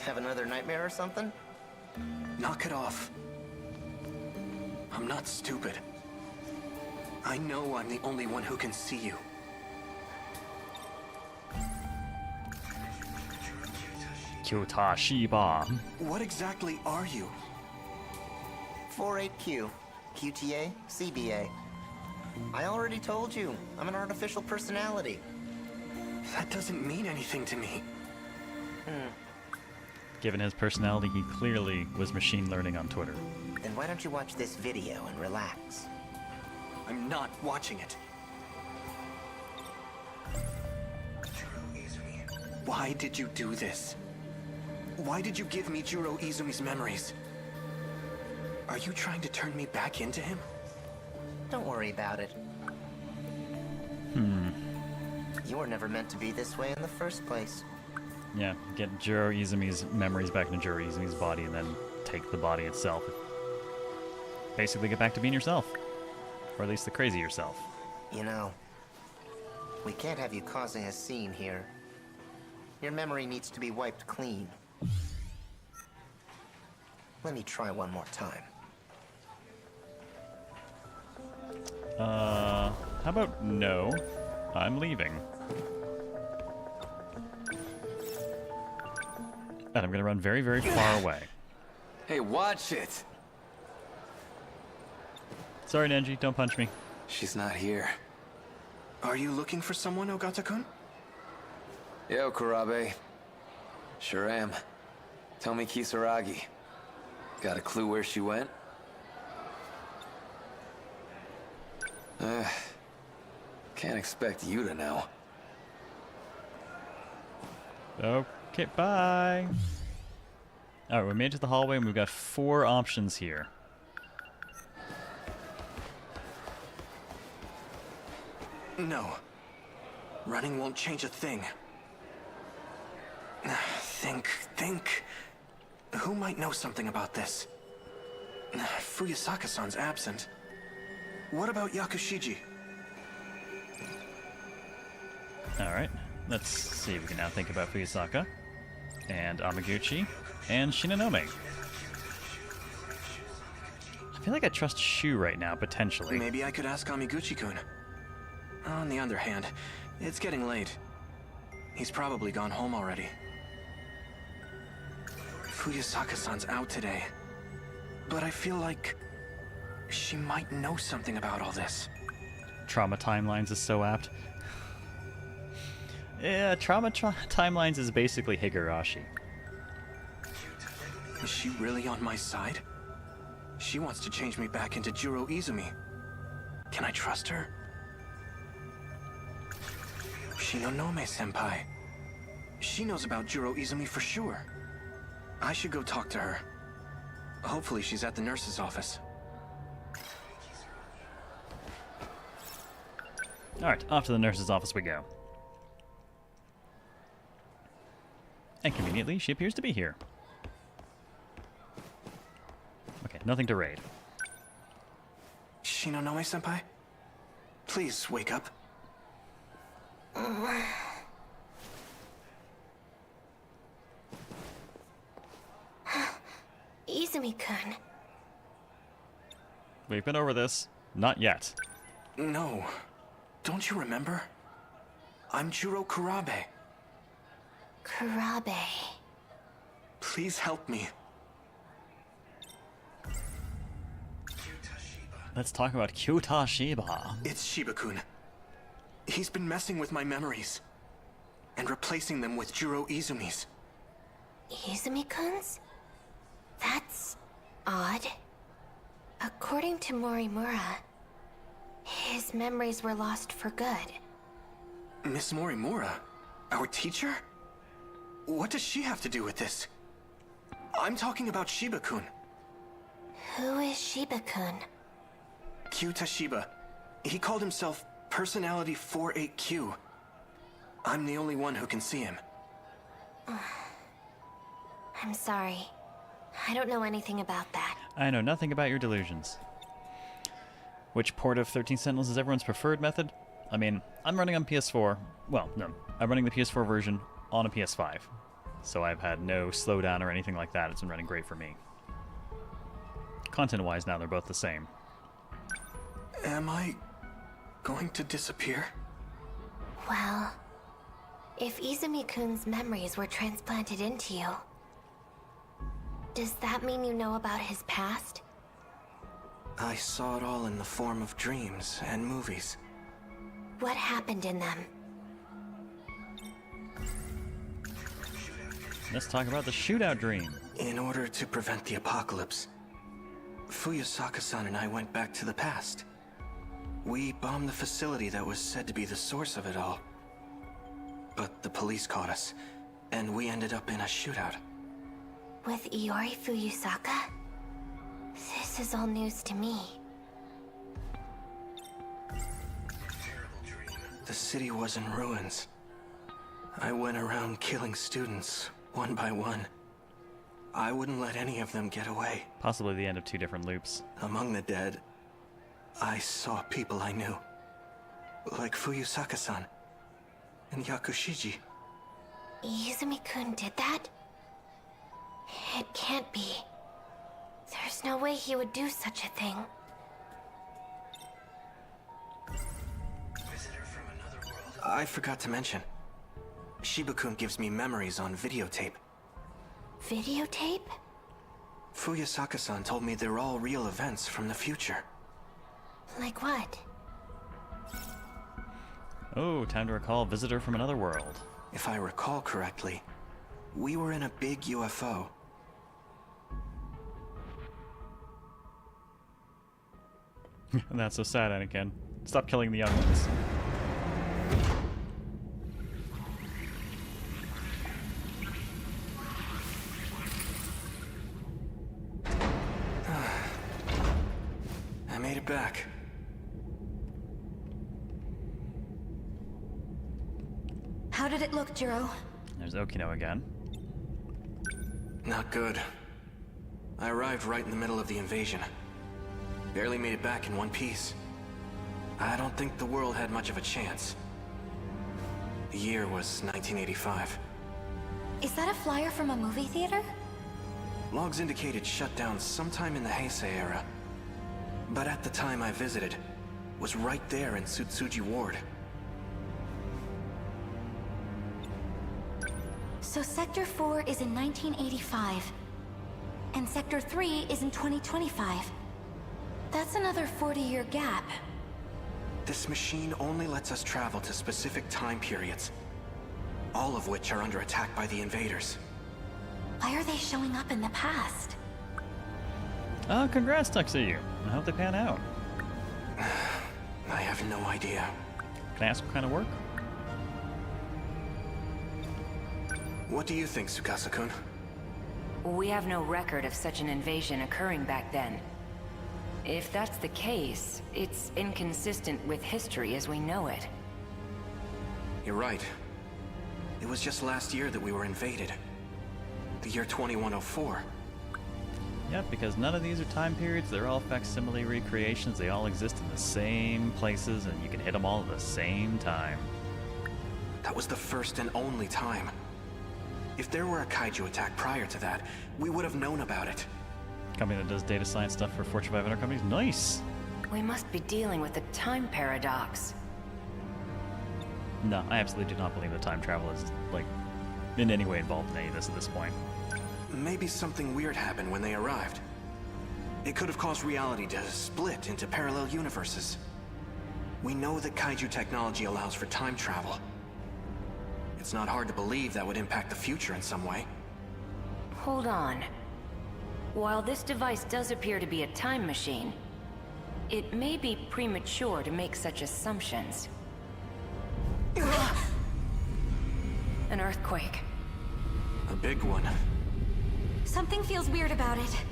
Have another nightmare or something? Knock it off. I'm not stupid. I know I'm the only one who can see you. Kyota Shiba. What exactly are you? 48Q, QTA, CBA. I already told you, I'm an artificial personality. That doesn't mean anything to me. Given his personality, he clearly was machine learning on Twitter. Then why don't you watch this video and relax? I'm not watching it. Why did you do this? Why did you give me Juro Izumi's memories? Are you trying to turn me back into him? Don't worry about it. You were never meant to be this way in the first place. Yeah, get Juro Izumi's memories back into Juro Izumi's body and then take the body itself. Basically get back to being yourself. Or at least the crazy yourself. You know, we can't have you causing a scene here. Your memory needs to be wiped clean. Let me try one more time. How about no? I'm leaving. And I'm gonna run very, very far away. Hey, watch it! Sorry, Nenji, don't punch me. She's not here. Are you looking for someone, Ogata-kun? Yo, Kurabe. Sure am. Tell me Kisaragi. Got a clue where she went? Can't expect you to know. Okay, bye. Alright, we made it to the hallway and we've got 4 options here. No. Running won't change a thing. Think. Who might know something about this? Fuyusaka-san's absent. What about Yakushiji? Alright, let's see if we can now think about Fuyusaka, and Amaguchi, and Shinonome. I feel like I trust Shu right now, potentially. Maybe I could ask Amiguchi-kun. On the other hand, it's getting late. He's probably gone home already. Fuyusaka-san's out today. But I feel like she might know something about all this. Trauma Timelines is so apt. Yeah, Trauma Timelines is basically Higurashi. Is she really on my side? She wants to change me back into Juro Izumi. Can I trust her? Shinonome-senpai. She knows about Juro Izumi for sure. I should go talk to her. Hopefully she's at the nurse's office. Alright, off to the nurse's office we go. And conveniently, she appears to be here. Okay, nothing to raid. Shinonome-senpai? Please wake up. Izumi-kun. We've been over this. Not yet. No. Don't you remember? I'm Juro Kurabe. Kurabe. Please help me. Let's talk about Kyota Shiba. It's Shiba-kun. He's been messing with my memories. And replacing them with Juro Izumi's. Izumi-kun's? That's odd. According to Morimura, his memories were lost for good. Miss Morimura? Our teacher? What does she have to do with this? I'm talking about Shiba-kun. Who is Toshiba-kun. Q Toshiba. He called himself Personality 48Q. I'm the only one who can see him. I'm sorry. I don't know anything about that. I know nothing about your delusions. Which port of 13 Sentinels is everyone's preferred method? I mean, I'm running on PS4. Well, no. I'm running the PS4 version on a PS5. So I've had no slowdown or anything like that. It's been running great for me. Content-wise, now they're both the same. Am I going to disappear? Well, if Izumi-kun's memories were transplanted into you, does that mean you know about his past? I saw it all in the form of dreams and movies. What happened in them? Let's talk about the shootout dream. In order to prevent the apocalypse, Fuyusaka-san and I went back to the past. We bombed the facility that was said to be the source of it all. But the police caught us, and we ended up in a shootout. With Iori Fuyusaka? This is all news to me. The city was in ruins. I went around killing students, one by one. I wouldn't let any of them get away. Possibly the end of 2 different loops. Among the dead, I saw people I knew. Like Fuyusaka-san and Yakushiji. Izumi-kun did that? It can't be. There's no way he would do such a thing. I forgot to mention. Shiba-kun gives me memories on videotape. Videotape? Fuyusaka-san told me they're all real events from the future. Like what? Oh, time to recall Visitor from Another World. If I recall correctly, we were in a big UFO. That's so sad, Anakin. Stop killing the young ones. I made it back. How did it look, Jiro? There's Okino again. Not good. I arrived right in the middle of the invasion. Barely made it back in one piece. I don't think the world had much of a chance. The year was 1985. Is that a flyer from a movie theater? Logs indicated shutdown sometime in the Heisei era. But at the time I visited, was right there in Tsutsuji Ward. So Sector 4 is in 1985, and Sector 3 is in 2025. That's another 40-year gap. This machine only lets us travel to specific time periods, all of which are under attack by the invaders. Why are they showing up in the past? Oh, congrats, Tuxedo. I hope they pan out. I have no idea. Can I ask what kind of work? What do you think, Tsukasa-kun? We have no record of such an invasion occurring back then. If that's the case, it's inconsistent with history as we know it. You're right. It was just last year that we were invaded. The year 2104. Yep, because none of these are time periods. They're all facsimile recreations. They all exist in the same places, and you can hit them all at the same time. That was the first and only time. If there were a kaiju attack prior to that, we would have known about it. Company that does data science stuff for Fortune 500 companies? Nice! We must be dealing with a time paradox. No, I absolutely do not believe that time travel is, like, in any way involved in any of this at this point. Maybe something weird happened when they arrived. It could have caused reality to split into parallel universes. We know that kaiju technology allows for time travel. It's not hard to believe that would impact the future in some way. Hold on. While this device does appear to be a time machine, it may be premature to make such assumptions. An earthquake. A big one. Something feels weird about it.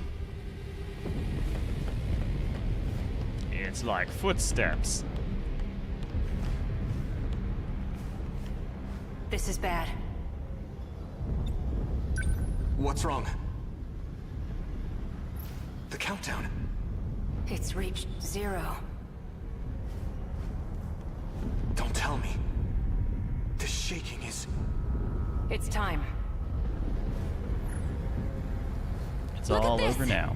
It's like footsteps. This is bad. What's wrong? The countdown. It's reached 0. Don't tell me. The shaking is... It's time. It's all over now.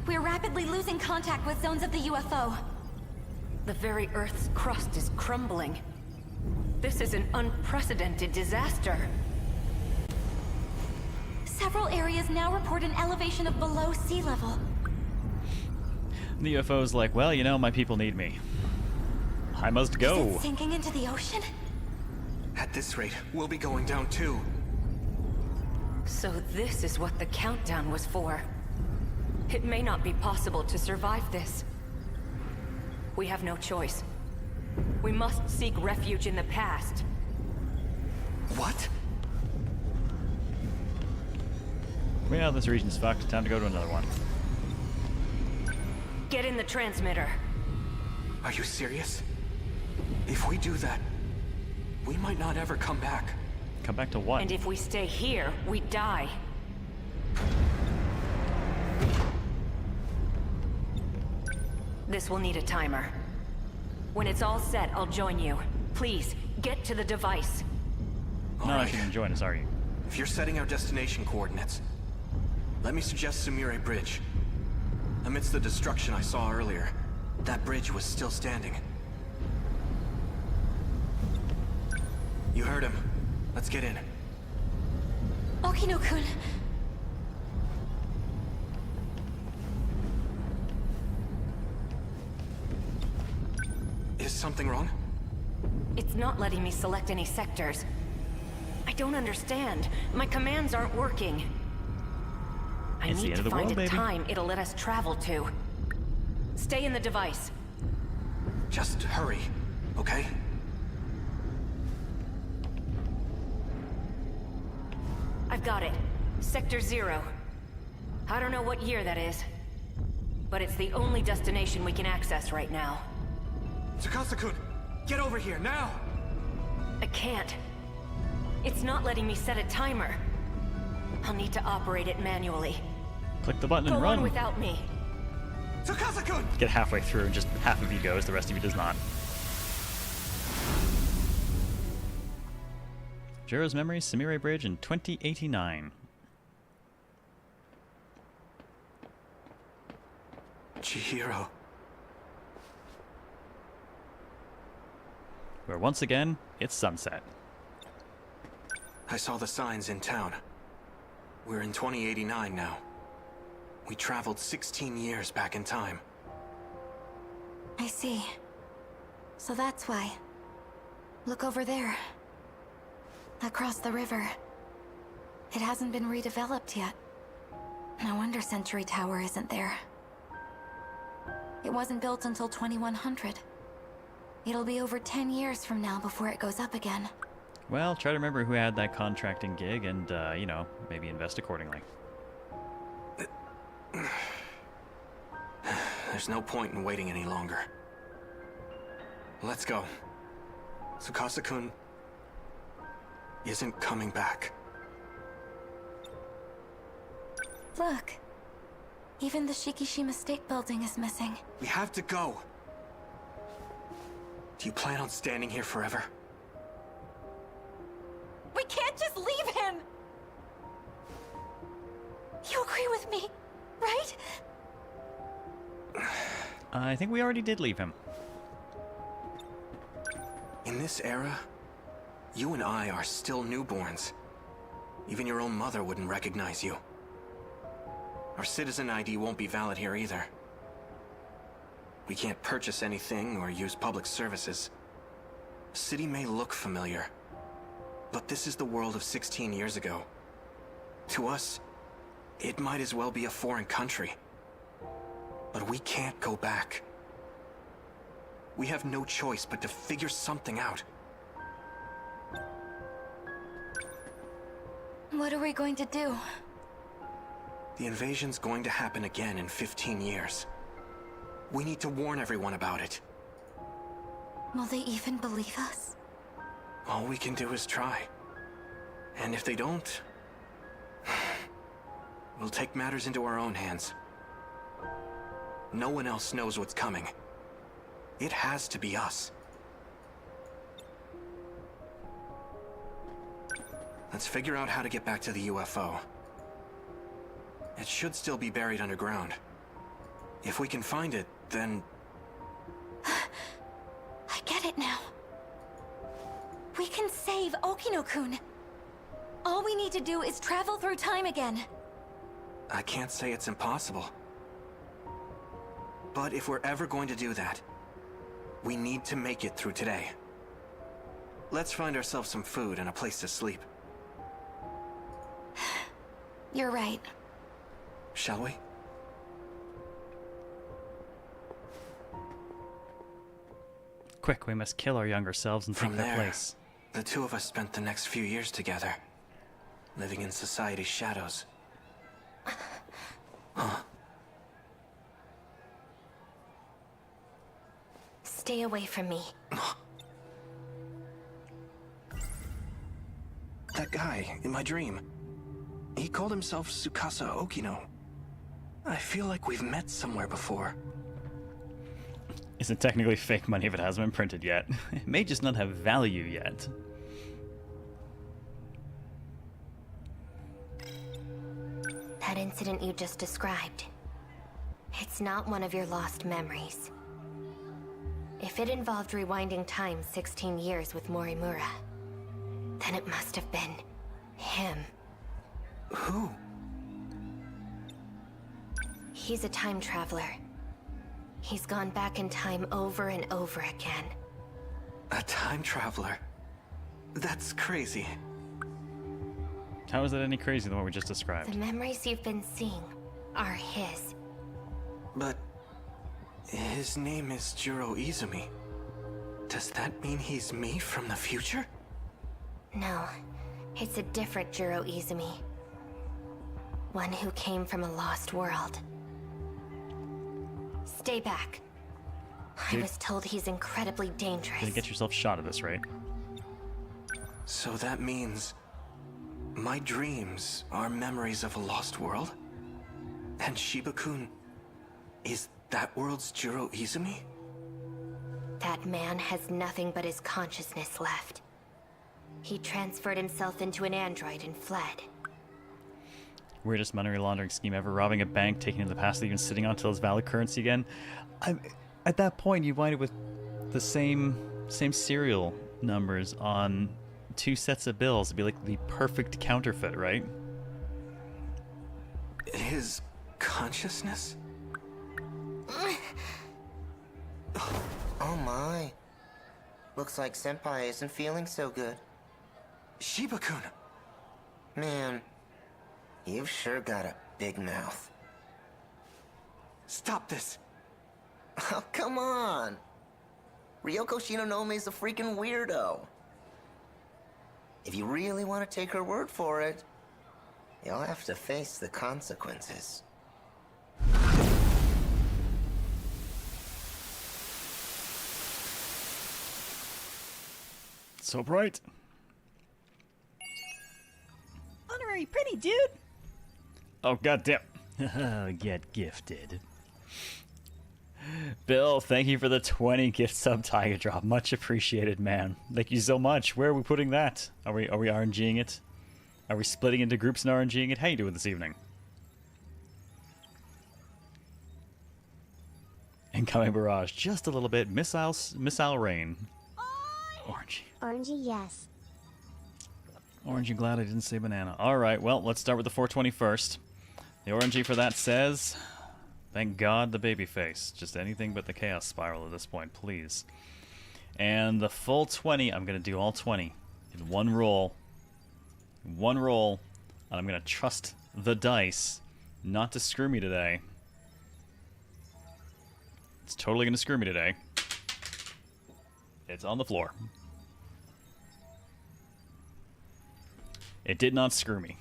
We're rapidly losing contact with zones of the UFO. The very Earth's crust is crumbling. This is an unprecedented disaster. Several areas now report an elevation of below sea level. The UFO's like, well, you know, my people need me. I must go. Is it sinking into the ocean? At this rate, we'll be going down too. So this is what the countdown was for. It may not be possible to survive this. We have no choice. We must seek refuge in the past. What? Well, this region's fucked. Time to go to another one. Get in the transmitter. Are you serious? If we do that, we might not ever come back. Come back to what? And if we stay here, we die. This will need a timer. When it's all set, I'll join you. Please, get to the device. Not if you can join us, are you? If you're setting our destination coordinates, let me suggest Sumire Bridge. Amidst the destruction I saw earlier, that bridge was still standing. You heard him. Let's get in. Okino-kun. Is something wrong? It's not letting me select any sectors. I don't understand. My commands aren't working. I It's the need end to of the find world, a baby. time it'll let us travel to. Stay in the device. Just hurry, okay? I've got it. Sector 0. I don't know what year that is, but it's the only destination we can access right now. Tsukasa-kun, get over here, now! I can't. It's not letting me set a timer. I'll need to operate it manually. Click the button Go and run. on without me. Tsukasa-kun! Get halfway through and just half of you goes, the rest of you does not. Jiro's Memories, Sumire Bridge in 2089. Chihiro. Where once again, it's sunset. I saw the signs in town. We're in 2089 now. We traveled 16 years back in time. I see. So that's why. Look over there. Across the river. It hasn't been redeveloped yet. No wonder Century Tower isn't there. It wasn't built until 2100. It'll be over 10 years from now before it goes up again. Well, try to remember who had that contracting gig and, you know, maybe invest accordingly. There's no point in waiting any longer. Let's go. Tsukasa-kun isn't coming back. Look. Even the Shikishima State Building is missing. We have to go. Do you plan on standing here forever? We can't just leave him! You agree with me, right? I think we already did leave him. In this era, you and I are still newborns. Even your own mother wouldn't recognize you. Our citizen ID won't be valid here either. We can't purchase anything or use public services. The city may look familiar, but this is the world of 16 years ago. To us, it might as well be a foreign country. But we can't go back. We have no choice but to figure something out. What are we going to do? The invasion's going to happen again in 15 years. We need to warn everyone about it. Will they even believe us? All we can do is try. And if they don't, we'll take matters into our own hands. No one else knows what's coming. It has to be us. Let's figure out how to get back to the UFO. It should still be buried underground. If we can find it, then... I get it now. We can save Okino-kun. All we need to do is travel through time again. I can't say it's impossible. But if we're ever going to do that, we need to make it through today. Let's find ourselves some food and a place to sleep. You're right. Shall we? Quick, we must kill our younger selves and take From their there, place. the two of us spent the next few years together, living in society's shadows. Huh? Stay away from me. That guy in my dream. He called himself Tsukasa Okino. I feel like we've met somewhere before. Isn't technically fake money if it hasn't been printed yet. It may just not have value yet. That incident you just described. It's not one of your lost memories. If it involved rewinding time 16 years with Morimura, then it must have been him. Who? He's a time traveler. He's gone back in time over and over again. A time traveler? That's crazy. How is that any crazier than what we just described? The memories you've been seeing are his. But his name is Jiro Izumi. Does that mean he's me from the future? No, it's a different Jiro Izumi. One who came from a lost world. Stay back. I was told he's incredibly dangerous. You're gonna get yourself shot at this, right? So that means my dreams are memories of a lost world? And Shiba-kun is that world's Jiro Izumi? That man has nothing but his consciousness left. He transferred himself into an android and fled. Weirdest money laundering scheme ever. Robbing a bank, taking in the past, even sitting on till it's valid currency again. At that point, you wind up with the same serial numbers on 2 sets of bills. It'd be like the perfect counterfeit, right? His consciousness? Oh my. Looks like Senpai isn't feeling so good. Shiba-kun! Man, you've sure got a big mouth. Stop this! Oh, come on! Ryoko Shinonome's a freaking weirdo. If you really want to take her word for it, you'll have to face the consequences. So bright. Honorary pretty dude. Oh, goddamn. Get gifted. Bill, thank you for the 20 gift sub Tiger drop. Much appreciated, man. Thank you so much. Where are we putting that? Are we RNGing it? Are we splitting into groups and RNGing it? How you doing this evening? Incoming barrage. Just a little bit. Missile rain. Orangey. Orangey, yes. Orangey, glad I didn't say banana. Alright, well, let's start with the 420 first. The Orangey for that says, thank God the baby face. Just anything but the chaos spiral at this point, please. And the full 20, I'm going to do all 20 in one roll. One roll. And I'm going to trust the dice not to screw me today. It's totally going to screw me today. It's on the floor. It did not screw me.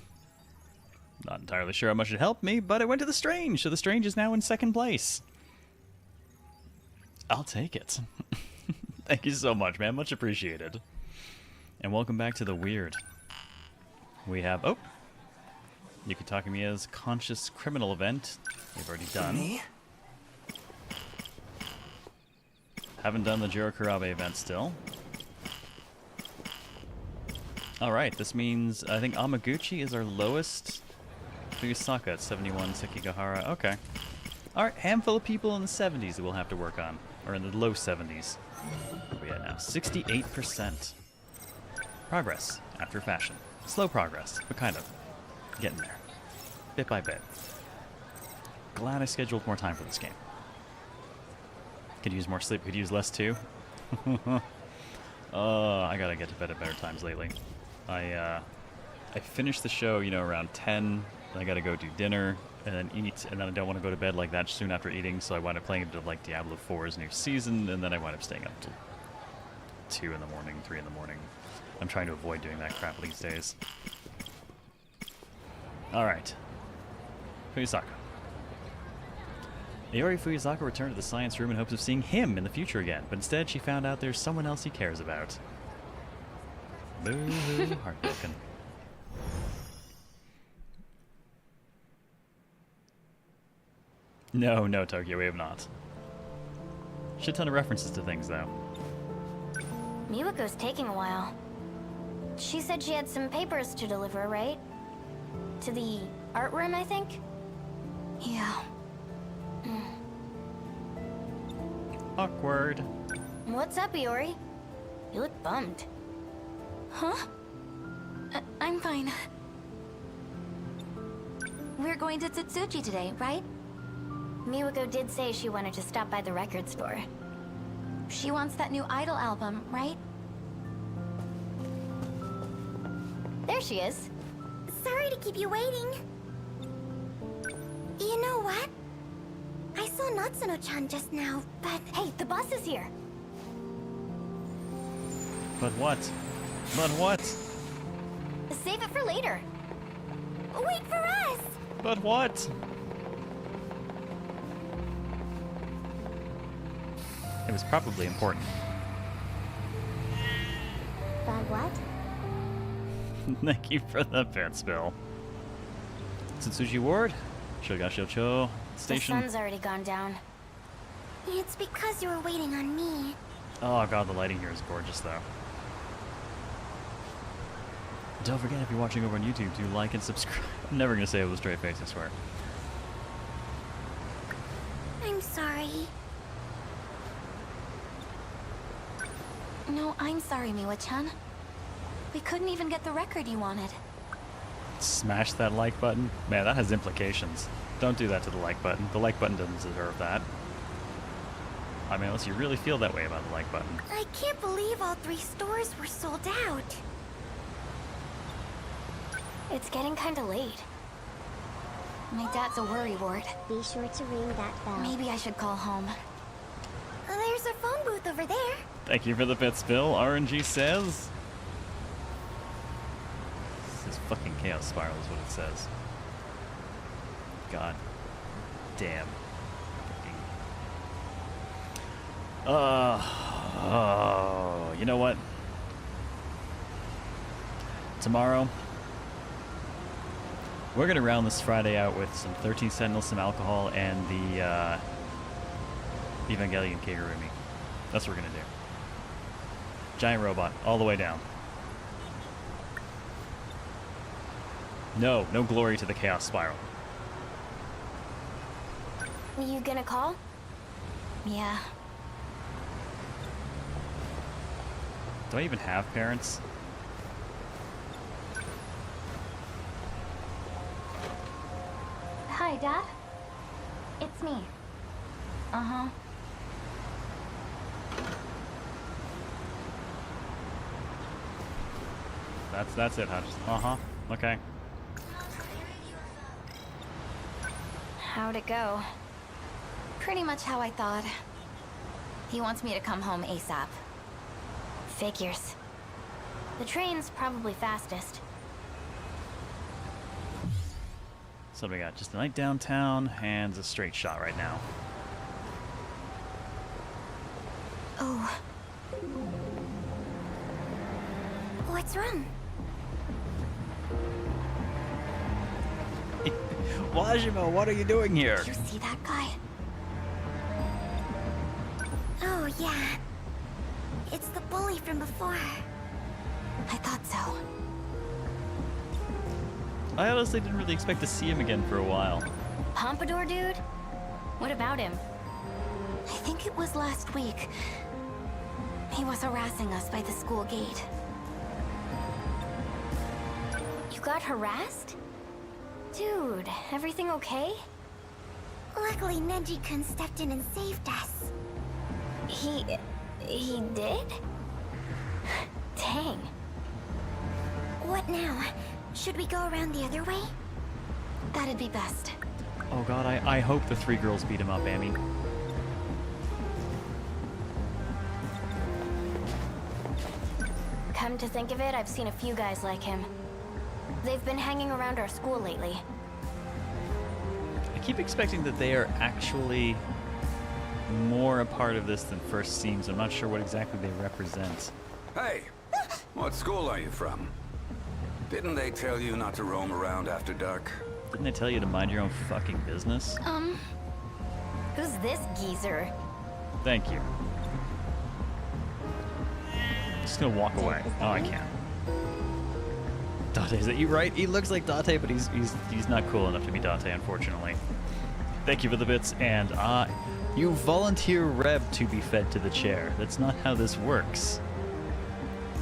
Not entirely sure how much it helped me, but it went to the Strange, so the Strange is now in second place. I'll take it. Thank you so much, man. Much appreciated. And welcome back to the Weird. We have... Oh! Yukitakamiya's Conscious Criminal event. We've already done. Me? Haven't done the Jiro Kurabe event still. Alright, this means I think Amaguchi is our lowest. Fuyusaka at 71, Sekigahara. Okay. Alright, handful of people in the 70s that we'll have to work on. Or in the low 70s. What are we at now? 68%. Progress, after fashion. Slow progress, but kind of. Getting there. Bit by bit. Glad I scheduled more time for this game. Could use more sleep, could use less too. I gotta get to bed at better times lately. I finished the show, you know, around 10. Then I gotta go do dinner and then eat, and then I don't want to go to bed like that soon after eating, so I wind up playing a bit of like Diablo 4's new season, and then I wind up staying up till 2 in the morning, 3 in the morning. I'm trying to avoid doing that crap these days. Alright. Fuyusaka. Aori Fuyusaka returned to the science room in hopes of seeing him in the future again, but instead she found out there's someone else he cares about. Boo-hoo, heartbroken. No, no, Tokyo, we have not. Shit ton of references to things, though. Miwako's taking a while. She said she had some papers to deliver, right? To the art room, I think? Yeah. Awkward. What's up, Iori? You look bummed. Huh? I'm fine. We're going to Tsutsuchi today, right? Miwako did say she wanted to stop by the record store. She wants that new Idol album, right? There she is. Sorry to keep you waiting. You know what? I saw Natsuno-chan just now, but... Hey, the bus is here! But what? But what? Save it for later! Wait for us! But what? It was probably important. But what? Thank you for the pet spill. Tsutsuji Ward, Shogashiocho Station. The sun's already gone down. It's because you were waiting on me. Oh god, the lighting here is gorgeous though. Don't forget, if you're watching over on YouTube, to like and subscribe. I'm never gonna say it with a straight face, I swear. I'm sorry. No, I'm sorry, Miwa-chan. We couldn't even get the record you wanted. Smash that like button? Man, that has implications. Don't do that to the like button. The like button doesn't deserve that. I mean, unless you really feel that way about the like button. I can't believe all 3 stores were sold out. It's getting kinda late. My dad's a worry ward. Be sure to ring that bell. Maybe I should call home. There's a phone booth over there. Thank you for the pet spill. RNG says. This is fucking Chaos Spiral is what it says. God damn. You know what? Tomorrow, we're gonna round this Friday out with some 13 Sentinels, some alcohol, and the Evangelion Kagurumi. That's what we're gonna do. Giant robot, all the way down. No glory to the Chaos Spiral. You gonna call? Yeah. Do I even have parents? Hi, Dad. It's me. Uh-huh. That's it, Hutch. Uh-huh. Okay. How'd it go? Pretty much how I thought. He wants me to come home ASAP. Figures. The train's probably fastest. So what do we got? Just a night downtown and a straight shot right now. Oh. What's wrong? Wajima, what are you doing here? Did you see that guy? Oh, yeah. It's the bully from before. I thought so. I honestly didn't really expect to see him again for a while. Pompadour dude? What about him? I think it was last week. He was harassing us by the school gate. You got harassed? Dude, everything okay? Luckily, Neji-kun stepped in and saved us. He did? Dang. What now? Should we go around the other way? That'd be best. Oh god, I hope the 3 girls beat him up, Amy. Come to think of it, I've seen a few guys like him. They've been hanging around our school lately. I keep expecting that they are actually more a part of this than first seems. I'm not sure what exactly they represent. Hey! What school are you from? Didn't they tell you not to roam around after dark? Didn't they tell you to mind your own fucking business? Who's this geezer? Thank you. Just gonna walk away. Oh, I can't. Date, is that you right? He looks like Date, but he's not cool enough to be Date, unfortunately. Thank you for the bits, and you volunteer Reb to be fed to the chair. That's not how this works.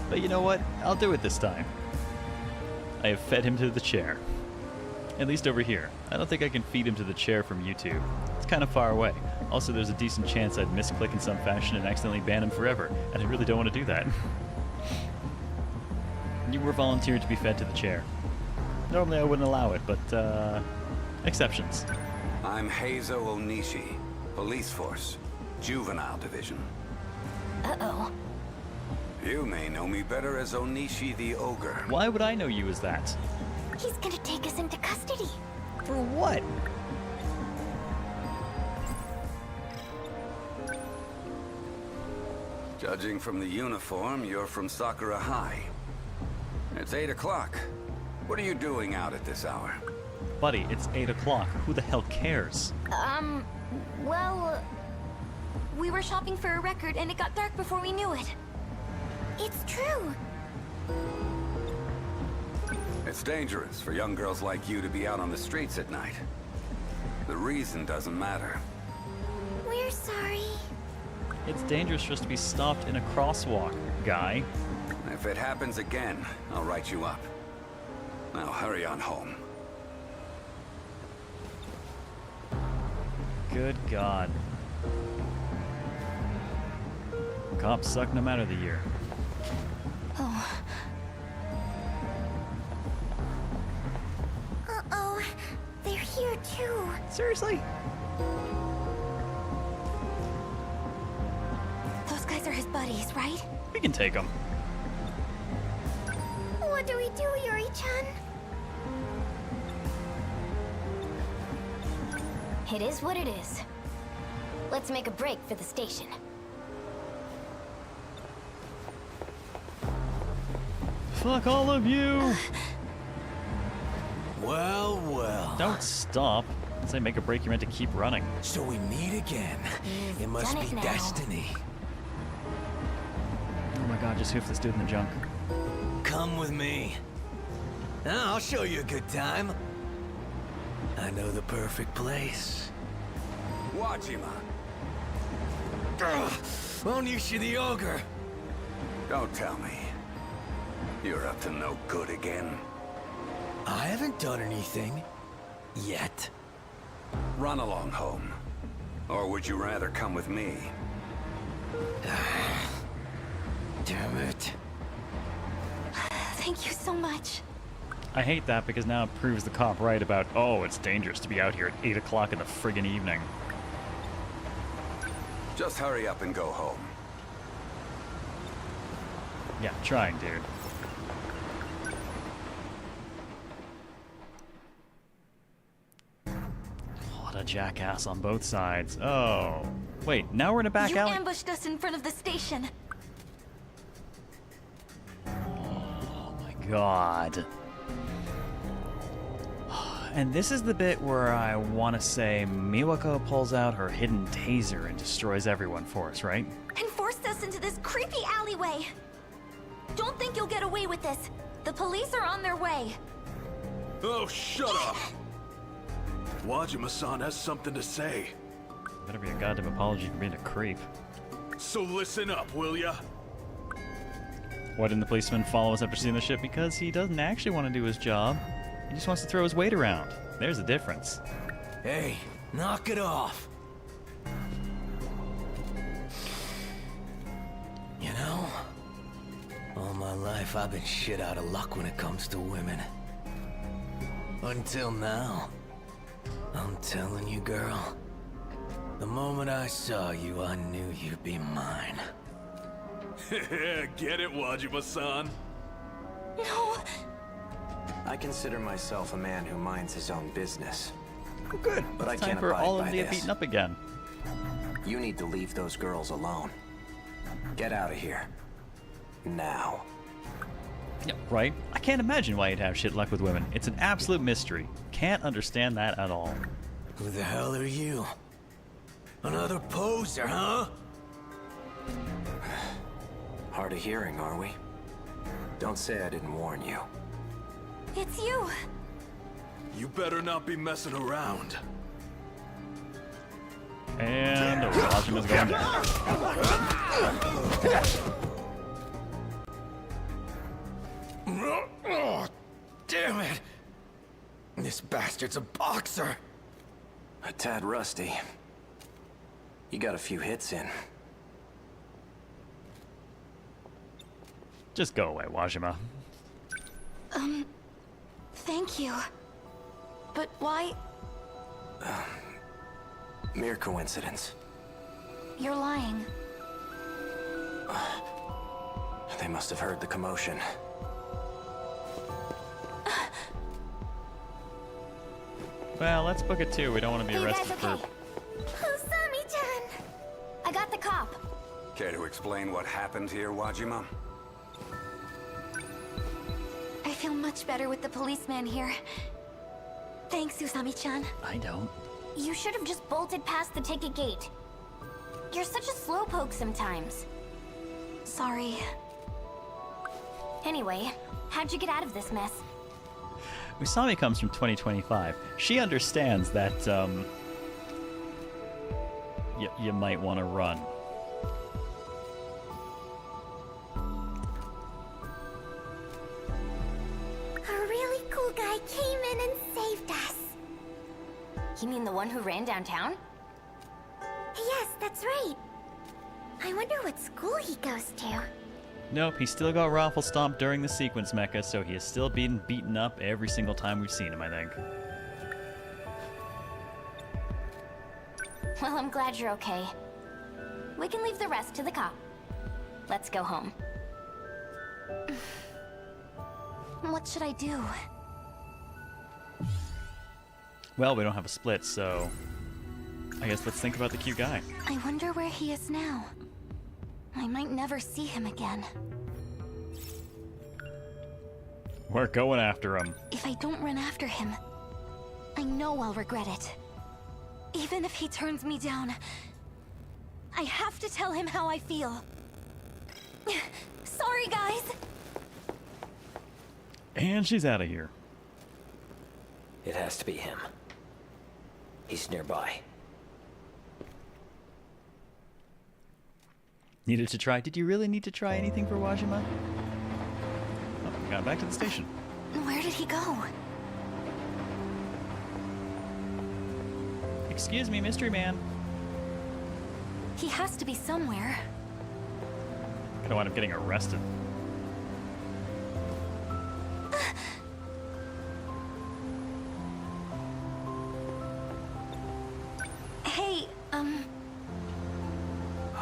But you know what? I'll do it this time. I have fed him to the chair. At least over here. I don't think I can feed him to the chair from YouTube. It's kind of far away. Also, there's a decent chance I'd misclick in some fashion and accidentally ban him forever, and I really don't want to do that. You were volunteered to be fed to the chair. Normally I wouldn't allow it, but, exceptions. I'm Heizo Onishi, Police Force, Juvenile Division. Uh-oh. You may know me better as Onishi the Ogre. Why would I know you as that? He's gonna take us into custody. For what? Judging from the uniform, you're from Sakura High. It's 8 o'clock. What are you doing out at this hour? Buddy, it's 8 o'clock. Who the hell cares? Well... We were shopping for a record and it got dark before we knew it. It's true. It's dangerous for young girls like you to be out on the streets at night. The reason doesn't matter. We're sorry. It's dangerous for us to be stopped in a crosswalk, guy. If it happens again, I'll write you up. Now hurry on home. Good God. Cops suck no matter the year. Oh. Uh-oh. They're here too. Seriously? Those guys are his buddies, right? We can take them. What do we do, Yuri-chan? It is what it is. Let's make a break for the station. Fuck all of you! Well, well. Don't stop. Say make a break, you're meant to keep running. So we meet again. It must be destiny. Oh my god, just hoof this dude in the junk. Come with me. I'll show you a good time. I know the perfect place. Wajima! Onishi the Ogre! Don't tell me. You're up to no good again. I haven't done anything. Yet. Run along home. Or would you rather come with me? Damn it. Thank you so much. I hate that because now it proves the cop right about, oh, it's dangerous to be out here at 8 o'clock in the friggin' evening. Just hurry up and go home. Yeah, trying, dude. a jackass on both sides. Oh. Wait, now we're in a back alley? You ambushed us in front of the station. Oh my god. And this is the bit where I want to say Miwako pulls out her hidden taser and destroys everyone for us, right? And forced us into this creepy alleyway. Don't think you'll get away with this. The police are on their way. Oh, shut up! Wajima-san has something to say. Better be a goddamn apology for being a creep. So listen up, will ya? Why didn't the policeman follow us after seeing the ship? Because he doesn't actually want to do his job. He just wants to throw his weight around. There's the difference. Hey, knock it off. You know, all my life I've been shit out of luck when it comes to women. Until now. I'm telling you, girl. The moment I saw you, I knew you'd be mine. Get it, Wajima-san? No. I consider myself a man who minds his own business. Oh, good. But I It's time can't for abide all of by them to get this. beaten up again. You need to leave those girls alone. Get out of here. Now. Yep, right? I can't imagine why you'd have shit luck with women. It's an absolute mystery. Can't understand that at all. Who the hell are you? Another poser, huh? Hard of hearing, are we? Don't say I didn't warn you. It's you. You better not be messing around. And Wajima's going down. Oh, damn it! This bastard's a boxer. A tad rusty. You got a few hits in. Just go away, Wajima. Thank you. But why? Mere coincidence. You're lying. They must have heard the commotion. Well, let's book it too. We don't want to be Are you guys arrested okay? for... Usami-chan! I got the cop. Care to explain what happened here, Wajima? I feel much better with the policeman here. Thanks, Usami-chan. I don't. You should have just bolted past the ticket gate. You're such a slowpoke sometimes. Sorry. Anyway, how'd you get out of this mess? Usami comes from 2025. She understands that, you might want to run. A really cool guy came in and saved us. You mean the one who ran downtown? Yes, that's right. I wonder what school he goes to. Nope, he still got raffle stomped during the sequence mecha, so he is still being beaten up every single time we've seen him, I think. Well, I'm glad you're okay. We can leave the rest to the cop. Let's go home. What should I do? Well, we don't have a split, so... I guess let's think about the cute guy. I wonder where he is now. I might never see him again. We're going after him. If I don't run after him, I know I'll regret it. Even if he turns me down, I have to tell him how I feel. Sorry, guys. And she's out of here. It has to be him. He's nearby. Needed to try. Did you really need to try anything for Wajima? Oh, we got back to the station. Where did he go? Excuse me, mystery man. He has to be somewhere. Gonna wind up getting arrested. Hey,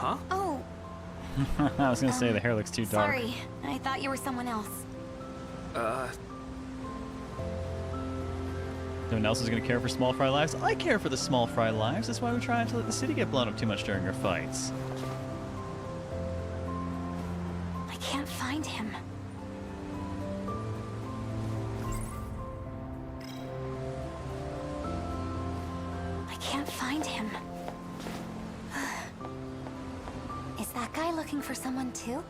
Huh? Oh, I was gonna say the hair looks too dark. sorry. I thought you were someone else. No one else is going to care for small fry lives. I care for the small fry lives. That's why we try not to let the city get blown up too much during our fights. I can't find him. I can't find him. Is that guy looking for someone too?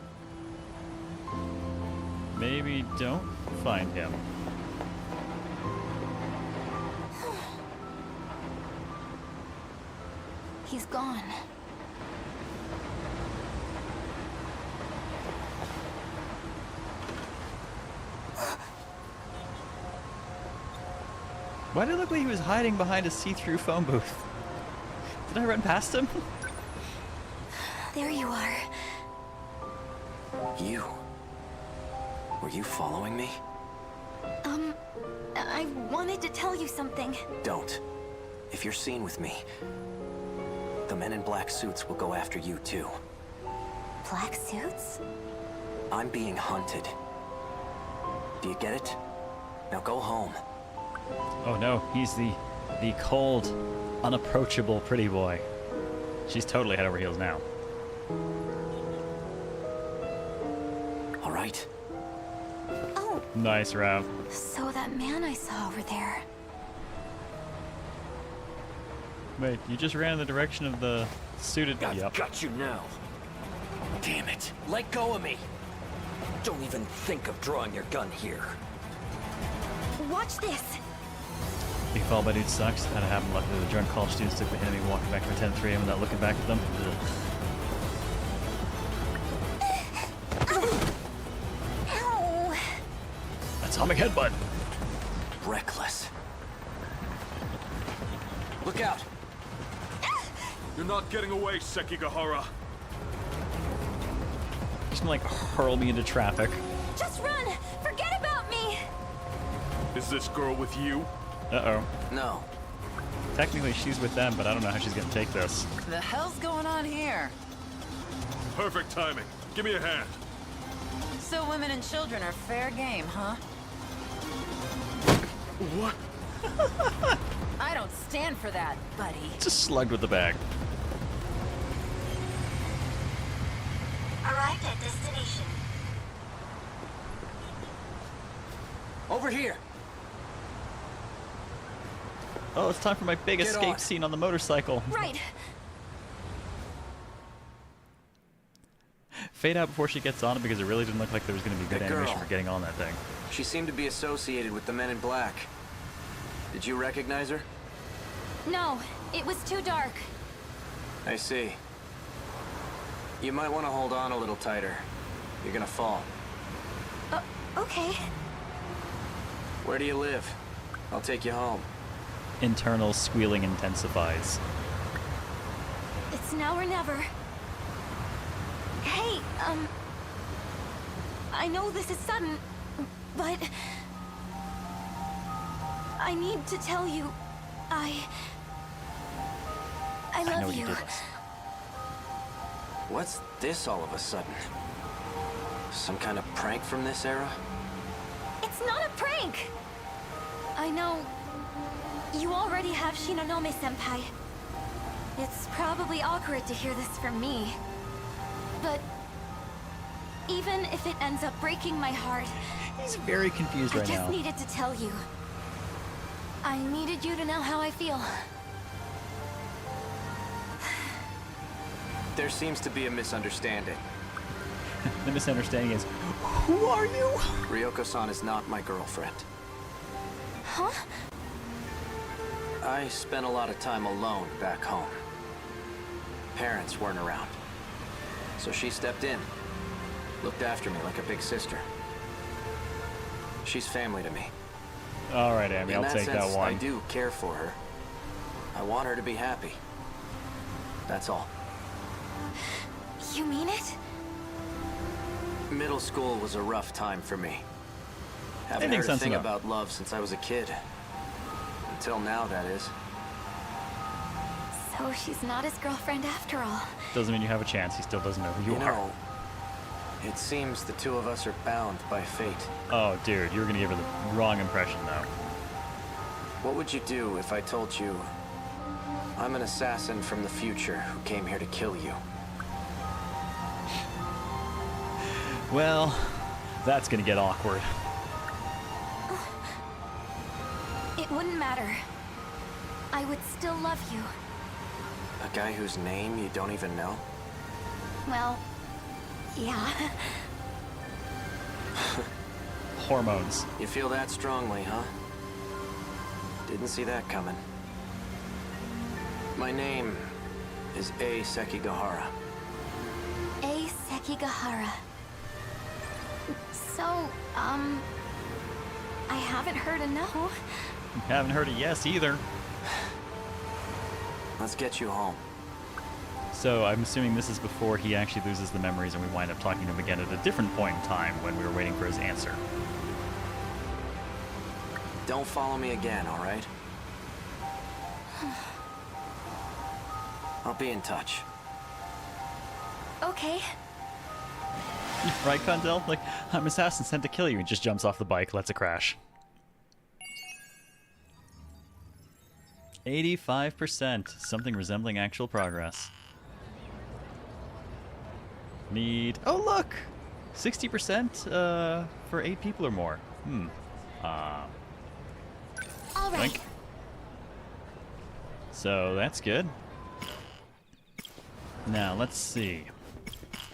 Maybe don't find him. He's gone. Why did it look like he was hiding behind a see-through phone booth? Did I run past him? There you are. You? Were you following me? I wanted to tell you something. Don't. If you're seen with me, the men in black suits will go after you too. Black suits? I'm being hunted. Do you get it? Now go home. Oh no, he's the cold, unapproachable pretty boy. She's totally head over heels now. All right. Oh. Nice, Rav. So that man I saw over there. Wait, you just ran in the direction of the suited... I've got you now. Damn it. Let go of me. Don't even think of drawing your gun here. Watch this. Being followed by dude sucks. Had to happen. Luckily, the drunk college students took behind me walking back from 10 3 a.m. without looking back at them. Ow. Atomic headbutt. Reckless. Look out. You're not getting away, Sekigahara. He's gonna like hurl me into traffic. Just run. Forget about me. Is this girl with you? Uh-oh. No. Technically, she's with them, but I don't know how she's gonna take this. The hell's going on here? Perfect timing. Give me a hand. So women and children are fair game, huh? What? I don't stand for that, buddy. Just slugged with the bag. Arrived at destination. Over here. Oh, it's time for my big escape scene on the motorcycle. Right. Fade out before she gets on it because it really didn't look like there was going to be good That animation girl. for getting on that thing. She seemed to be associated with the men in black. Did you recognize her? No, it was too dark. I see. You might want to hold on a little tighter. You're gonna fall. Okay. Where do you live? I'll take you home. Internal squealing intensifies. It's now or never. Hey, I know this is sudden, but I need to tell you, I love know you. you did this. What's this all of a sudden? Some kind of prank from this era? It's not a prank! I know you already have Shinonome-senpai. It's probably awkward to hear this from me. But even if it ends up breaking my heart... He's very confused right I now. just needed to tell you. I needed you to know how I feel. There seems to be a misunderstanding. The misunderstanding is, who are you? Ryoko-san is not my girlfriend. Huh? I spent a lot of time alone back home. Parents weren't around. So she stepped in, looked after me like a big sister. She's family to me. All right, Amy, I'll take that one. I do care for her. I want her to be happy. That's all. You mean it? Middle school was a rough time for me. Haven't Makes heard a sense thing enough. about love since I was a kid. Until now, that is. So she's not his girlfriend after all. Doesn't mean you have a chance. He still doesn't know who you You are. know, it seems the two of us are bound by fate. Oh, dude, you're gonna give her the wrong impression, though. What would you do if I told you I'm an assassin from the future who came here to kill you? Well, that's gonna get awkward. It wouldn't matter. I would still love you. A guy whose name you don't even know? Well, yeah. Hormones. You feel that strongly, huh? Didn't see that coming. My name is A. Sekigahara. A. Sekigahara. So, I haven't heard a no. Haven't heard a yes either. Let's get you home. So I'm assuming this is before he actually loses the memories and we wind up talking to him again at a different point in time when we were waiting for his answer. Don't follow me again, all right? I'll be in touch. Okay. Right, Condell? Like, I'm assassin sent to kill you, and just jumps off the bike, lets it crash. 85%. Something resembling actual progress. Need... Oh, look! 60% for 8 people or more. All right. So, that's good. Now, let's see.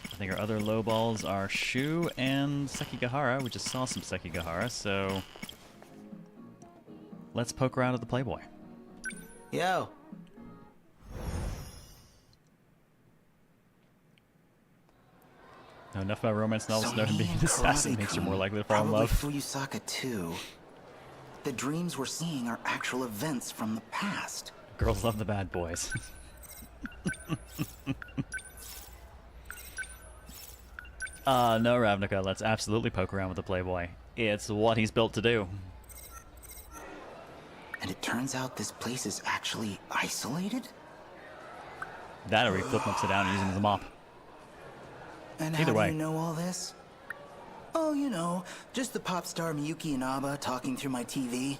I think our other low balls are Shu and Sekigahara. We just saw some Sekigahara, so... Let's poke around at the Playboy. Yo. Now, enough about romance novels. So being an assassin makes you more likely to fall in love. Fuyusaka too. The dreams we're seeing are actual events from the past. Girls love the bad boys. No, Ravnica, let's absolutely poke around with the Playboy. It's what he's built to do. And it turns out this place is actually isolated? That or we flip him upside down and use him as a mop. And Either how way. do you know all this? Oh, you know, just the pop star Miyuki Inaba talking through my TV.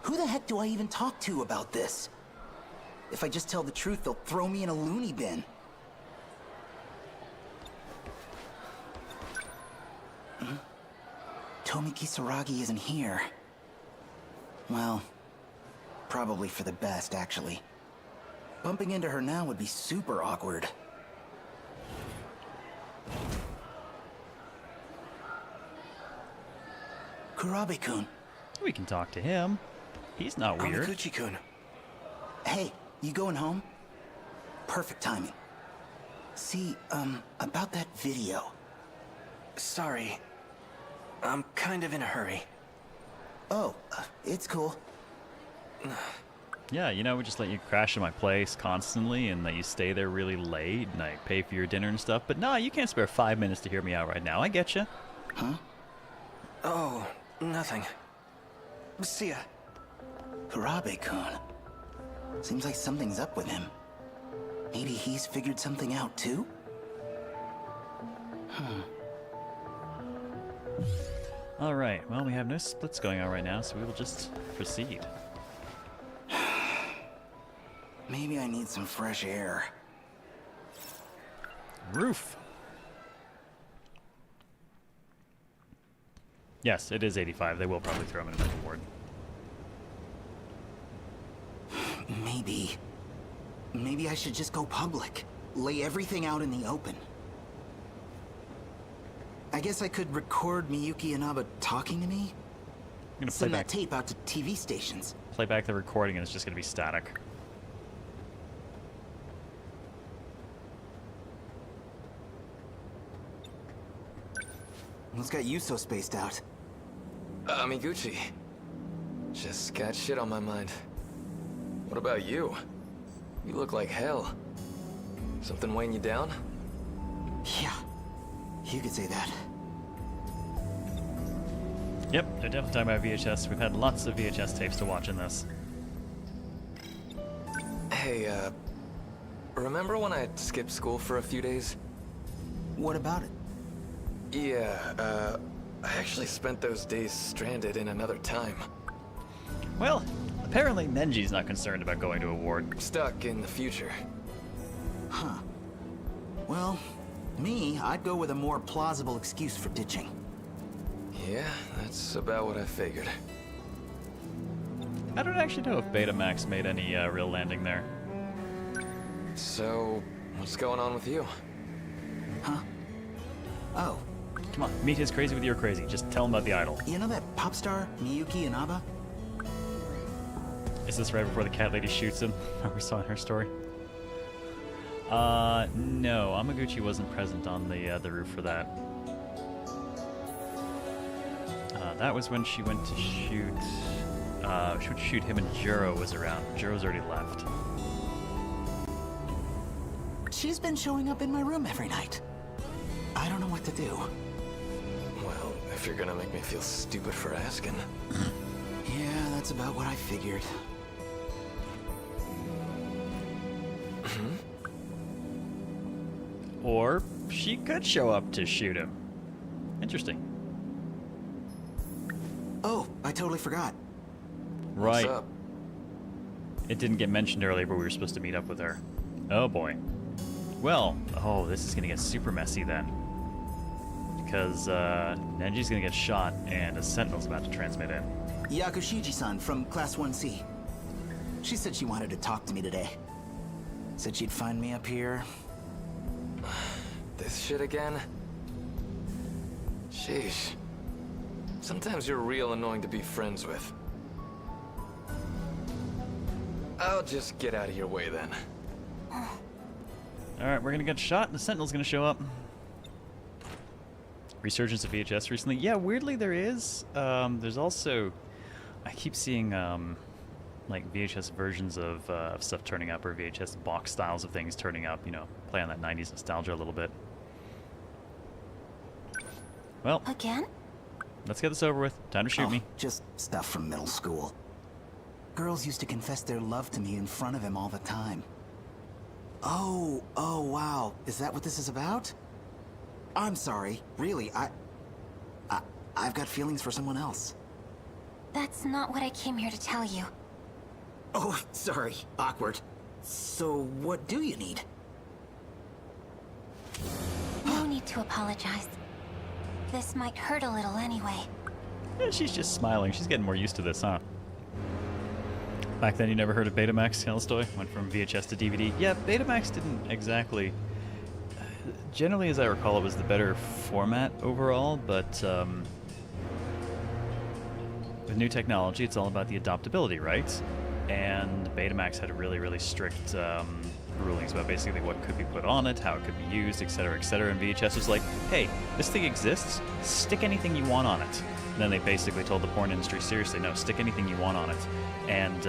Who the heck do I even talk to about this? If I just tell the truth, they'll throw me in a loony bin. Tomi Kisaragi isn't here. Well, probably for the best, actually. Bumping into her now would be super awkward. Kurabe-kun. We can talk to him. He's not weird. Amiguchi-kun. Hey, you going home? Perfect timing. See, about that video. Sorry. I'm kind of in a hurry. Oh, it's cool. Yeah, you know, we just let you crash in my place constantly and let you stay there really late and I pay for your dinner and stuff. But nah, you can't spare 5 minutes to hear me out right now. I get you. Huh? Oh, nothing. See ya. Kurabe-kun. Seems like something's up with him. Maybe he's figured something out too? Alright, well, we have no splits going on right now, so we will just proceed. Maybe I need some fresh air. Roof! Yes, it is 85. They will probably throw him in a mental ward. Maybe I should just go public. Lay everything out in the open. I guess I could record Miyuki Inaba talking to me. I'm gonna Send that tape out to TV stations. Play back the recording and it's just gonna be static. What's got you so spaced out? Amiguchi. Just got shit on my mind. What about you? You look like hell. Something weighing you down? Yeah, you could say that. Yep, they're definitely talking about VHS. We've had lots of VHS tapes to watch in this. Hey, remember when I skipped school for a few days? What about it? Yeah, I actually spent those days stranded in another time. Well, apparently Nenji's not concerned about going to a ward. Stuck in the future. Huh. Well, me, I'd go with a more plausible excuse for ditching. Yeah, that's about what I figured. I don't actually know if Betamax made any real landing there. So, what's going on with you? Huh? Oh. Come on, meet his crazy with your crazy. Just tell him about the idol. You know that pop star, Miyuki Inaba? Is this right before the cat lady shoots him? We saw in her story. No, Amaguchi wasn't present on the roof for that. That was when she went to shoot. She went to shoot him and Juro was around. Juro's already left. She's been showing up in my room every night. I don't know what to do. Well, if you're gonna make me feel stupid for asking. Yeah, that's about what I figured. Or she could show up to shoot him. Interesting. Oh, I totally forgot. Right. What's up? It didn't get mentioned earlier, but we were supposed to meet up with her. Oh boy. Well, oh, this is gonna get super messy then. Because Nenji's gonna get shot and a Sentinel's about to transmit in. Yakushiji-san from Class 1C. She said she wanted to talk to me today. Said she'd find me up here. This shit again? Sheesh. Sometimes you're real annoying to be friends with. I'll just get out of your way then. Alright, we're gonna get shot and the Sentinel's gonna show up. Resurgence of VHS recently? Yeah, weirdly there is. There's also... I keep seeing like VHS versions of stuff turning up, or VHS box styles of things turning up, you know, play on that 90s nostalgia a little bit. Well, Again? let's get this over with. Time to shoot me. Just stuff from middle school. Girls used to confess their love to me in front of him all the time. Oh, wow. Is that what this is about? I'm sorry. Really, I've got feelings for someone else. That's not what I came here to tell you. Oh, sorry. Awkward. So, what do you need? No need to apologize. This might hurt a little anyway. Yeah, she's just smiling. She's getting more used to this, huh? Back then you never heard of Betamax, Hellstoy? Went from VHS to DVD. Yeah, Betamax didn't exactly... generally, as I recall, it was the better format overall, but with new technology, it's all about the adaptability, right? And Betamax had really, really strict rulings about basically what could be put on it, how it could be used, etc., etc. And VHS was like, hey, this thing exists, stick anything you want on it. And then they basically told the porn industry, seriously, no, stick anything you want on it. And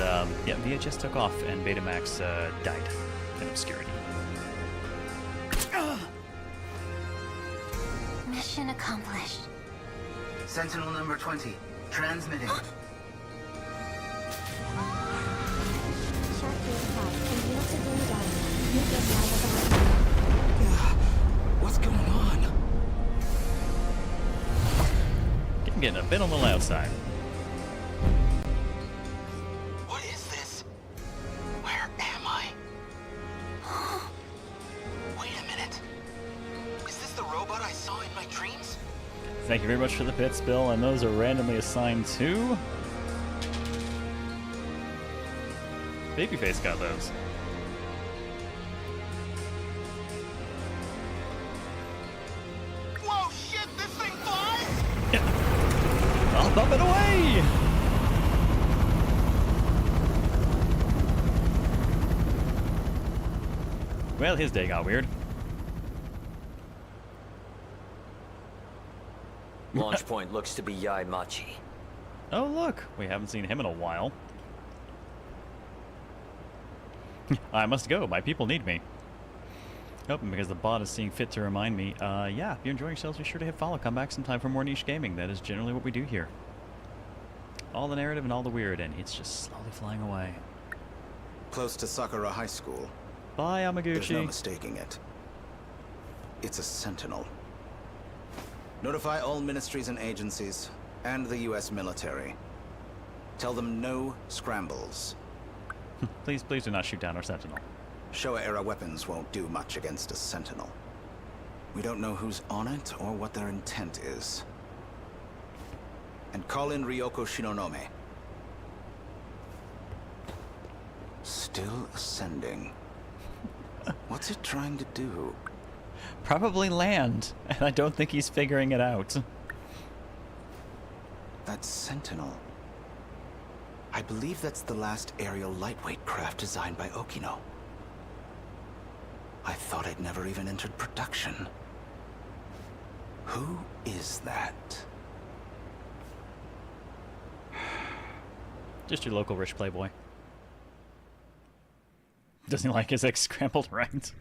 yeah, VHS took off and Betamax died in obscurity. Mission accomplished. Sentinel number 20, transmitting. What's going on? Getting a bit on the loud side. What is this? Where am I? Wait a minute. Is this the robot I saw in my dreams? Thank you very much for the pits, Bill, and those are randomly assigned to... Babyface got those. Whoa, shit, this thing flies? I'll bump it away! Well, his day got weird. Launch point looks to be Yai Machi. Oh, look, we haven't seen him in a while. I must go. My people need me. Oh, and because the bot is seeing fit to remind me, yeah, if you're enjoying yourselves, be sure to hit follow. Come back sometime for more niche gaming. That is generally what we do here. All the narrative and all the weird, and it's just slowly flying away. Close to Sakura High School. Bye, Yamaguchi. There's no mistaking it. It's a Sentinel. Notify all ministries and agencies, and the U.S. military. Tell them no scrambles. Please do not shoot down our Sentinel. Showa-era weapons won't do much against a Sentinel. We don't know who's on it or what their intent is. And call in Ryoko Shinonome. Still ascending. What's it trying to do? Probably land, and I don't think he's figuring it out. That Sentinel. I believe that's the last aerial lightweight craft designed by Okino. I thought I'd never even entered production. Who is that? Just your local rich playboy. Doesn't he like his eggs scrambled, right?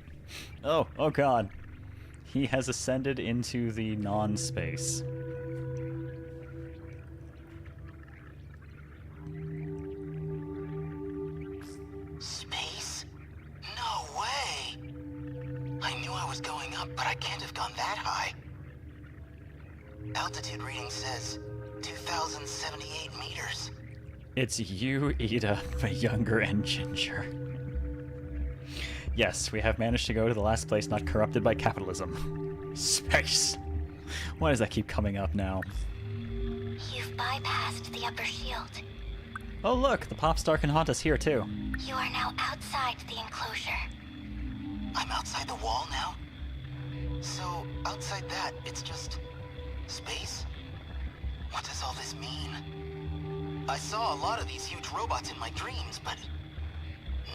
Oh god. He has ascended into the non-space. Space? No way! I knew I was going up, but I can't have gone that high. Altitude reading says 2,078 meters. It's you, Ida, but younger and ginger. Yes, we have managed to go to the last place not corrupted by capitalism. Space. Why does that keep coming up now? You've bypassed the upper shield. Oh look, the pop star can haunt us here too. You are now outside the enclosure. I'm outside the wall now? So, outside that, it's just... space? What does all this mean? I saw a lot of these huge robots in my dreams, but...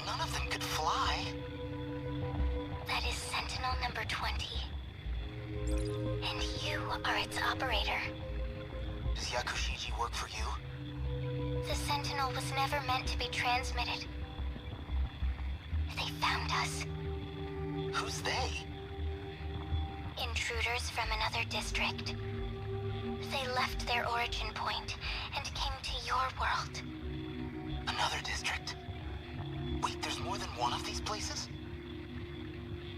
none of them could fly. That is Sentinel number 20. And you are its operator. Does Yakushiji work for you? The Sentinel was never meant to be transmitted. They found us. Who's they? Intruders from another district. They left their origin point and came to your world. Another district? Wait, there's more than one of these places?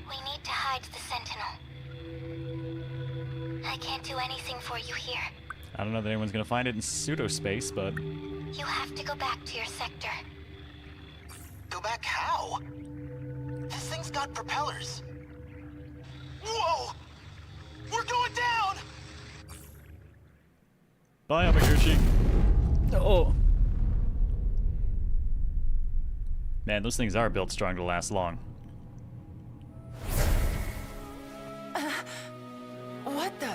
We need to hide the Sentinel. I can't do anything for you here. I don't know that anyone's gonna find it in pseudo-space, but... You have to go back to your sector. Go back how? This thing's got propellers. Whoa! We're going down! Bye, Amaguchi. Oh. Man, those things are built strong to last long. What the?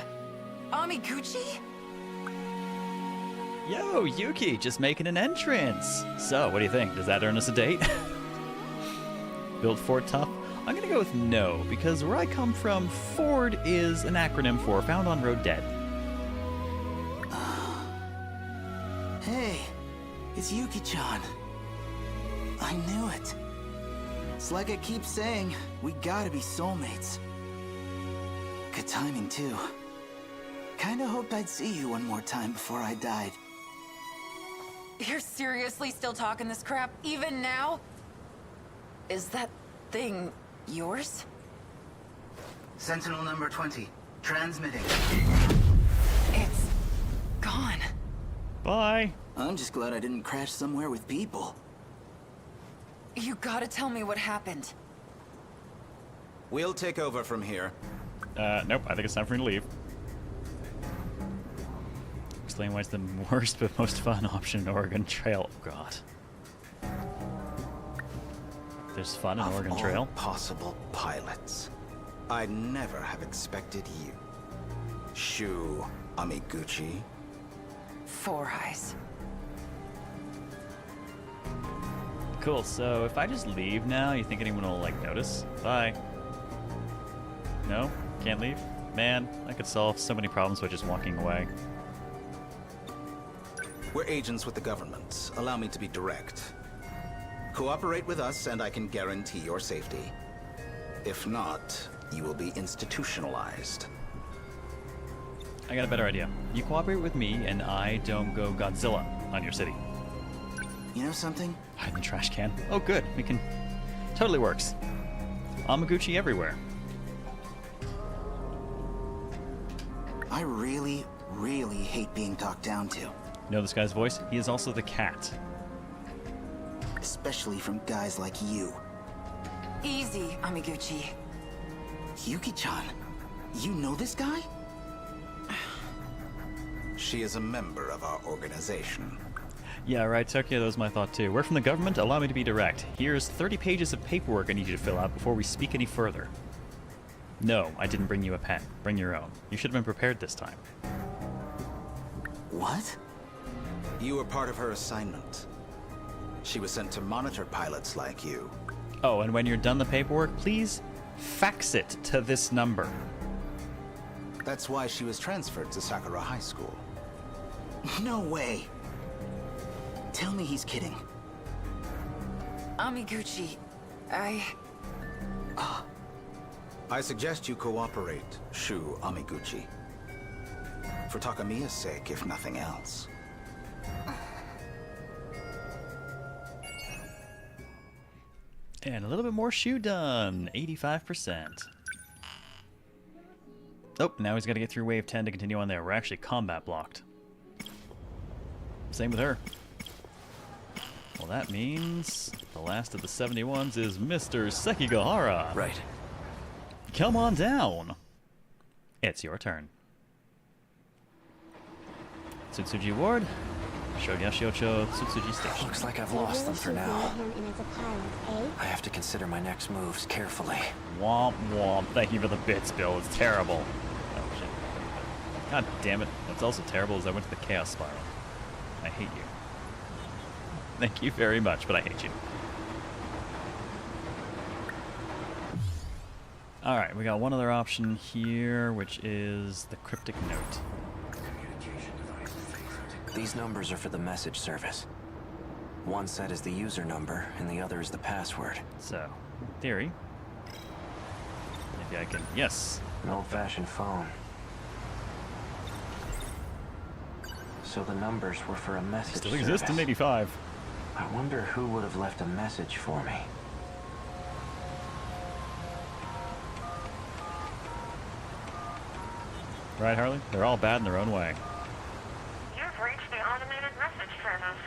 Amiguchi? Yo, Yuki, just making an entrance. So, what do you think? Does that earn us a date? Build Fort tough? I'm gonna go with no, because where I come from, Ford is an acronym for Found on Road Dead. Hey, it's Yuki-chan. I knew it. It's like I keep saying, we gotta be soulmates. Good timing, too. Kinda hoped I'd see you one more time before I died. You're seriously still talking this crap, even now? Is that thing yours? Sentinel number 20, transmitting. It's gone. Bye. I'm just glad I didn't crash somewhere with people. You gotta tell me what happened. We'll take over from here. Nope, I think it's time for me to leave. Explain why it's the worst but most fun option in Oregon Trail. Oh, God. There's fun in Oregon Trail? Possible pilots. I'd never have expected you. Shu Amiguchi. Four Eyes. Cool, so if I just leave now, you think anyone will, like, notice? Bye. No? Can't leave? Man, I could solve so many problems by just walking away. We're agents with the government. Allow me to be direct. Cooperate with us and I can guarantee your safety. If not, you will be institutionalized. I got a better idea. You cooperate with me and I don't go Godzilla on your city. You know something? Hide in the trash can. Oh, good. We can... Totally works. Amaguchi everywhere. I really, really hate being talked down to. You know this guy's voice? He is also the cat. Especially from guys like you. Easy, Amiguchi. Yuki-chan, you know this guy? She is a member of our organization. Yeah, right, Tokyo, that was my thought too. We're from the government, allow me to be direct. Here's 30 pages of paperwork I need you to fill out before we speak any further. No, I didn't bring you a pen. Bring your own. You should have been prepared this time. What? You were part of her assignment. She was sent to monitor pilots like you. Oh, and when you're done the paperwork, please fax it to this number. That's why she was transferred to Sakura High School. No way. Tell me he's kidding. Amiguchi, I suggest you cooperate, Shu Amiguchi. For Takamiya's sake, if nothing else. And a little bit more shoe done. 85%. Oh, now he's got to get through wave 10 to continue on there. We're actually combat blocked. Same with her. Well, that means the last of the 71s is Mr. Sekigahara. Right. Come on down. It's your turn. Tsutsuji Ward. Shogyashiocho Tsutsuji Station. Looks like I've lost them for now. I have to consider my next moves carefully. Womp womp. Thank you for the bits, Bill. It's terrible. Oh, shit. God damn it. What's also terrible is I went to the Chaos Spiral. I hate you. Thank you very much, but I hate you. Alright, we got one other option here, which is the Cryptic Note. These numbers are for the message service. One set is the user number, and the other is the password. So, in theory, maybe I can... Yes! An old-fashioned phone. So the numbers were for a message Still service. exists in 85. I wonder who would have left a message for me. Right, Harley? They're all bad in their own way. You've reached the automated message service.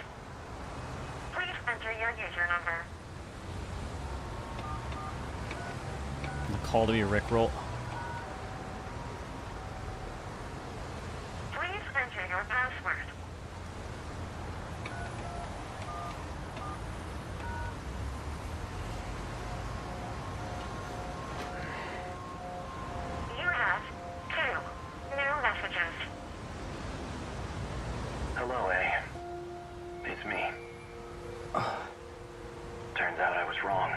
Please enter your user number. The call to be a Rickroll. Please enter your password. You have 2 new messages. Hello, A. It's me. Turns out I was wrong.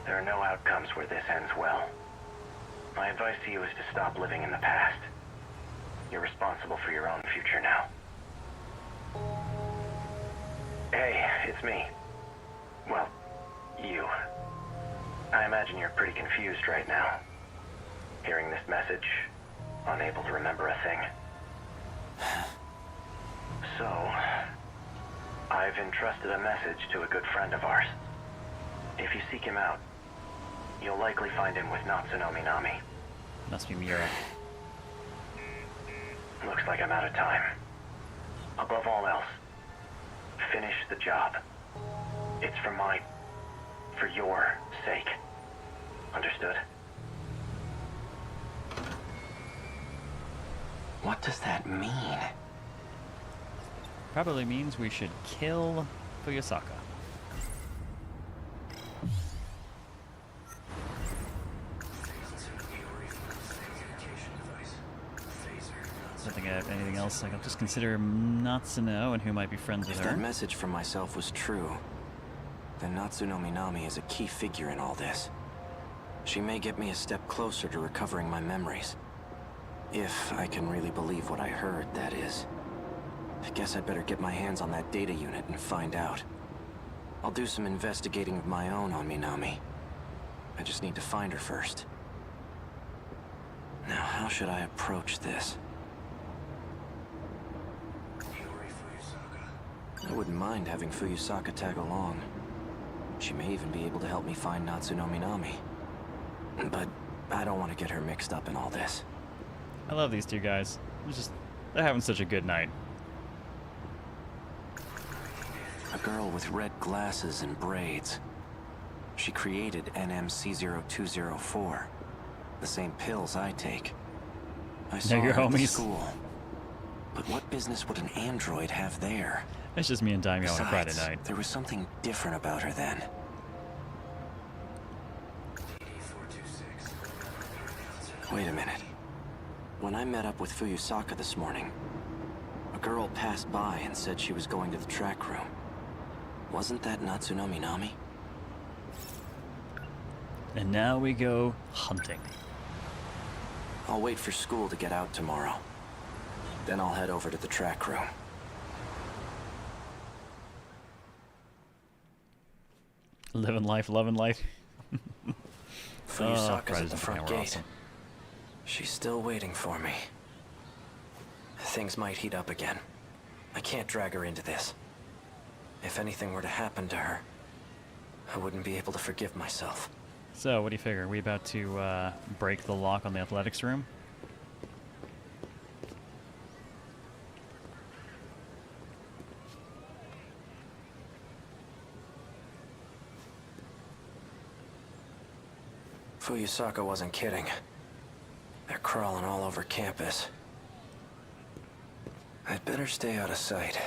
There are no outcomes where this ends well. My advice to you is to stop living in the past. You're responsible for your own future now. Hey, it's me. Well, you. I imagine you're pretty confused right now. Hearing this message, unable to remember a thing. So, I've entrusted a message to a good friend of ours. If you seek him out, you'll likely find him with Natsuno Minami. Must be Miura. Looks like I'm out of time. Above all else, finish the job. It's for your sake. Understood? What does that mean? Probably means we should kill Fuyusaka. I don't think I have anything else. I'll just consider Natsuno and who might be friends with If her. that message from myself was true, then Natsuno Minami is a key figure in all this. She may get me a step closer to recovering my memories. If I can really believe what I heard, that is. I guess I'd better get my hands on that data unit and find out. I'll do some investigating of my own on Minami. I just need to find her first. Now, how should I approach this? I wouldn't mind having Fuyusaka tag along. She may even be able to help me find Natsuno Minami. But I don't want to get her mixed up in all this. I love these two guys. They're having such a good night. A girl with red glasses and braids. She created NMC0204. The same pills I take. I saw your her at the homies. school. But what business would an android have there? It's just me and Daimyo on a Friday Besides, night. there was something different about her then. Wait a minute. When I met up with Fuyusaka this morning, a girl passed by and said she was going to the track room. Wasn't that Natsuno Minami? And now we go hunting. I'll wait for school to get out tomorrow. Then I'll head over to the track room. Living life, loving life. Fuyusaka's at the Japan front were gate. awesome. She's still waiting for me. Things might heat up again. I can't drag her into this. If anything were to happen to her, I wouldn't be able to forgive myself. So, what do you figure? Are we about to break the lock on the athletics room? Fuyusaka wasn't kidding. They're crawling all over campus. I'd better stay out of sight.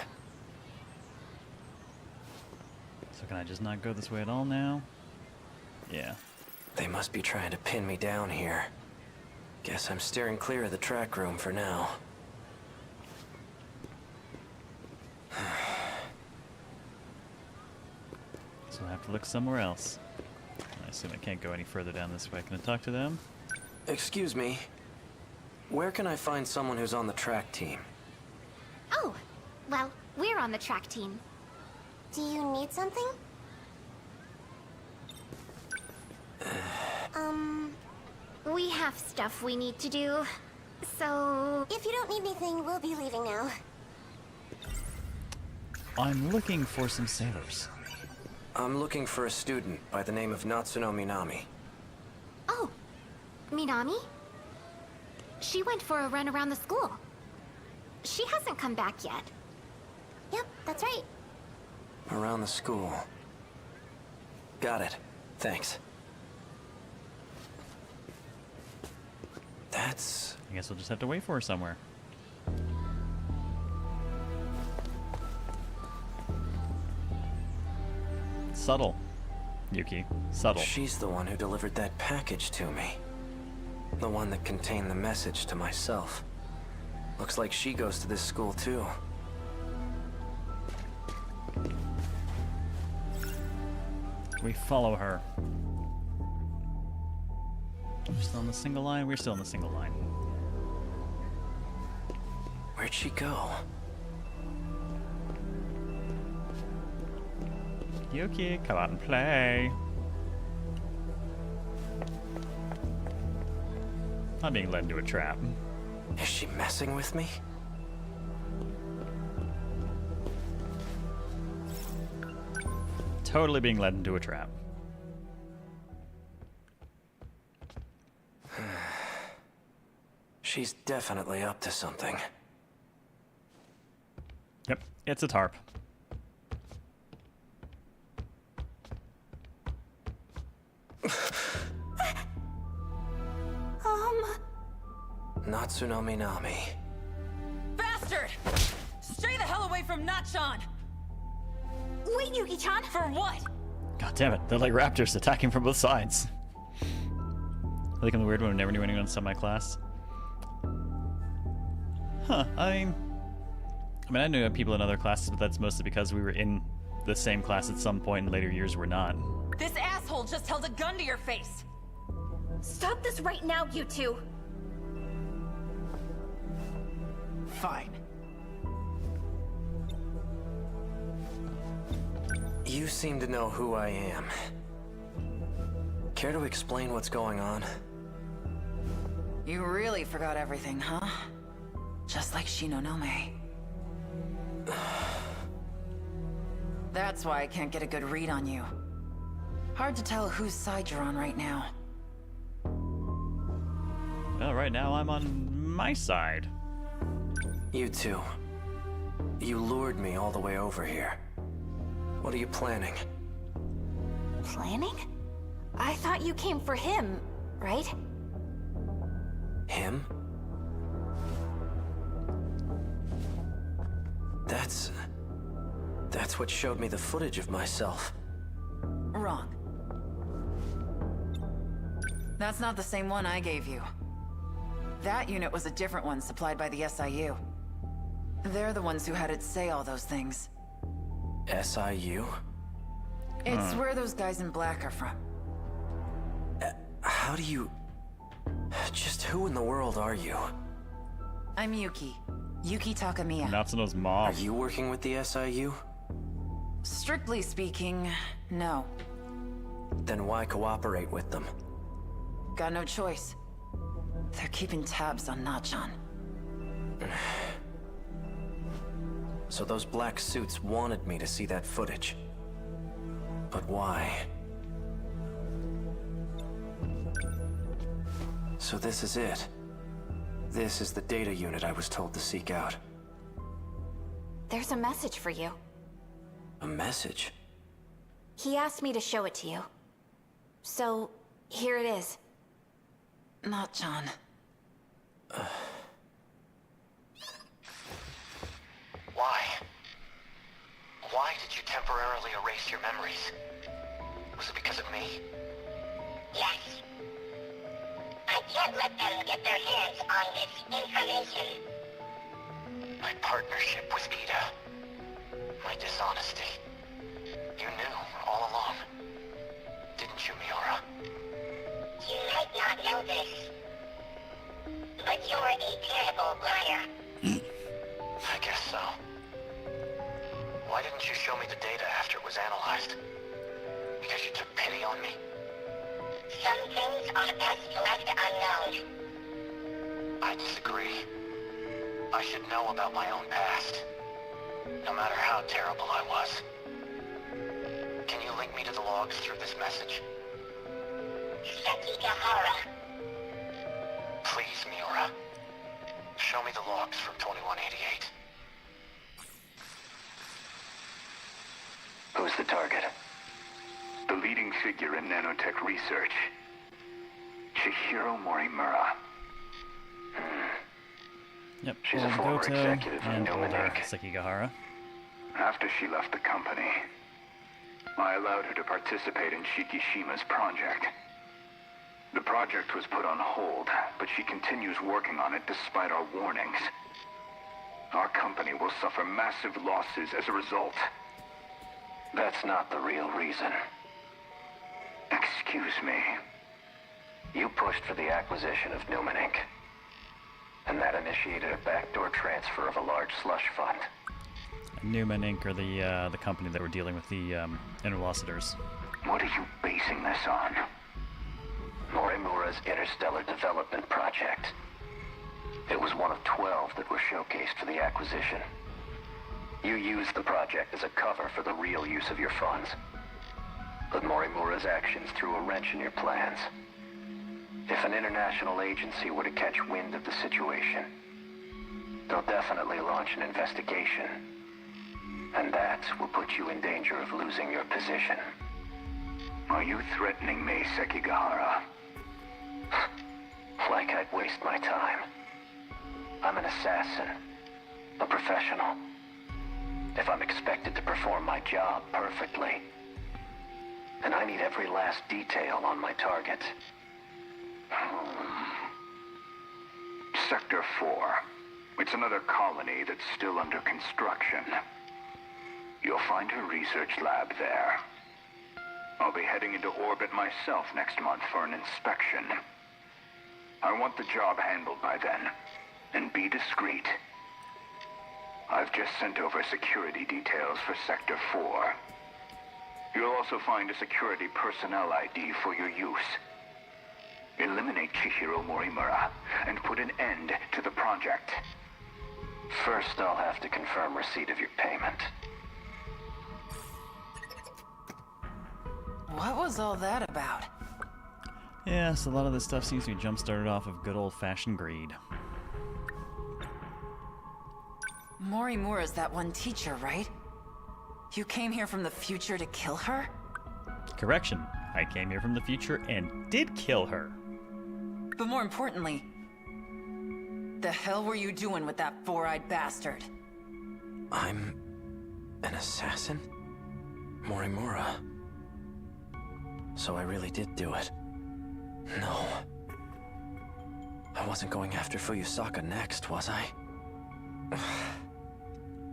So can I just not go this way at all now? Yeah. They must be trying to pin me down here. Guess I'm steering clear of the track room for now. So I have to look somewhere else. I assume I can't go any further down this way. Can I talk to them? Excuse me. Where can I find someone who's on the track team? Oh, well, we're on the track team. Do you need something? We have stuff we need to do. So, if you don't need anything, we'll be leaving now. I'm looking for some sailors. I'm looking for a student by the name of Natsuno Minami. Oh, Minami? She went for a run around the school. She hasn't come back yet. Yep, that's right. Around the school. Got it. Thanks. That's... I guess we'll just have to wait for her somewhere. Subtle, Yuki. Subtle. She's the one who delivered that package to me. The one that contained the message to myself. Looks like she goes to this school too. We follow her. We're still on the single line? We're still on the single line. Where'd she go? Yuki, come out and play. I'm being led into a trap. Is she messing with me? Totally being led into a trap. She's definitely up to something. Yep, it's a tarp. Natsuno Minami. Bastard! Stay the hell away from Natchan! Wait, Yuki-chan! For what? God damn it, they're like raptors attacking from both sides. I think I'm the weird one who never knew anyone in semi-class. Huh, I mean, I knew people in other classes, but that's mostly because we were in the same class at some point, and later years we're not. This asshole just held a gun to your face! Stop this right now, you two! Fine. You seem to know who I am. Care to explain what's going on? You really forgot everything, huh? Just like Shinonome. That's why I can't get a good read on you. Hard to tell whose side you're on right now. Well, right now I'm on my side. You two. You lured me all the way over here. What are you planning? Planning? I thought you came for him, right? Him? That's what showed me the footage of myself. Wrong. That's not the same one I gave you. That unit was a different one supplied by the SIU. They're the ones who had it say all those things. SIU? It's where those guys in black are from. How do you... Just who in the world are you? I'm Yuki. Yuki Takamiya. Natsuno's mom. Are you working with the SIU? Strictly speaking, no. Then why cooperate with them? Got no choice. They're keeping tabs on Nachan. So those black suits wanted me to see that footage. But why? So this is it. This is the data unit I was told to seek out. There's a message for you. A message? He asked me to show it to you. So, here it is. Nachan. Why? Why did you temporarily erase your memories? Was it because of me? Yes. I can't let them get their hands on this information. My partnership with Ida. My dishonesty. You knew all along. Didn't you, Miura? You might not know this, but you're a terrible liar. I guess so. Why didn't you show me the data after it was analyzed? Because you took pity on me? Some things are best left unknown. I disagree. I should know about my own past. No matter how terrible I was. Can you link me to the logs through this message? Sekigahara. Please, Miura. Show me the logs from 2188. Who's the target? The leading figure in nanotech research. Chihiro Morimura. Yep, She's old a former Goto executive of and older Numenec. Sekigahara. After she left the company, I allowed her to participate in Shikishima's project. The project was put on hold, but she continues working on it despite our warnings. Our company will suffer massive losses as a result. That's not the real reason. Excuse me. You pushed for the acquisition of Numenec, and that initiated a backdoor transfer of a large slush fund. Newman Inc. are the company that were dealing with the interlocutors. What are you basing this on? Morimura's interstellar development project. It was one of 12 that were showcased for the acquisition. You used the project as a cover for the real use of your funds. But Morimura's actions threw a wrench in your plans. If an international agency were to catch wind of the situation, they'll definitely launch an investigation. And that will put you in danger of losing your position. Are you threatening me, Sekigahara? Like I'd waste my time. I'm an assassin. A professional. If I'm expected to perform my job perfectly, and I need every last detail on my target. Sector 4. It's another colony that's still under construction. You'll find her research lab there. I'll be heading into orbit myself next month for an inspection. I want the job handled by then, and be discreet. I've just sent over security details for Sector 4. You'll also find a security personnel ID for your use. Eliminate Chihiro Morimura and put an end to the project. First, I'll have to confirm receipt of your payment. What was all that about? Yeah, so a lot of this stuff seems to be jump-started off of good old-fashioned greed. Morimura's that one teacher, right? You came here from the future to kill her? Correction. I came here from the future and did kill her. But more importantly, the hell were you doing with that four-eyed bastard? I'm an assassin? Morimura. So I really did do it. No. I wasn't going after Fuyusaka next, was I?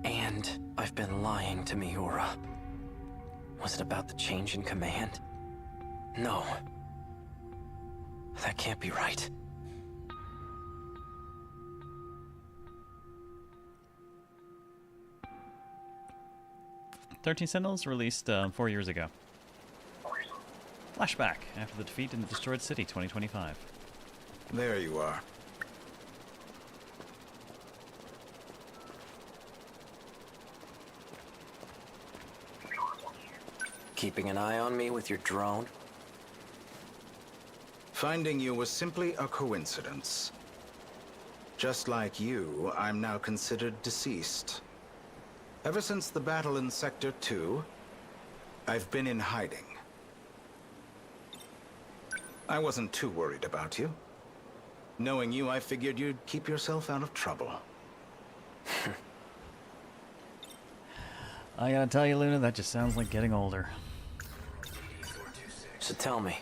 And I've been lying to Miura. Was it about the change in command? No. That can't be right. Sentinels released 4 years ago. Flashback after the defeat in the destroyed city, 2025. There you are. Keeping an eye on me with your drone? Finding you was simply a coincidence. Just like you, I'm now considered deceased. Ever since the battle in Sector 2, I've been in hiding. I wasn't too worried about you. Knowing you, I figured you'd keep yourself out of trouble. I gotta tell you, Luna, that just sounds like getting older. So tell me,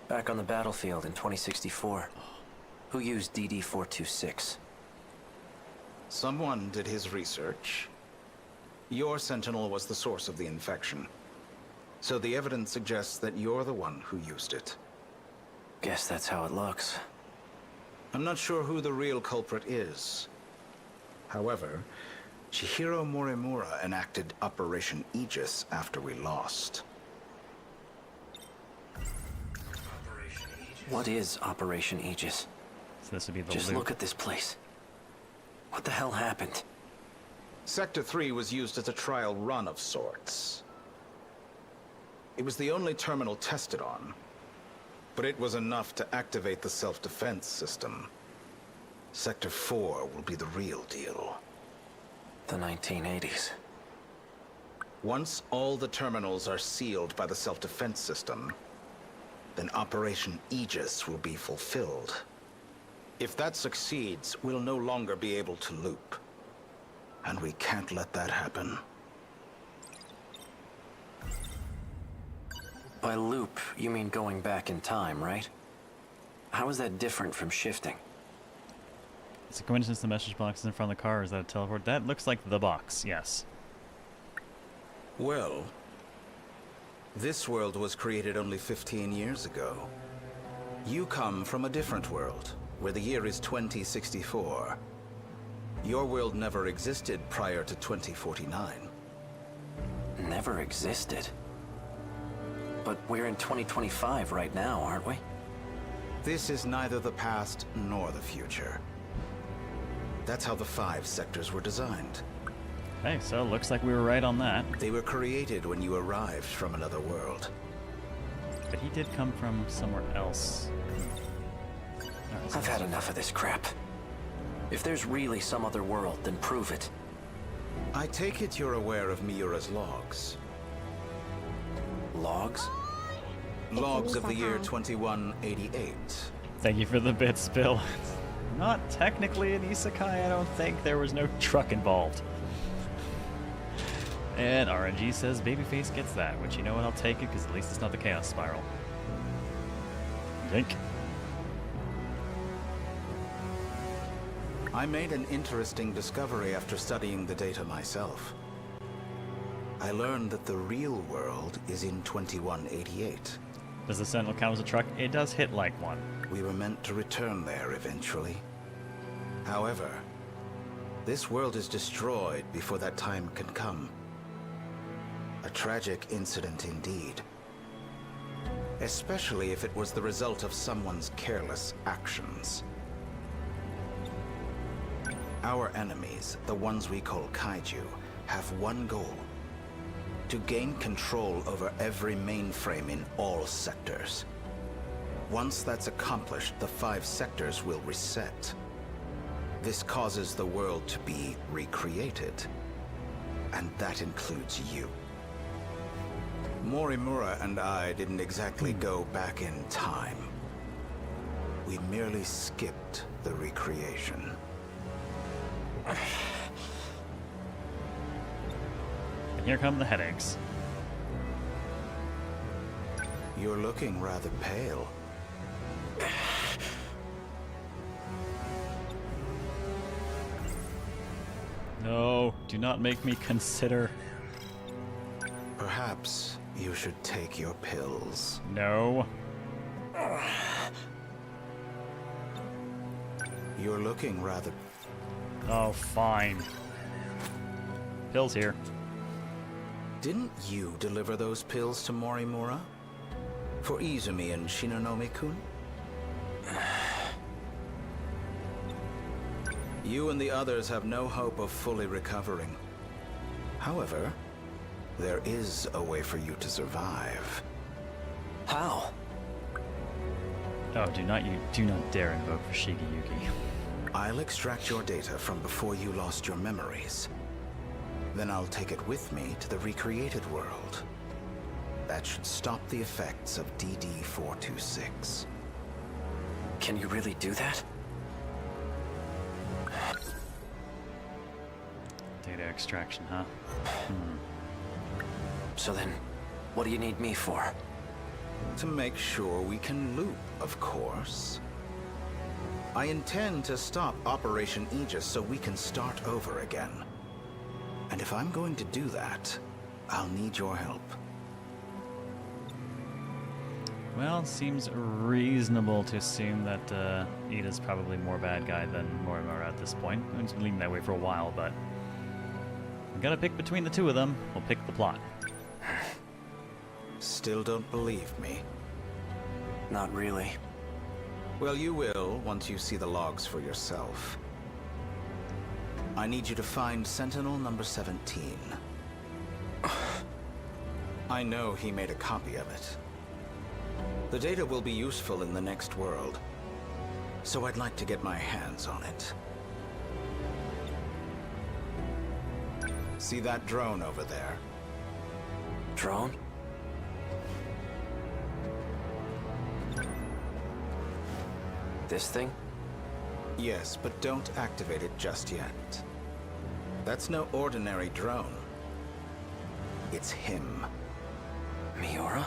back on the battlefield in 2064, who used DD-426? Someone did his research. Your Sentinel was the source of the infection. So the evidence suggests that you're the one who used it. Guess that's how it looks. I'm not sure who the real culprit is. However, Chihiro Morimura enacted Operation Aegis after we lost. What is Operation Aegis? So this would be the Just loop. look at this place. What the hell happened? Sector 3 was used as a trial run of sorts. It was the only terminal tested on, but it was enough to activate the self-defense system. Sector 4 will be the real deal. The 1980s. Once all the terminals are sealed by the self-defense system, then Operation Aegis will be fulfilled. If that succeeds, we'll no longer be able to loop. And we can't let that happen. By loop, you mean going back in time, right? How is that different from shifting? It's a coincidence the message box is in front of the car. Is that a teleport? That looks like the box, yes. Well, this world was created only 15 years ago. You come from a different world, where the year is 2064. Your world never existed prior to 2049. Never existed? But we're in 2025 right now, aren't we? This is neither the past nor the future. That's how the 5 sectors were designed. Hey, so it looks like we were right on that. They were created when you arrived from another world. But he did come from somewhere else. I've had enough of this crap. If there's really some other world, then prove it. I take it you're aware of Miura's logs. Logs? Logs of the year 2188. Thank you for the bits, Bill. Not technically an isekai, I don't think. There was no truck involved. And RNG says Babyface gets that, which, you know what, I'll take it, because at least it's not the Chaos Spiral. Link. I made an interesting discovery after studying the data myself. I learned that the real world is in 2188. Does the Sentinel count as a truck? It does hit like one. We were meant to return there eventually. However, this world is destroyed before that time can come. A tragic incident indeed. Especially if it was the result of someone's careless actions. Our enemies, the ones we call kaiju, have one goal. To gain control over every mainframe in all sectors. Once that's accomplished, the 5 sectors will reset. This causes the world to be recreated. and that includes you. Morimura and I didn't exactly go back in time. We merely skipped the recreation. And here come the headaches. You're looking rather pale. No, do not make me consider. Perhaps you should take your pills. No. You're looking rather... Oh, fine. Pills here. Didn't you deliver those pills to Morimura? For Izumi and Shinonome-kun? You and the others have no hope of fully recovering. However, there is a way for you to survive. How? Oh, do not dare invoke for Shigeyuki. I'll extract your data from before you lost your memories. Then I'll take it with me to the recreated world. That should stop the effects of DD-426. Can you really do that? Data extraction, huh? So then, what do you need me for? To make sure we can loop, of course. I intend to stop Operation Aegis so we can start over again. And if I'm going to do that, I'll need your help. Well, it seems reasonable to assume that Ida's probably more bad guy than Morimura at this point. It's been leaning that way for a while, but we gotta pick between the two of them. We'll pick the plot. Still don't believe me? Not really. Well, you will once you see the logs for yourself. I need you to find Sentinel number 17. I know he made a copy of it. The data will be useful in the next world, so I'd like to get my hands on it. See that drone over there? Drone? This thing? Yes, but don't activate it just yet. That's no ordinary drone. It's him. Miura?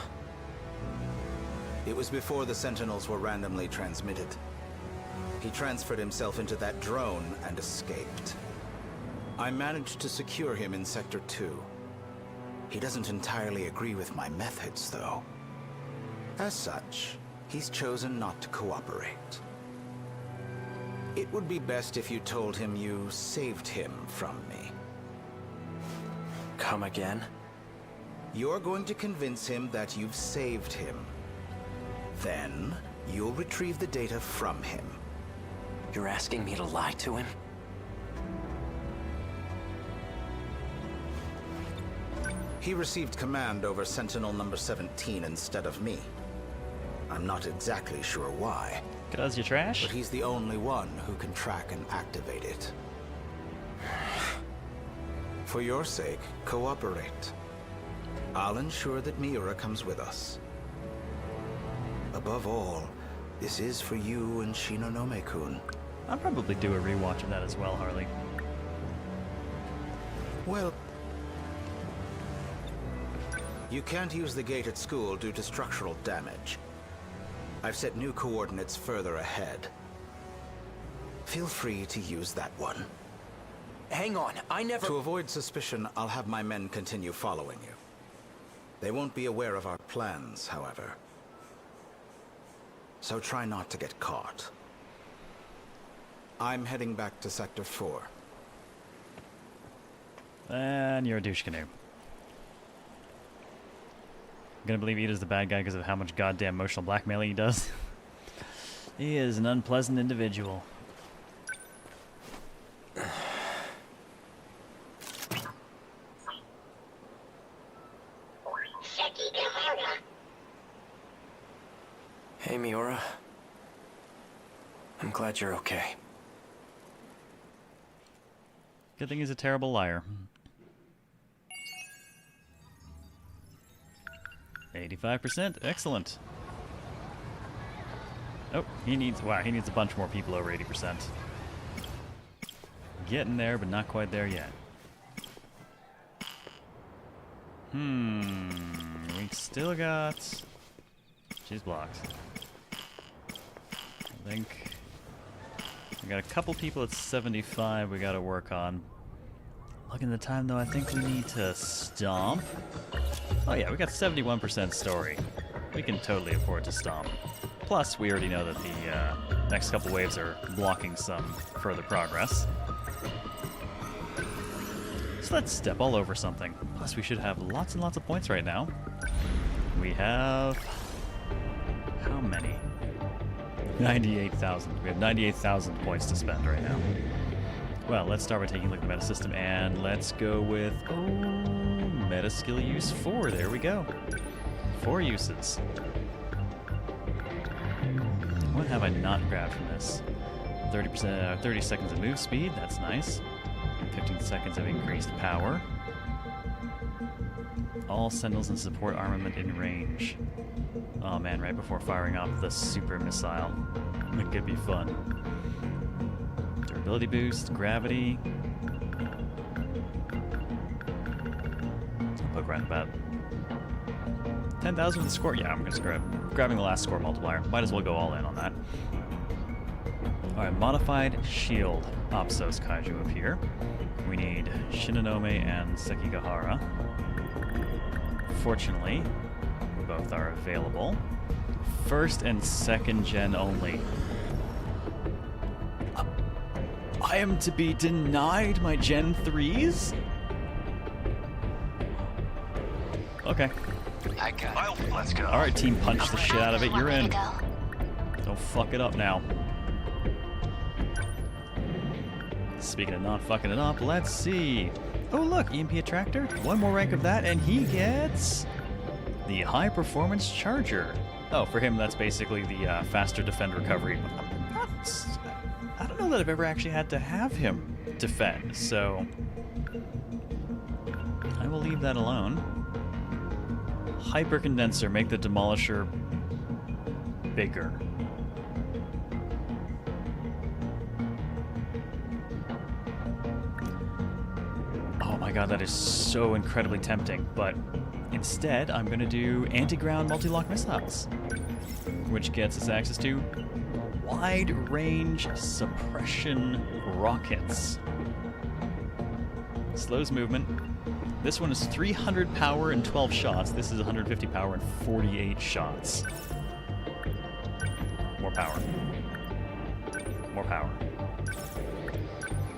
It was before the Sentinels were randomly transmitted. He transferred himself into that drone and escaped. I managed to secure him in Sector 2. He doesn't entirely agree with my methods, though. As such, he's chosen not to cooperate. It would be best if you told him you saved him from me. Come again? You're going to convince him that you've saved him. Then, you'll retrieve the data from him. You're asking me to lie to him? He received command over Sentinel number 17 instead of me. I'm not exactly sure why. 'Cause you're trash? But he's the only one who can track and activate it. For your sake, cooperate. I'll ensure that Miura comes with us. Above all, this is for you and Shinonome-kun. I'll probably do a rewatch of that as well, Harley. Well, you can't use the gate at school due to structural damage. I've set new coordinates further ahead. Feel free to use that one. Hang on, I never... To avoid suspicion, I'll have my men continue following you. They won't be aware of our plans, however. So try not to get caught. I'm heading back to Sector 4. And you're a douche canoe. I'm gonna believe Ida's the bad guy because of how much goddamn emotional blackmailing he does. He is an unpleasant individual. Hey, Miura. I'm glad you're okay. Good thing he's a terrible liar. 85%. Excellent. Oh, he needs a bunch more people over 80%. Getting there, but not quite there yet. We still got... She's blocked. I think we got a couple people at 75 we gotta work on. Looking at the time though, I think we need to stomp. Oh yeah, we got 71% story. We can totally afford to stomp. Plus, we already know that the next couple waves are blocking some further progress. So let's step all over something. Plus, we should have lots and lots of points right now. We have... how many? 98,000. We have 98,000 points to spend right now. Well, let's start by taking a look at the meta system, and let's go with... oh, meta skill use 4. There we go. 4 uses. What have I not grabbed from this? 30%, 30 seconds of move speed. That's nice. 15 seconds of increased power. All Sentinels and support armament in range. Oh man, right before firing off the super missile. It could be fun. Durability boost, gravity. I'll poke around about 10,000 with the score. Yeah, I'm just grabbing the last score multiplier. Might as well go all in on that. Alright, modified shield. Opsos Kaiju up here. We need Shinonome and Sekigahara. Fortunately, both are available. First and second gen only. I am to be denied my Gen 3s? Okay. Let's go. Alright, team, punch the shit out of it. You're in. Don't fuck it up now. Speaking of not fucking it up, let's see. Oh look, EMP Attractor. One more rank of that, and he gets the High Performance Charger. Oh, for him, that's basically the faster defend recovery. I don't know that I've ever actually had to have him defend, so I will leave that alone. Hyper Condenser, make the Demolisher bigger. Oh my god, that is so incredibly tempting, but instead I'm going to do anti-ground multi-lock missiles, which gets us access to wide-range suppression rockets. Slows movement. This one is 300 power and 12 shots. This is 150 power and 48 shots. More power. More power.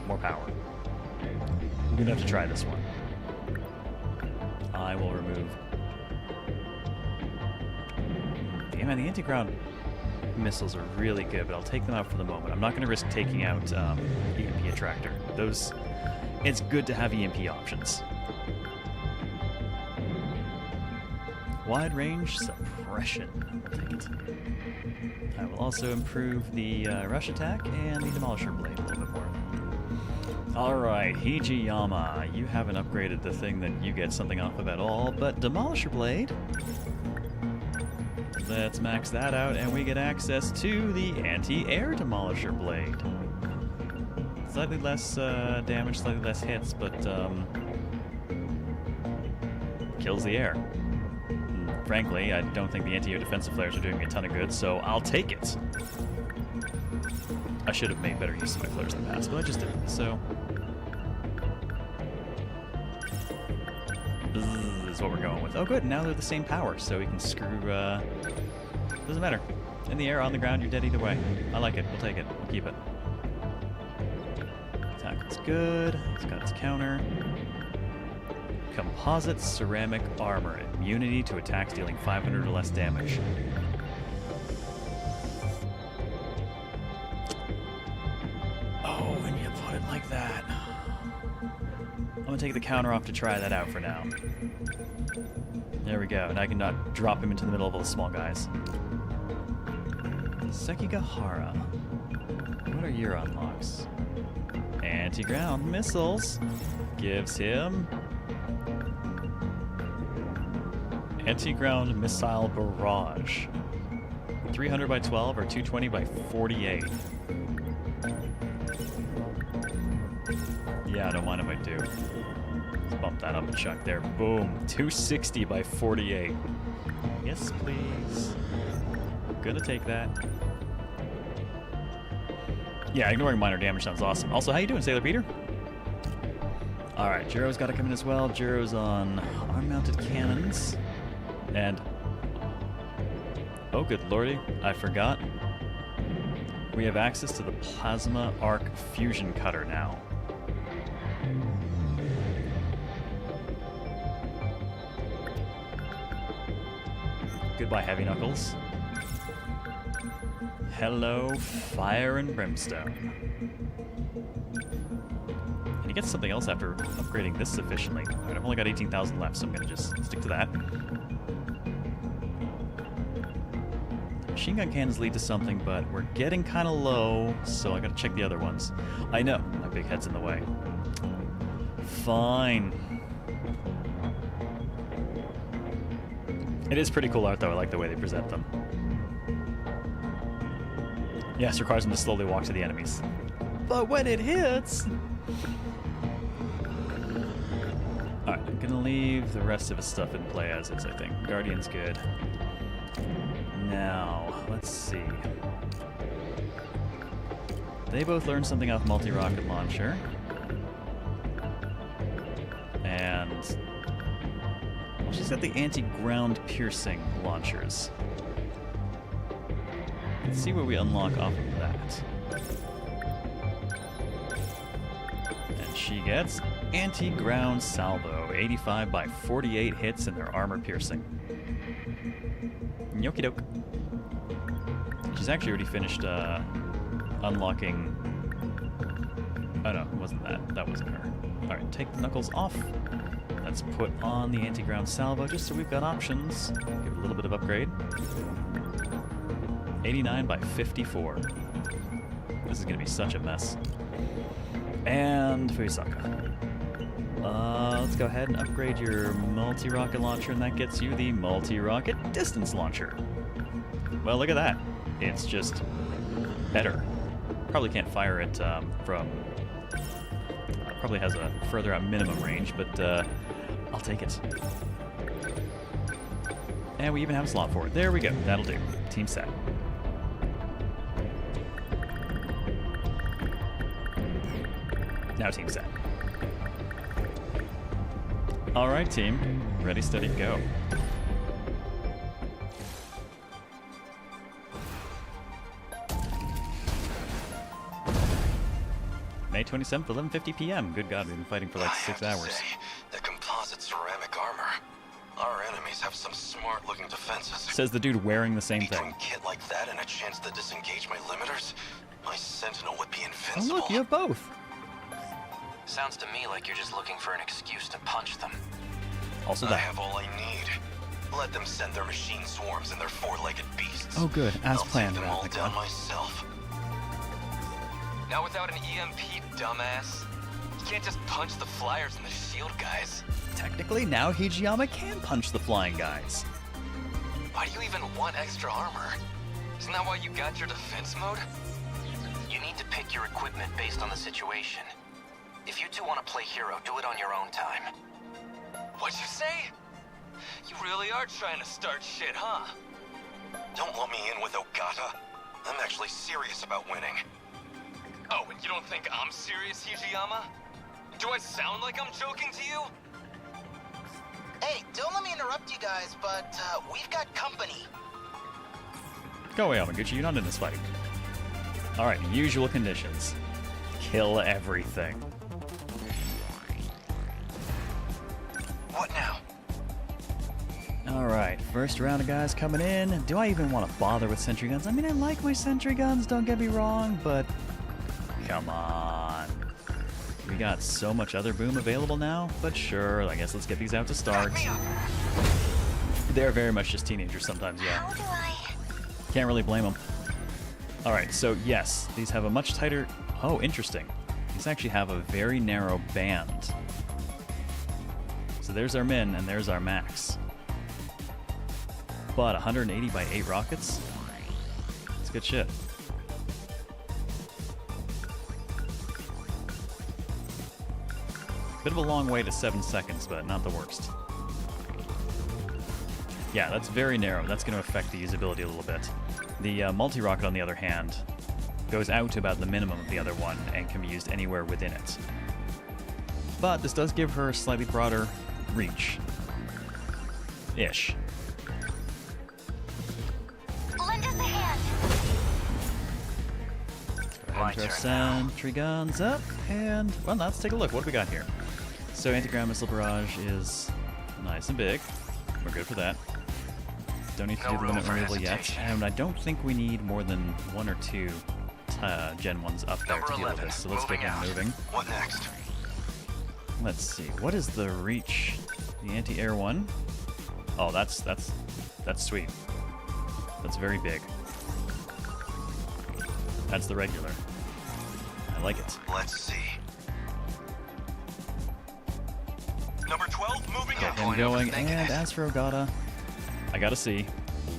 More power. We're gonna have to try this one. I will remove... yeah, man, the anti-ground missiles are really good, but I'll take them out for the moment. I'm not going to risk taking out EMP Attractor. Those... it's good to have EMP options. Wide range suppression. I'll take it. I will also improve the rush attack and the Demolisher Blade a little bit more. Alright, Hijiyama, you haven't upgraded the thing that you get something off of at all, but Demolisher Blade. Let's max that out, and we get access to the anti-air Demolisher Blade. Slightly less damage, slightly less hits, but kills the air. And frankly, I don't think the anti-air defensive flares are doing me a ton of good, so I'll take it. I should have made better use of my flares in the past, but I just didn't, so... this is what we're going with. Oh good, now they're the same power, so we can screw, doesn't matter. In the air, on the ground, you're dead either way. I like it, we'll take it, we'll keep it. Attack is good, it's got its counter. Composite ceramic armor, immunity to attacks dealing 500 or less damage. Oh, when you put it like that. I'm gonna take the counter off to try that out for now. There we go, and I can not drop him into the middle of all the small guys. Sekigahara. What are your unlocks? Anti-ground missiles. Gives him Anti-ground missile barrage. 300 by 12 or 220 by 48. Yeah, I don't mind if I do. Let's bump that up a chunk there. Boom. 260 by 48. Yes, please. Gonna take that. Yeah, ignoring minor damage sounds awesome. Also, how you doing, Sailor Peter? Alright, Jiro's got to come in as well. Jiro's on arm-mounted cannons. And... oh, good lordy. I forgot. We have access to the Plasma Arc Fusion Cutter now. Goodbye, Heavy Knuckles. Hello, Fire and Brimstone. And he gets something else after upgrading this sufficiently. Alright, I've only got 18,000 left, so I'm gonna just stick to that. Machine gun cannons lead to something, but we're getting kind of low, so I gotta check the other ones. I know, my big head's in the way. Fine. It is pretty cool art, though. I like the way they present them. Yes, it requires them to slowly walk to the enemies. But when it hits... alright, I'm gonna leave the rest of his stuff in play as is, I think. Guardian's good. Now, let's see. They both learned something off multi-rocket launcher. And... well, she's got the anti-ground piercing launchers. Let's see what we unlock off of that. And she gets anti-ground salvo. 85 by 48 hits in their armor piercing. Yoki doke. She's actually already finished unlocking... oh no, it wasn't that. That wasn't her. Alright, take the knuckles off. Let's put on the anti-ground salvo just so we've got options. Give it a little bit of upgrade. 89 by 54. This is going to be such a mess. And Fuyusaka. Let's go ahead and upgrade your multi-rocket launcher, and that gets you the multi-rocket distance launcher. Well, look at that. It's just better. Probably can't fire it from... probably has a further out minimum range, but I'll take it. And we even have a slot for it. There we go. That'll do. Team set. Now team set. Alright, team. Ready, steady, go. May 27th, 11:50 p.m. Good God, we've been fighting for like 6 hours. Say, the composite ceramic armor. Our enemies have some smart-looking defenses. Says the dude wearing the same thing. Between a kit like that and a chance to disengage my limiters, my Sentinel would be Oh invincible. look, you have both. Sounds to me like you're just looking for an excuse to punch them. Also I that. have all I need. Let them send their machine swarms and their four-legged beasts. Oh good, as I'll planned. take them all Thank down God. myself. Not without an EMP, dumbass. You can't just punch the flyers and the shield guys. Technically, now Hijiyama can punch the flying guys. Why do you even want extra armor? Isn't that why you got your defense mode? You need to pick your equipment based on the situation. If you two want to play hero, do it on your own time. What'd you say? You really are trying to start shit, huh? Don't let me in with Ogata. I'm actually serious about winning. Oh, and you don't think I'm serious, Hijiyama? Do I sound like I'm joking to you? Hey, don't let me interrupt you guys, but we've got company. Go away, Yamaguchi, you're not in this fight. Alright, usual conditions. Kill everything. What now? Alright, first round of guys coming in. Do I even want to bother with sentry guns? I mean, I like my sentry guns, don't get me wrong, but... come on. We got so much other boom available now, but sure, I guess let's get these out to start. They're very much just teenagers sometimes, yeah. How do I... Can't really blame them. Alright, so yes, these have a much tighter... oh, interesting. These actually have a very narrow band. So there's our min, and there's our max. But 180 by 8 rockets? That's good shit. Bit of a long way to 7 seconds, but not the worst. Yeah, that's very narrow. That's going to affect the usability a little bit. The multi-rocket, on the other hand, goes out to about the minimum of the other one and can be used anywhere within it. But this does give her a slightly broader reach. Ish. Lend us a hand. Go ahead and throw sentry guns up, and, well, now let's take a look. What do we got here? So anti-ground missile barrage is nice and big. We're good for that. Don't need to do the limit removal yet, and I don't think we need more than 1 or 2 Gen 1s up there to deal with this, so let's get him moving. What next? Let's see, what is the reach? The anti-air one? Oh, that's sweet. That's very big. That's the regular. I like it. Let's see. Number 12, moving Get him going, and as for Ogata, I gotta see.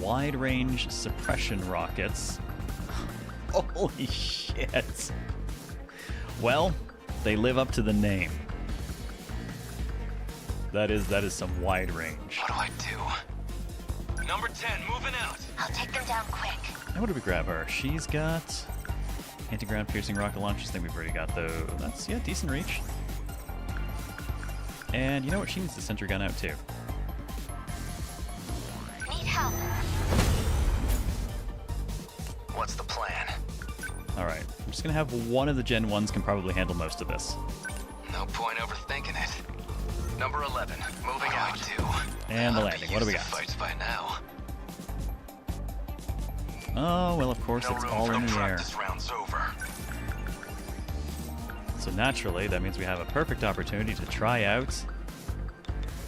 Wide-range suppression rockets. Holy shit. Well, they live up to the name. That is some wide range. What do I do? Number 10, moving out. I'll take them down quick. Now what do we grab her? She's got anti-ground piercing rocket launchers. I think we've already got those. That's, yeah, decent reach. And you know what? She needs the sentry gun out too. Need help. What's the plan? Alright, I'm just gonna have one of the Gen 1s can probably handle most of this. No point overthinking it. Number 11, moving out. And the landing. What do we got? Fights by now. Oh, well, of course, it's all in the air. This round's over. So naturally, that means we have a perfect opportunity to try out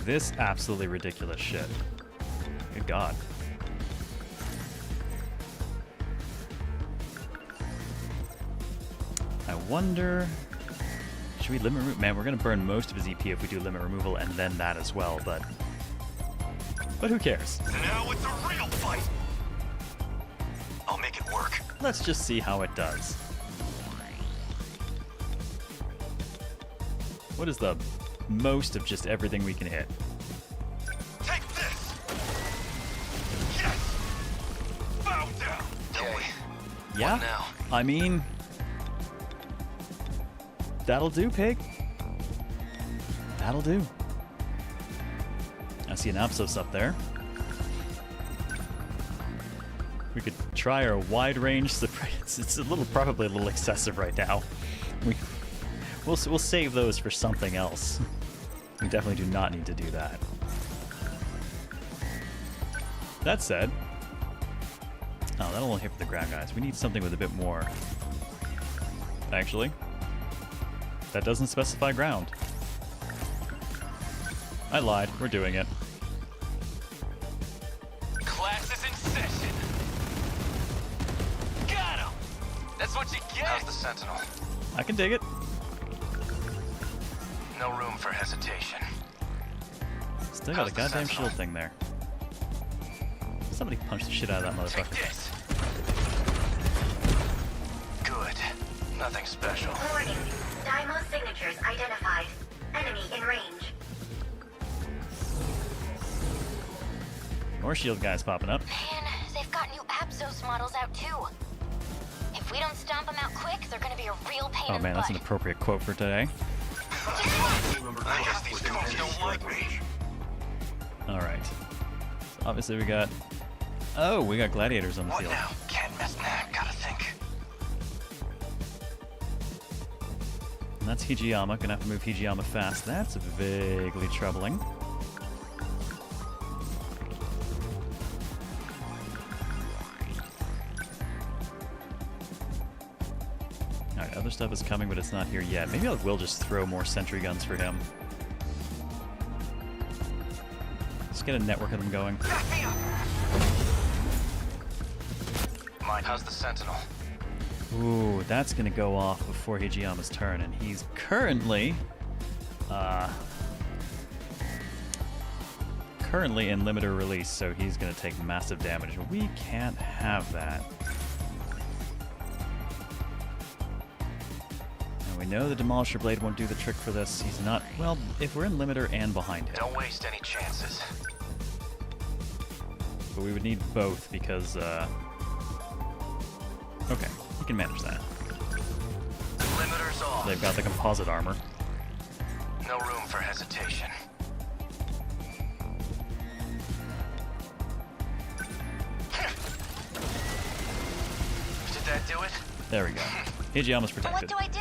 this absolutely ridiculous shit. Good God. I wonder... Should we limit remove? Man, we're going to burn most of his EP if we do limit removal and then that as well, but who cares? Now it's a real fight. I'll make it work. Let's just see how it does. What is the most of just everything we can hit? Take this. Yes. Bow down. Okay. Yeah? now? I mean, that'll do, pig. That'll do. I see an Apsos up there. We could try our wide range suppress. It's probably a little excessive right now. We'll save those for something else. We definitely do not need to do that. That said, oh, that'll only hit for the ground guys. We need something with a bit more. Actually, that doesn't specify ground. I lied. We're doing it. Class is in session. Got him. That's what you get. How's the Sentinel? I can dig it. No room for hesitation. Still got a goddamn shield thing there. Somebody punched the shit out of that motherfucker. Good. Nothing special. Warning. Dymo signatures identified. Enemy in range. More shield guys popping up. Man, they've got new Apsos models out too. If we don't stomp them out quick, they're gonna be a real pain Oh in man, the that's butt. an appropriate quote for today. I guess these dudes don't like me. Alright. So obviously we got... Oh, we got gladiators on the field. What now? Can't miss now. Gotta think. And that's Hijiyama. Gonna have to move Hijiyama fast. That's vaguely troubling. Alright, other stuff is coming, but it's not here yet. Maybe I will just throw more sentry guns for him. Let's get a network of them going. Mine. How's the Sentinel? Ooh, that's gonna go off before Hijiyama's turn, and he's currently currently in limiter release, so he's going to take massive damage. We can't have that. And we know the Demolisher Blade won't do the trick for this. He's not... Well, if we're in limiter and behind him. Don't waste any chances. But we would need both because, okay, we can manage that. Limiters off. They've got the composite armor. No room for hesitation. Did that do it? There we go. Hijiyama's protected. What do I do?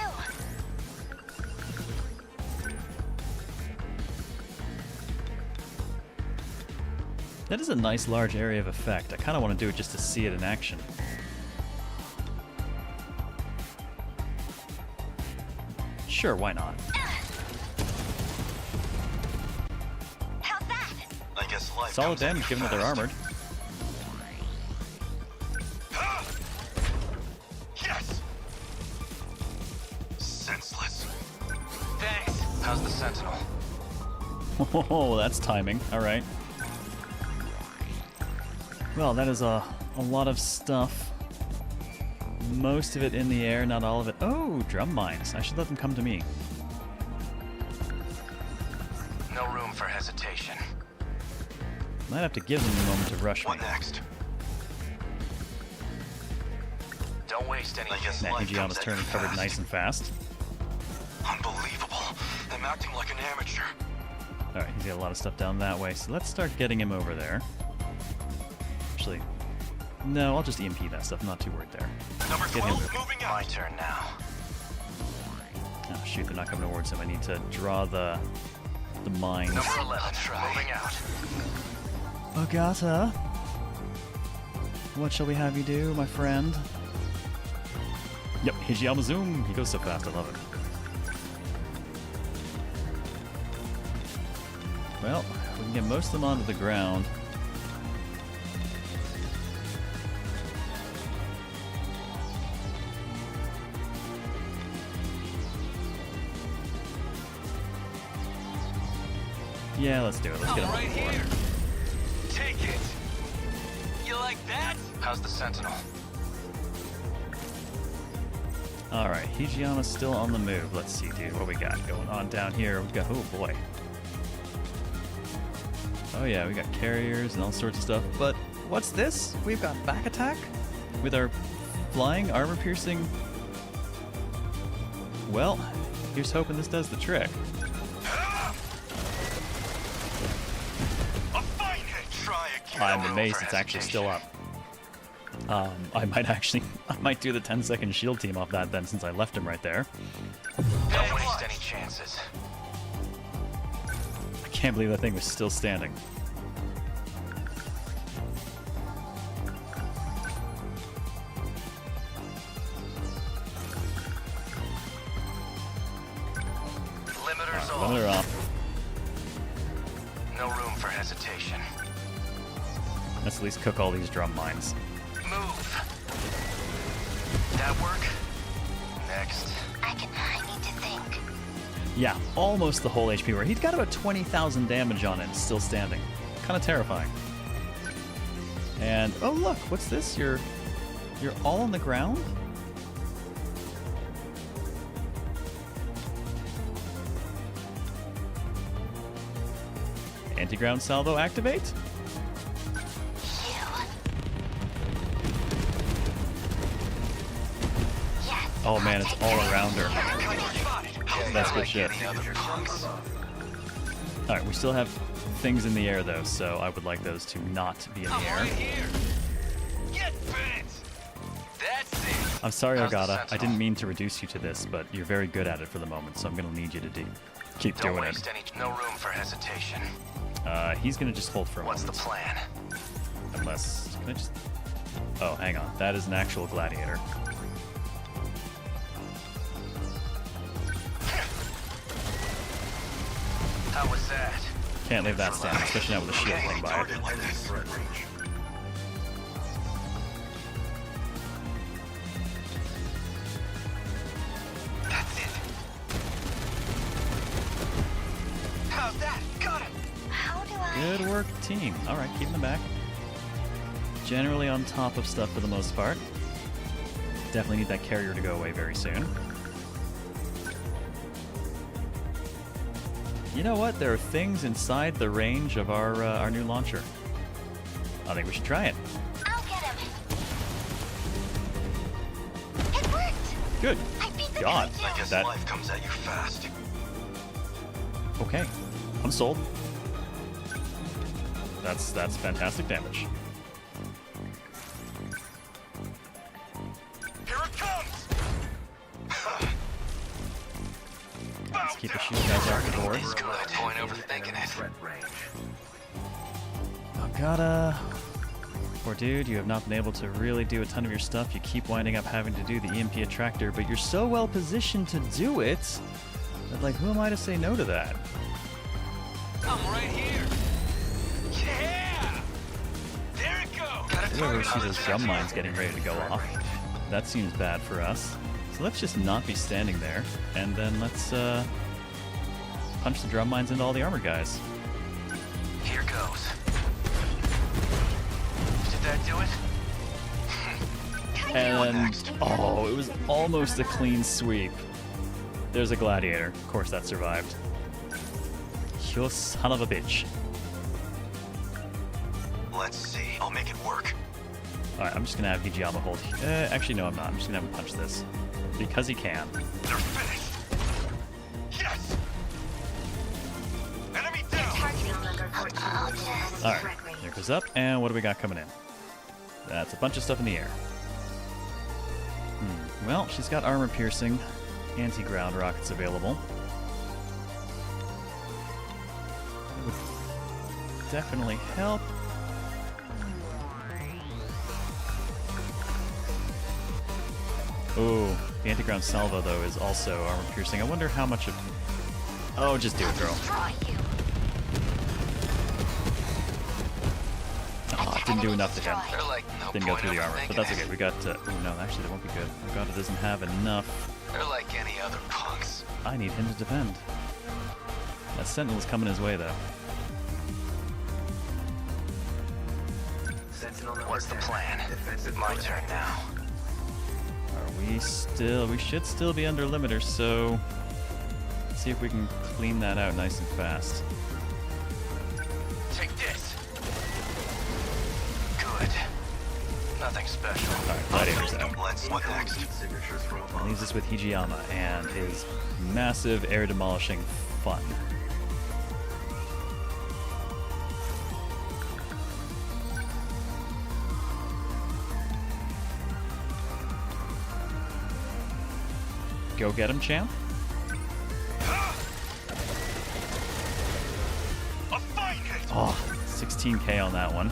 That is a nice large area of effect. I kind of want to do it just to see it in action. Sure, why not? How's that? I guess life Solid damage given that they're armored. Yes! Senseless. Thanks. How's the Sentinel? Oh, that's timing. Alright. Well, that is a lot of stuff. Most of it in the air, not all of it. Oh, drum mines. I should let them come to me. No room for hesitation. Might have to give them a moment to rush me. What next? Don't waste any. That Hijiyama's turn covered nice and fast. Unbelievable. I'm acting like an amateur. Alright, he's got a lot of stuff down that way, so let's start getting him over there. Actually, no, I'll just EMP that stuff. I'm not too worried there. Number Get him 12 moving out. My turn now. Oh shoot, they're not coming towards him. I need to draw the mines. Number 11 moving out. Ogata, what shall we have you do, my friend? Yep, Hijiyama zoom. He goes so fast, I love it. Well, we can get most of them onto the ground. Yeah, let's do it. Let's get him right on the floor. here. Take it. You like that? How's the Sentinel? Alright, Hijiyama's still on the move. Let's see, dude, what we got going on down here. We've got, oh boy. Oh yeah, we got carriers and all sorts of stuff. But what's this? We've got back attack? With our flying, armor-piercing... Well, here's hoping this does the trick. I'm amazed it's actually still up. I might do the 10-second shield team off that then, since I left him right there. Don't waste any chances. I can't believe that thing was still standing. Limiters off. Limiter off. No room for hesitation. Let's at least cook all these drum mines. Move. That work? Next. I need to think. Yeah, almost the whole HP where he's got about 20,000 damage on it and still standing. Kind of terrifying. And oh look, what's this? You're all on the ground? Anti-ground salvo activate? Oh man, it's all around her. That's good shit. Alright, we still have things in the air though, so I would like those to not be in the air. I'm sorry, Ogata. I didn't mean to reduce you to this, but you're very good at it for the moment, so I'm gonna need you to keep Don't doing waste it. no room for hesitation. He's gonna just hold for a What's moment. the plan? Unless, can I just... Oh, hang on. That is an actual gladiator. How was that? Can't leave that standing, especially not with a shield thing by it. That's it. How's that? Got him. How do I... Good work, 13. Alright, keeping them back. Generally on top of stuff for the most part. Definitely need that carrier to go away very soon. You know what? There are things inside the range of our new launcher. I think we should try it. I'll get him. It worked. Good. God, I guess that. life comes at you fast. Okay, I'm sold. That's fantastic damage. Here it comes. Let's keep the shield guys off the board. He's good. Point overthinking it. Oh, gotta. Poor dude, you have not been able to really do a ton of your stuff. You keep winding up having to do the EMP attractor, but you're so well positioned to do it that, like, who am I to say no to that? I'm right here. Yeah. There it goes. Whoever sees those drum mines getting ready to go off. That seems bad for us. So let's just not be standing there, and then let's punch the drum mines into all the armored guys. Here goes. Did that do it? And then, oh, it was almost a clean sweep. There's a gladiator. Of course that survived. You son of a bitch. Let's see. I'll make it work. Alright, I'm just gonna have Hijiyama hold. Actually, no, I'm not. I'm just gonna have him punch this. Because he can. They're finished. Yes. Enemy down. Alright, there goes up. And what do we got coming in? That's a bunch of stuff in the air. Well, she's got armor piercing, anti-ground rockets available. That would definitely help. Ooh, the anti-ground salvo though is also armor piercing. I wonder how much of. Oh, just do it, girl. Oh, it didn't do enough to him. Didn't go through the armor, but that's okay. We got. Oh no, actually, that won't be good. Oh god, it doesn't have enough. They're like any other punks. I need him to defend. That Sentinel's coming his way, though. What's the plan? My turn now. Are we still? We should still be under limiter, so let's see if we can clean that out nice and fast. Take this. Good. Nothing special. Alright, gladiator's out. What next? That leaves us with Hijiyama and his massive air demolishing fun. Go get him, champ. Oh, 16k on that one.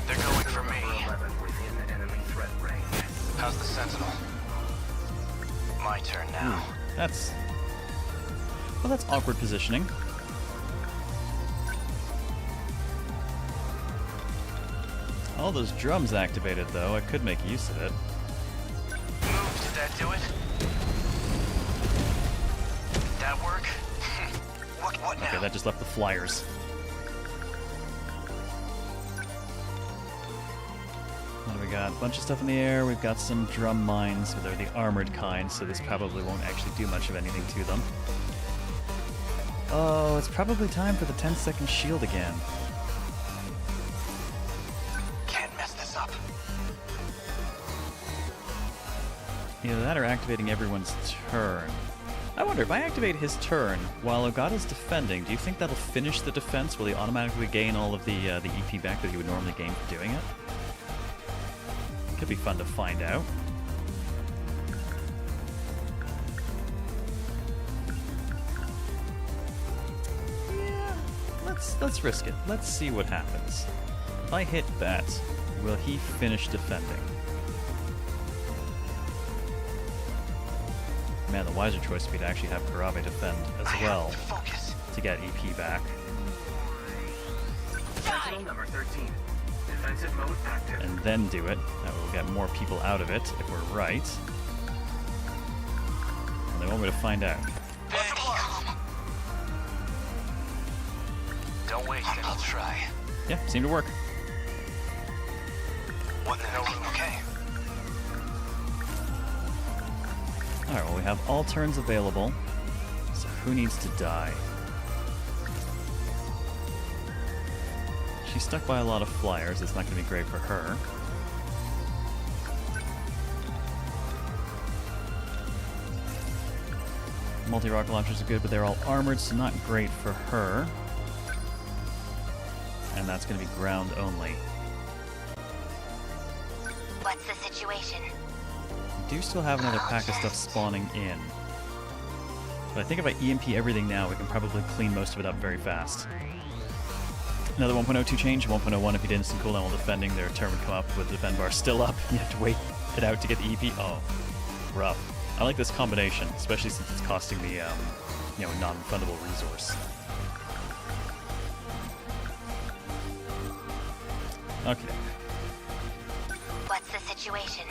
They're going for me. How's the Sentinel? My turn now. That's... Well, that's awkward positioning. All those drums activated, though. I could make use of it. Moves, did that do it? Did that work? What now? Okay, that just left the flyers. What do we got? A bunch of stuff in the air. We've got some drum mines, but they're the armored kind, so this probably won't actually do much of anything to them. Oh, it's probably time for the 10-second shield again. Can't mess this up. Either that or activating everyone's turn. I wonder, if I activate his turn while Ogata's defending, do you think that'll finish the defense? Will he automatically gain all of the EP back that he would normally gain for doing it? Could be fun to find out. Yeah, let's risk it. Let's see what happens. If I hit that, will he finish defending? Man, the wiser choice would be to actually have Karabe defend as well to get EP back. Sentinel number 13. Defensive mode active. And then do it. That will get more people out of it if we're right. And they want me to find out. Don't waste it. I'll try. Yeah, seemed to work. What the hell? Okay. Alright, well, we have all turns available. So who needs to die? She's stuck by a lot of flyers. It's not going to be great for her. Multi-rocket launchers are good, but they're all armored, so not great for her. And that's going to be ground only. What's the situation? We do still have another pack of stuff spawning in. But I think if I EMP everything now, we can probably clean most of it up very fast. Another 1.02 change, 1.01 if you did instant cooldown while defending. Their turn would come up with the defend bar still up. You have to wait it out to get the EP. Oh, rough. I like this combination, especially since it's costing me, you know, a non-refundable resource. Okay. What's the situation?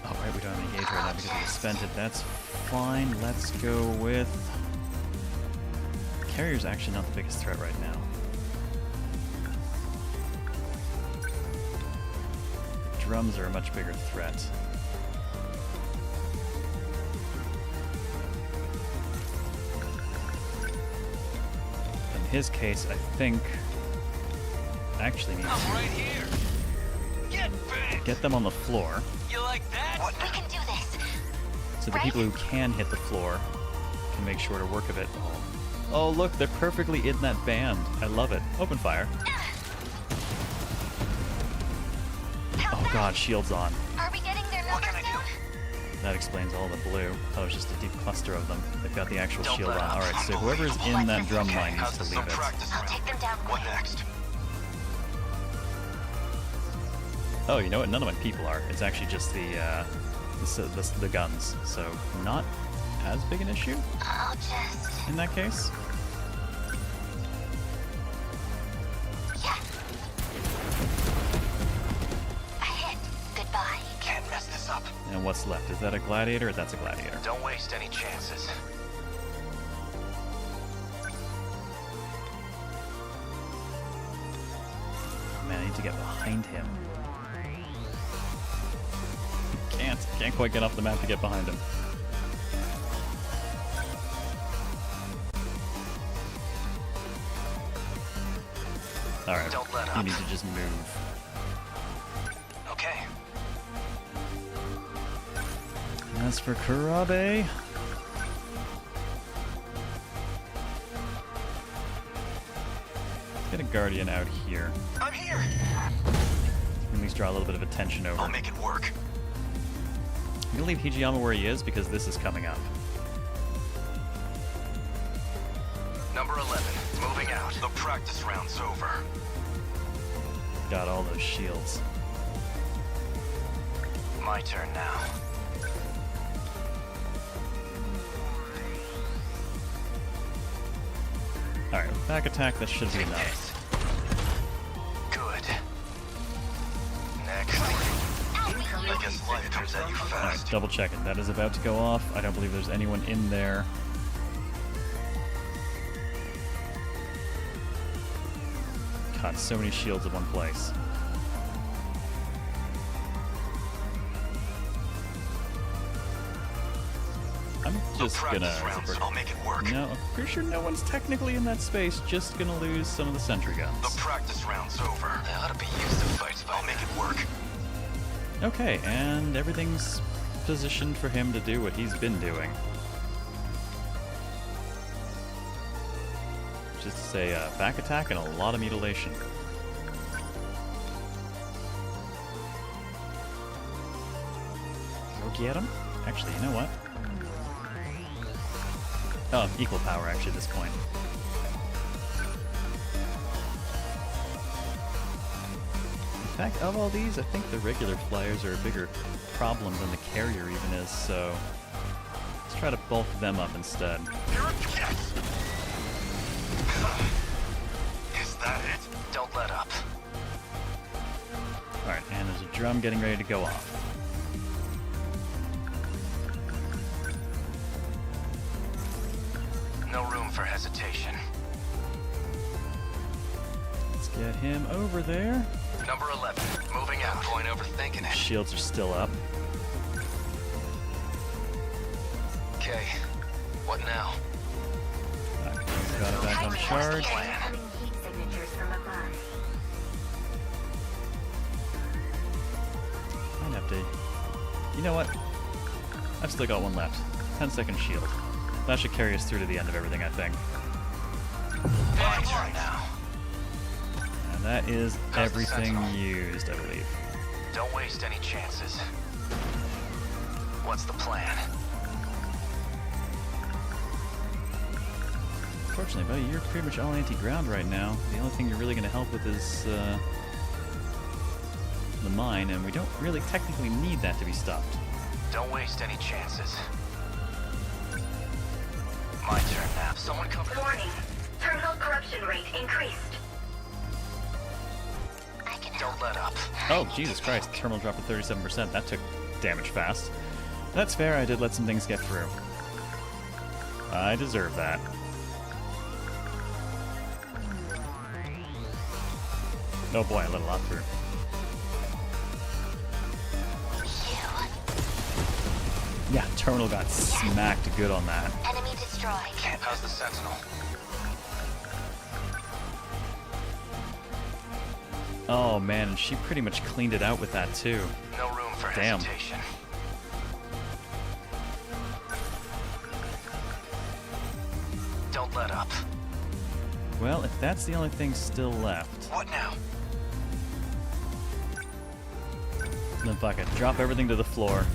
Oh, right, we don't have any gauge right now because we just spent it. That's fine. Let's go with... Carrier's actually not the biggest threat right now. Drums are a much bigger threat. In his case, I think... actually needs to... right here. Get them on the floor. You like that? We can do this. So the people who can hit the floor can make shorter work of it. Oh, look, they're perfectly in that band. I love it. Open fire. Oh god, shield's on. Are we getting their numbers soon? That explains all the blue. That was just a deep cluster of them. They've got the actual shield on. Alright, so whoever's in that drum line needs to leave it. I'll take them down. What next? Oh, you know what? None of my people are. It's actually just the guns. So not as big an issue I'll just... in that case. Yeah. A hit. Goodbye. Can't mess this up. And what's left? Is that a gladiator? That's a gladiator. Don't waste any chances. Man, I need to get behind him. Can't quite get off the map to get behind him. Alright, you need to just move. Okay. As for Kurabe... let's get a Guardian out here. I'm here! At least draw a little bit of attention over. I'll make it work. I'm gonna leave Hijiyama where he is because this is coming up. Number 11, moving out. The practice round's over. Got all those shields. My turn now. Alright, back attack, that should be enough. Good. Next. I guess life comes at you fast. Alright, double check it. That is about to go off. I don't believe there's anyone in there. God, so many shields in one place. I'm just gonna... I'll make it work. No, I'm pretty sure no one's technically in that space. Just gonna lose some of the sentry guns. The practice round's over. They ought to be used to fights, but I'll make it work. Okay, and everything's positioned for him to do what he's been doing. Just to say, back attack and a lot of mutilation. Go get him? Actually, you know what? Oh, equal power actually at this point. In fact, of all these, I think the regular flyers are a bigger problem than the carrier even is, so let's try to bulk them up instead. Is that it? Don't let up. Alright, and there's a drum getting ready to go off. No room for hesitation. Get him over there. Number 11, moving out. Point overthinking it. Shields are still up. Okay, what now? Got it back on charge. I'd have to... You know what? I've still got one left. 10-second shield. That should carry us through to the end of everything, I think. My turn now. And that is everything used, I believe. Don't waste any chances. What's the plan? Fortunately, buddy, you're pretty much all anti-ground right now. The only thing you're really going to help with is the mine, and we don't really technically need that to be stopped. Don't waste any chances. My turn now. Someone cover. Warning. Terminal corruption rate increased. Don't let up. Oh, Jesus Christ. Terminal dropped to 37%. That took damage fast. That's fair. I did let some things get through. I deserve that. Oh boy, I let a lot through. Yeah, Terminal got smacked good on that. Enemy destroyed. How's the Sentinel? Oh man, and she pretty much cleaned it out with that too. No room for Damn. hesitation. Don't let up. Well, if that's the only thing still left, What now? then fuck it. Drop everything to the floor.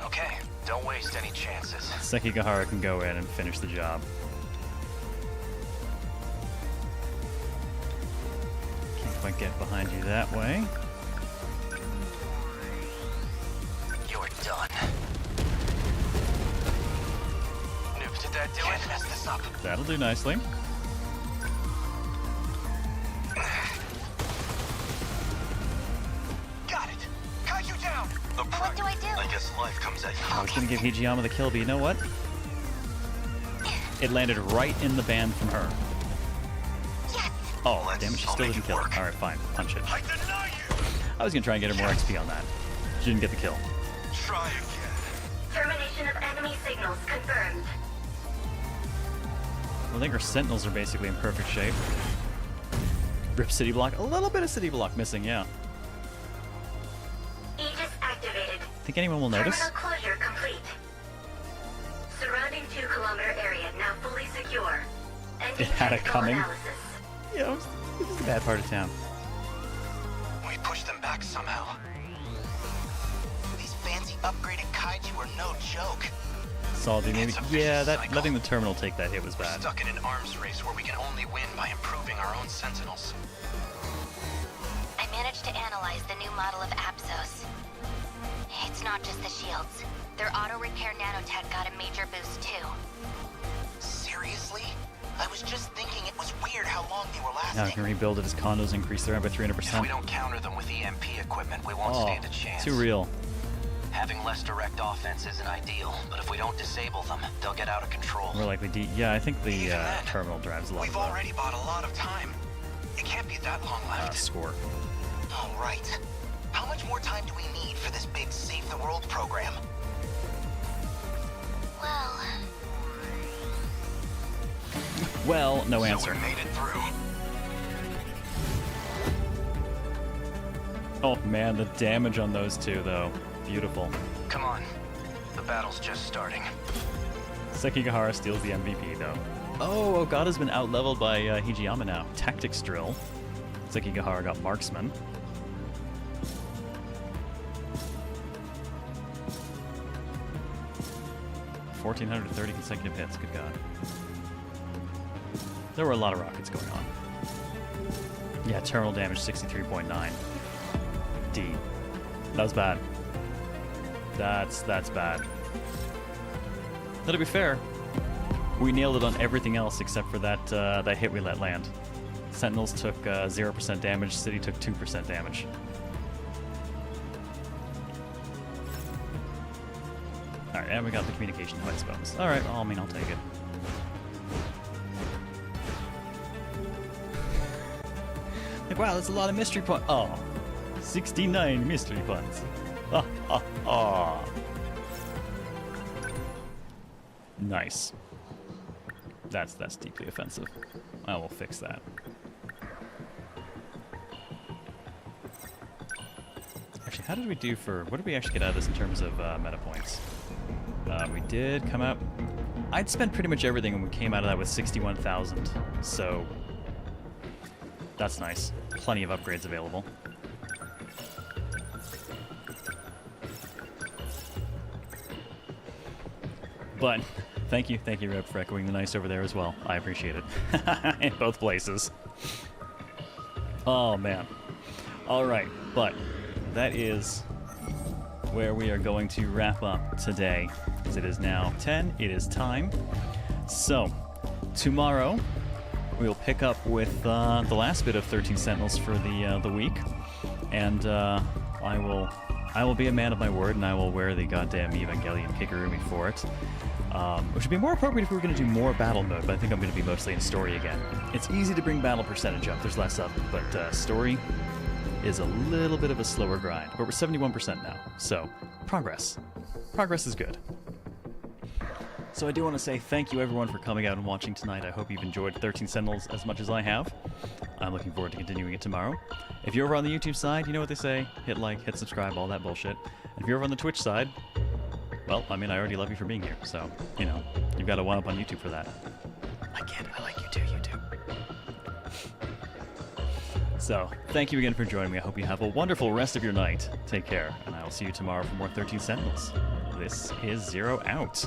Okay, don't waste any chances. Sekigahara can go in and finish the job. Can't quite get behind you that way. You're done. Noob, did that do it? Can't mess this up. That'll do nicely. Got it. Cut you down. What do I do? I guess life comes at you. I was gonna give Hijiyama the kill, but you know what? It landed right in the band from her. Yes. Oh, damn it, she still didn't kill it. Alright, fine. Punch it. I was gonna try and get her more XP on that. She didn't get the kill. Try again. Termination of enemy signals confirmed. I think our Sentinels are basically in perfect shape. Rip City Block. A little bit of City Block missing, yeah. Aegis activated. Think anyone will notice? Terminal closure complete. Surrounding 2-kilometer area now fully secure. It had it coming. Analysis. Yeah, this is a bad part of town. We push them back somehow. These fancy upgraded kaiju are no joke. Salty, maybe. Yeah, that letting the terminal take that hit was bad. Stuck in an arms race where we can only win by improving our own Sentinels. I managed to analyze the new model of Apsos. It's not just the shields. Their auto-repair nanotech got a major boost too. Seriously? I was just thinking it was weird how long they were lasting. Now we can rebuild it as condos increase their rent by 300%. If we don't counter them with EMP equipment, we won't stand a chance. Too real. Having less direct offense isn't ideal, but if we don't disable them, they'll get out of control. More likely yeah, I think the terminal drives a lot We've already bought a lot of time. It can't be that long left. Score. All right. How much more time do we need for this big Save the World program? Well, no So answer. we made it through. Oh man, the damage on those two though. Beautiful. Come on. The battle's just starting. Sekigahara steals the MVP though. Oh, Ogata's been outleveled by Hijiyama now. Tactics drill. Sekigahara got marksman. $1,430 consecutive hits. Good God. There were a lot of rockets going on. Yeah, terminal damage 63.9. D. That was bad. That's bad. Now, to be fair, we nailed it on everything else except for that that hit we let land. Sentinels took 0% damage. City took 2% damage. All right, and we got the communication device bonus. All right, well, I mean, I'll take it. Like, wow, that's a lot of mystery points. Oh, 69 mystery points. Ah, ah, ah. Nice. That's deeply offensive. I will fix that. Actually, how did we do for... What did we actually get out of this in terms of meta points? We did come out... I'd spent pretty much everything, and we came out of that with 61,000. So... That's nice. Plenty of upgrades available. But... Thank you, Rip, for echoing the nice over there as well. I appreciate it. In both places. Oh, man. Alright, but that is where we are going to wrap up today. As it is now 10, it is time. So, tomorrow, we'll pick up with the last bit of 13 Sentinels for the week. And I will be a man of my word, and I will wear the goddamn Evangelion Kigurumi for it. Which would be more appropriate if we were going to do more battle mode, but I think I'm going to be mostly in story again. It's easy to bring battle percentage up, there's less of it, but story is a little bit of a slower grind. But we're 71% now, so progress. Progress is good. So I do want to say thank you everyone for coming out and watching tonight. I hope you've enjoyed 13 Sentinels as much as I have. I'm looking forward to continuing it tomorrow. If you're over on the YouTube side, you know what they say. Hit like, hit subscribe, all that bullshit. And if you're over on the Twitch side, well, I mean, I already love you for being here, so, you know, you've got to one up on YouTube for that. I can't, I like you too, YouTube. So, thank you again for joining me. I hope you have a wonderful rest of your night. Take care, and I will see you tomorrow for more 13 Sentinels. This is Zero out.